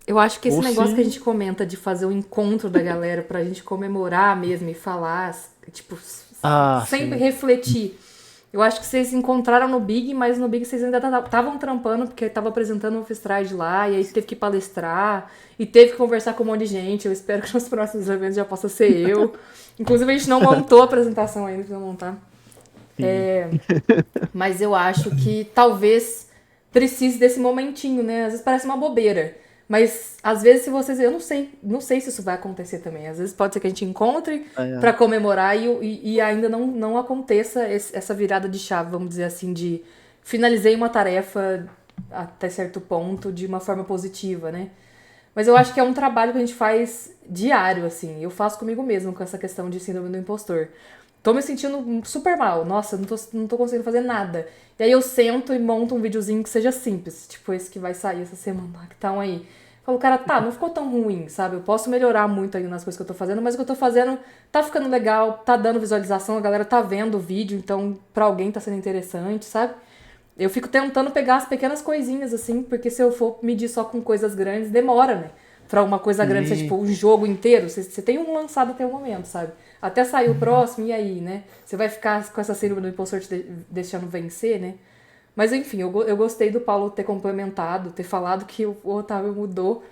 Eu acho que esse
Ou
negócio
se-
que a gente comenta de fazer o encontro da galera pra gente comemorar mesmo e falar, tipo,
Ah,
sempre
sim.
refletir Eu acho que vocês encontraram no Big, mas no Big vocês ainda estavam trampando, porque tava apresentando o Off-Stride lá, e aí teve que palestrar, e teve que conversar com um monte de gente. Eu espero que nos próximos eventos já possa ser eu. Inclusive, a gente não montou a apresentação ainda, precisa montar. Mas eu acho que talvez precise desse momentinho, né? Às vezes parece uma bobeira. Mas, às vezes, se vocês... Eu não sei se isso vai acontecer também. Às vezes pode ser que a gente encontre pra comemorar e ainda não aconteça essa virada de chave, vamos dizer assim, de finalizei uma tarefa até certo ponto de uma forma positiva, né? Mas eu acho que é um trabalho que a gente faz diário, assim. Eu faço comigo mesmo com essa questão de síndrome do impostor. Tô me sentindo super mal. Nossa, não tô conseguindo fazer nada. E aí eu sento e monto um videozinho que seja simples. Tipo esse que vai sair essa semana, que tá aí. Falo, cara, tá, não ficou tão ruim, sabe? Eu posso melhorar muito ainda nas coisas que eu tô fazendo, mas o que eu tô fazendo tá ficando legal, tá dando visualização, a galera tá vendo o vídeo, então pra alguém tá sendo interessante, sabe? Eu fico tentando pegar as pequenas coisinhas, assim, porque se eu for medir só com coisas grandes, demora, né? Pra uma coisa grande ser, tipo, um jogo inteiro, você tem um lançado até o momento, sabe? Até sair o próximo, e aí, né? Você vai ficar com essa síndrome do impostor te deixando vencer, né? Mas, enfim, eu gostei do Paulo ter complementado, ter falado que o Otávio mudou,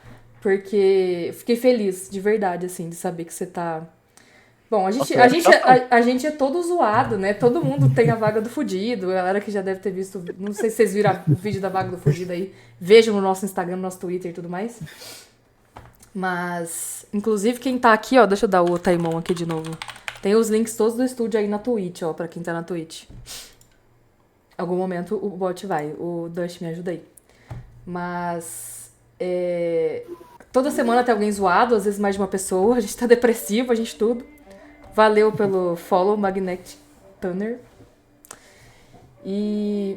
porque fiquei feliz, de verdade, assim, de saber que você tá... Bom, a gente é todo zoado, né? Todo mundo tem a vaga do fudido. A galera que já deve ter visto. Não sei se vocês viram o vídeo da vaga do fudido aí. Vejam no nosso Instagram, no nosso Twitter e tudo mais. Mas, inclusive, quem tá aqui, ó, deixa eu dar o Taimon aqui de novo. Tem os links todos do estúdio aí na Twitch, ó, pra quem tá na Twitch. Algum momento o bot vai. O Dust me ajuda aí. Mas, toda semana tem alguém zoado, às vezes mais de uma pessoa. A gente tá depressivo, a gente tudo. Valeu pelo follow, Magnetic Tanner.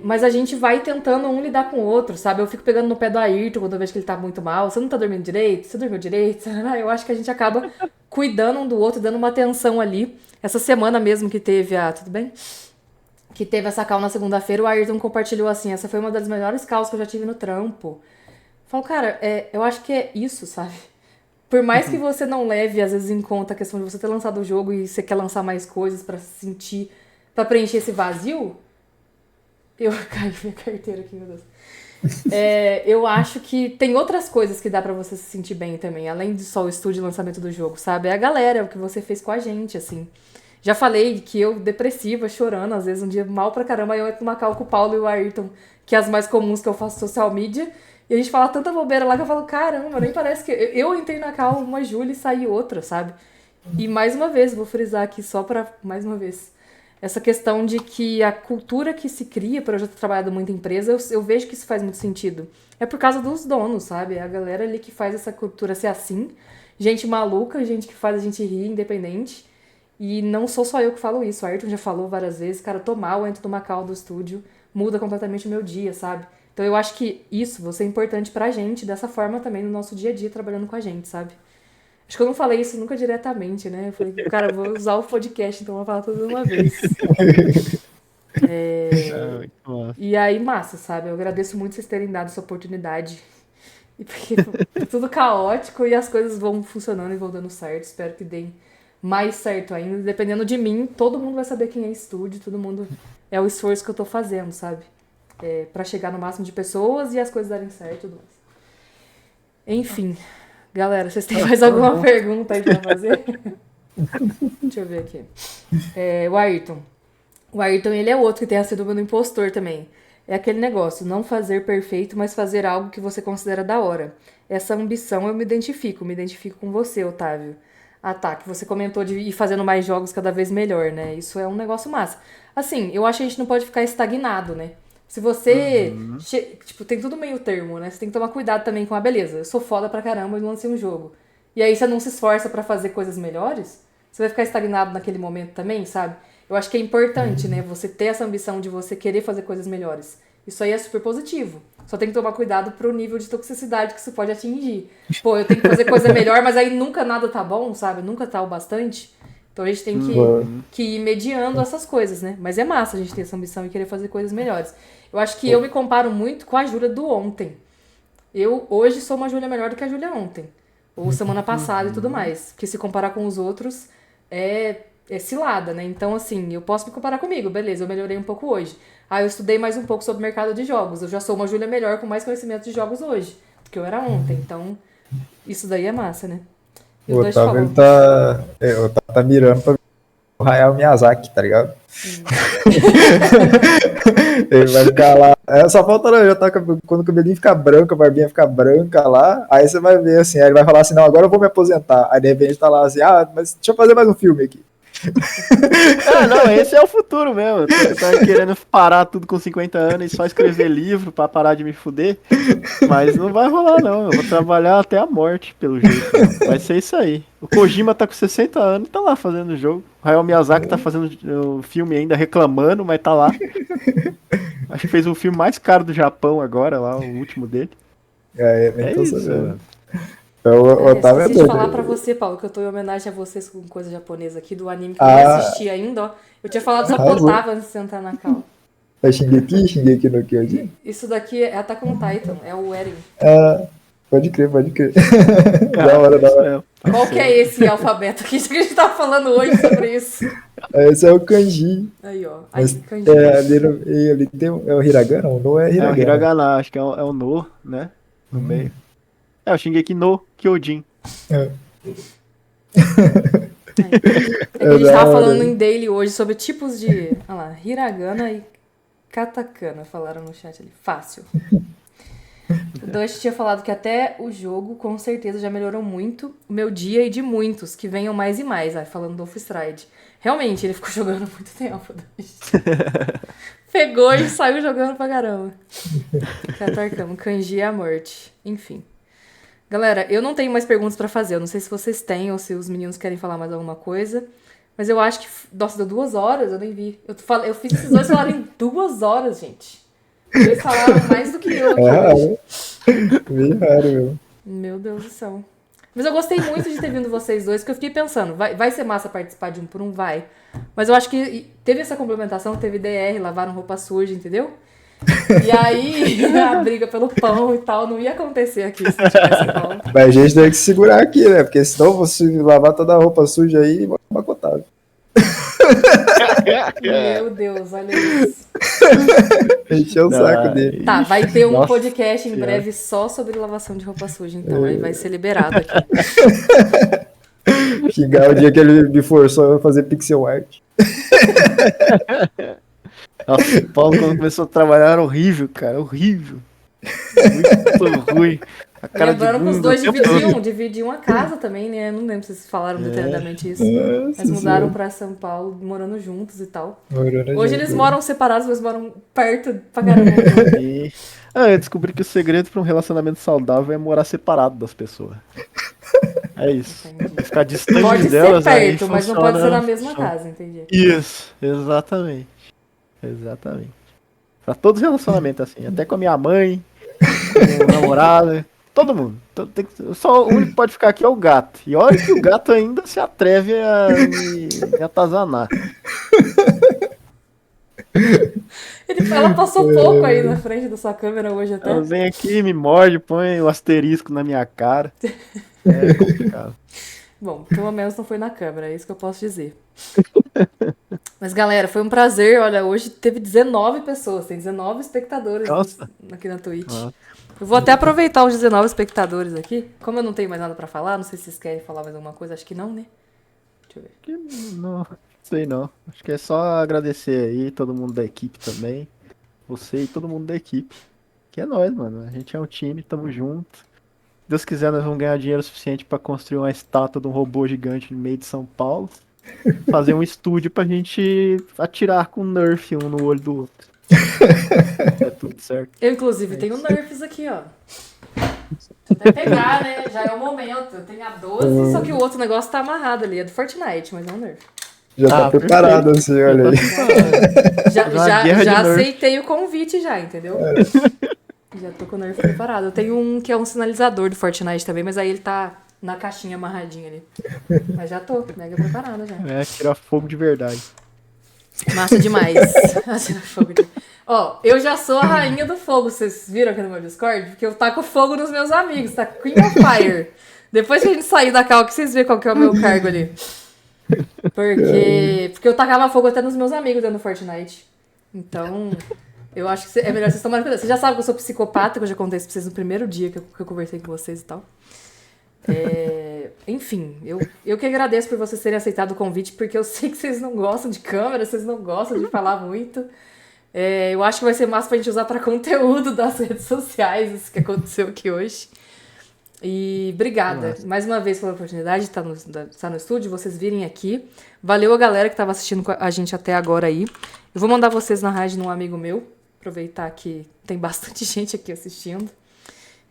Mas a gente vai tentando um lidar com o outro, sabe? Eu fico pegando no pé do Ayrton quando eu vejo que ele tá muito mal. Você não tá dormindo direito? Você dormiu direito? Eu acho que a gente acaba cuidando um do outro, dando uma atenção ali. Essa semana mesmo que teve tudo bem? Que teve essa call na segunda-feira, o Ayrton compartilhou assim, essa foi uma das melhores calls que eu já tive no trampo. Falo, cara, eu acho que é isso, sabe? Por mais que você não leve, às vezes, em conta a questão de você ter lançado o jogo e você quer lançar mais coisas pra sentir, pra preencher esse vazio. Eu caí minha carteira aqui, meu Deus. Eu acho que tem outras coisas que dá pra você se sentir bem também, além de só o estúdio e lançamento do jogo, sabe? É a galera, é o que você fez com a gente, assim. Já falei que eu, depressiva, chorando, às vezes, um dia mal pra caramba, aí eu entro numa call com o Paulo e o Ayrton, que é as mais comuns que eu faço social media. E a gente fala tanta bobeira lá que eu falo, caramba, nem parece que... Eu entrei na call uma Júlia e saí outra, sabe? E mais uma vez, vou frisar aqui só pra... Mais uma vez. Essa questão de que a cultura que se cria, por eu já ter trabalhado muito em empresa, eu vejo que isso faz muito sentido. É por causa dos donos, sabe? É a galera ali que faz essa cultura ser assim. Gente maluca, gente que faz a gente rir, independente. E não sou só eu que falo isso. O Ayrton já falou várias vezes. Cara, tô mal, entro numa call do estúdio, muda completamente o meu dia, sabe? Então eu acho que isso, você é importante pra gente, dessa forma também no nosso dia a dia, trabalhando com a gente, sabe? Acho que eu não falei isso nunca diretamente, né? Eu falei, cara, eu vou usar o podcast, então eu vou falar tudo de uma vez. E aí, massa, sabe? Eu agradeço muito vocês terem dado essa oportunidade. E porque é tudo caótico e as coisas vão funcionando e vão dando certo. Espero que deem mais certo ainda. Dependendo de mim, todo mundo vai saber quem é estúdio, todo mundo... É o esforço que eu tô fazendo, sabe? Pra chegar no máximo de pessoas e as coisas darem certo e tudo mais. Enfim, galera, vocês têm mais alguma pergunta aí pra fazer? Deixa eu ver aqui. O Ayrton. O Ayrton, ele é outro que tem a síndrome do impostor também. É aquele negócio, não fazer perfeito, mas fazer algo que você considera da hora. Essa ambição eu me identifico com você, Otávio. Ah, tá, que você comentou de ir fazendo mais jogos cada vez melhor, né? Isso é um negócio massa. Assim, eu acho que a gente não pode ficar estagnado, né? Se você... Tipo, tem tudo meio termo, né? Você tem que tomar cuidado também com a beleza. Eu sou foda pra caramba e lancei um jogo. E aí você não se esforça pra fazer coisas melhores, você vai ficar estagnado naquele momento também, sabe? Eu acho que é importante, né? Você ter essa ambição de você querer fazer coisas melhores. Isso aí é super positivo. Só tem que tomar cuidado pro nível de toxicidade que isso pode atingir. Pô, eu tenho que fazer coisa melhor, mas aí nunca nada tá bom, sabe? Nunca tá o bastante. Então a gente tem que ir mediando essas coisas, né? Mas é massa a gente ter essa ambição e querer fazer coisas melhores. Eu acho que eu me comparo muito com a Júlia do ontem. Eu hoje sou uma Júlia melhor do que a Júlia ontem. Ou semana passada e tudo mais. Porque se comparar com os outros, cilada, né? Então, assim, eu posso me comparar comigo, beleza, eu melhorei um pouco hoje. Eu estudei mais um pouco sobre o mercado de jogos. Eu já sou uma Júlia melhor com mais conhecimento de jogos hoje do que eu era ontem. Então, isso daí é massa, né? E
O
o Dust
Otávio,
falou.
ele o Otávio tá mirando pra o Hayao Miyazaki, tá ligado? Ele vai ficar lá. Só falta, já tá, quando o cabelinho ficar branco, a barbinha ficar branca lá, aí você vai ver assim, aí ele vai falar assim, não, agora eu vou me aposentar. Aí de repente tá lá assim, mas deixa eu fazer mais um filme aqui.
Não, esse é o futuro mesmo. Eu tava querendo parar tudo com 50 anos e só escrever livro pra parar de me fuder. Mas não vai rolar, não. Eu vou trabalhar até a morte, pelo jeito. Vai ser isso aí. O Kojima tá com 60 anos e tá lá fazendo o jogo. O Hayao Miyazaki tá fazendo o filme ainda, reclamando, mas tá lá. Acho que fez o filme mais caro do Japão agora, lá, o último dele.
Nem tô
isso,
sabendo.
mano.
O Otávio
Esqueci
é
de falar
doido.
pra você, Paulo, que eu tô em homenagem a vocês com coisa japonesa aqui, do anime que eu nem assisti ainda, ó. Eu tinha falado só
Arrasou.
portava antes de sentar na cal.
É Shingeki no Kyojin?
Isso daqui é Attack on Titan, é o Eren.
Pode crer. Da hora.
Qual que é esse alfabeto aqui que a gente tava falando hoje sobre isso?
Esse é o kanji.
Aí, ó.
Mas,
Kanji.
ali tem é o hiragana? O no é
É o
hiragana.
Hiragana, acho que é o No, né? No meio. É o Shingeki no Kyojin.
É que a gente tava falando em Daily hoje sobre tipos de... Olha lá, hiragana e katakana, falaram no chat ali. Fácil. O Dust tinha falado que até o jogo, com certeza, já melhorou muito o meu dia e de muitos, que venham mais e mais. Falando do Off-Stride. Realmente, ele ficou jogando muito tempo, Dust. Pegou e saiu jogando pra caramba. Catarcamo, kanji é a morte. Enfim. Galera, eu não tenho mais perguntas pra fazer. Eu não sei se vocês têm ou se os meninos querem falar mais alguma coisa. Mas eu acho que... Nossa, deu 2 horas, eu nem vi. Eu fiz esses dois falarem 2 horas, gente. Eles falaram mais do que eu aqui hoje.
Bem raro, meu.
Meu Deus do céu. Mas eu gostei muito de ter vindo vocês dois, porque eu fiquei pensando, vai ser massa participar de um por um? Vai. Mas eu acho que teve essa complementação, teve DR, lavaram roupa suja, entendeu? E aí, a briga pelo pão e tal, não ia acontecer aqui se não tivesse pão.
Mas a gente tem que segurar aqui, né? Porque senão você lavar toda a roupa suja aí, vai acabar com o Otávio.
Meu Deus, olha isso.
Encheu o saco dele.
Tá, vai ter um
Nossa
podcast em
Senhora.
breve só sobre lavação de roupa suja, então. Aí vai ser liberado aqui.
Xingar o dia que ele me forçou a fazer pixel art.
Nossa, o Paulo, quando começou a trabalhar, era horrível, cara. Horrível. Muito ruim. A cara
Lembrando
de
que os
bunda
dois
o tempo todo.
dividiam a casa também, né? Não lembro se vocês falaram detalhadamente isso.
Nossa
Eles mudaram
Senhora.
pra São Paulo, morando juntos e tal.
Morando
Hoje
junto.
eles moram separados, mas moram perto pra caramba.
E... eu descobri que o segredo para um relacionamento saudável é morar separado das pessoas. É isso.
Entendi.
Ficar distante
Pode ser
delas, aí
perto, mas não pode ser na
funciona-
mesma casa, entendi.
Isso, exatamente. Pra todos os relacionamentos, assim. Até com a minha mãe, com o namorado, todo mundo. Só o único que pode ficar aqui é o gato. E olha que o gato ainda se atreve a me atazanar.
Ela passou pouco aí na frente da sua câmera hoje até.
Ela vem aqui, me morde, põe o asterisco na minha cara. É complicado.
Bom, pelo menos não foi na câmera, é isso que eu posso dizer. Mas galera, foi um prazer. Olha, hoje teve 19 pessoas, tem 19 espectadores
Nossa.
aqui na Twitch.
Nossa.
Eu vou até aproveitar os 19 espectadores aqui. Como eu não tenho mais nada pra falar, não sei se vocês querem falar mais alguma coisa, acho que não, né? Deixa eu ver.
Que não sei não. Acho que é só agradecer aí todo mundo da equipe também. Você e todo mundo da equipe. Que é nóis, mano. A gente é um time, tamo junto. Se Deus quiser, nós vamos ganhar dinheiro suficiente pra construir uma estátua de um robô gigante no meio de São Paulo. Fazer um estúdio pra gente atirar com Nerf um no olho do outro. É tudo certo.
Eu, inclusive, tenho Nerfs aqui, ó. Deixa eu até pegar, né? Já é o momento. Eu tenho a 12, só que o outro negócio tá amarrado ali. É do Fortnite, mas é um Nerf.
Já tá
Ah,
preparado assim, olha aí.
Uma guerra de
Já
Nerf.
aceitei o convite já, entendeu? Já tô com o Nerf preparado. Eu tenho um que é um sinalizador do Fortnite também, mas aí ele tá na caixinha amarradinho ali. Mas já tô mega preparada já.
É, tirar fogo de verdade.
Massa demais. Atira fogo de- Ó, eu já sou a rainha do fogo. Vocês viram aqui no meu Discord? Porque eu taco fogo nos meus amigos. Tá Queen of Fire. Depois que a gente sair da cal, que vocês verem qual que é o meu cargo ali. Porque eu tacava fogo até nos meus amigos dentro do Fortnite. Então, eu acho que é melhor vocês tomarem cuidado. Vocês já sabem que eu sou psicopata, que eu já contei isso pra vocês no primeiro dia que eu conversei com vocês e tal. Enfim, eu que agradeço por vocês terem aceitado o convite, porque eu sei que vocês não gostam de câmera, vocês não gostam de falar muito. Eu acho que vai ser massa pra gente usar pra conteúdo das redes sociais, isso que aconteceu aqui hoje. E obrigada mais uma vez pela oportunidade de estar no estúdio, vocês virem aqui. Valeu a galera que estava assistindo a gente até agora aí. Eu vou mandar vocês na rádio num amigo meu, aproveitar que tem bastante gente aqui assistindo.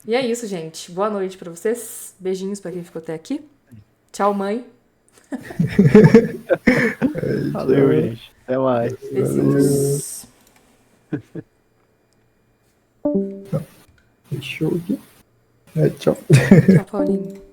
E é isso, gente. Boa noite pra vocês. Beijinhos pra quem ficou até aqui. Tchau, mãe.
Valeu, gente. Até mais.
Beijinhos.
Fechou aqui. Tchau.
Tchau, Paulinho.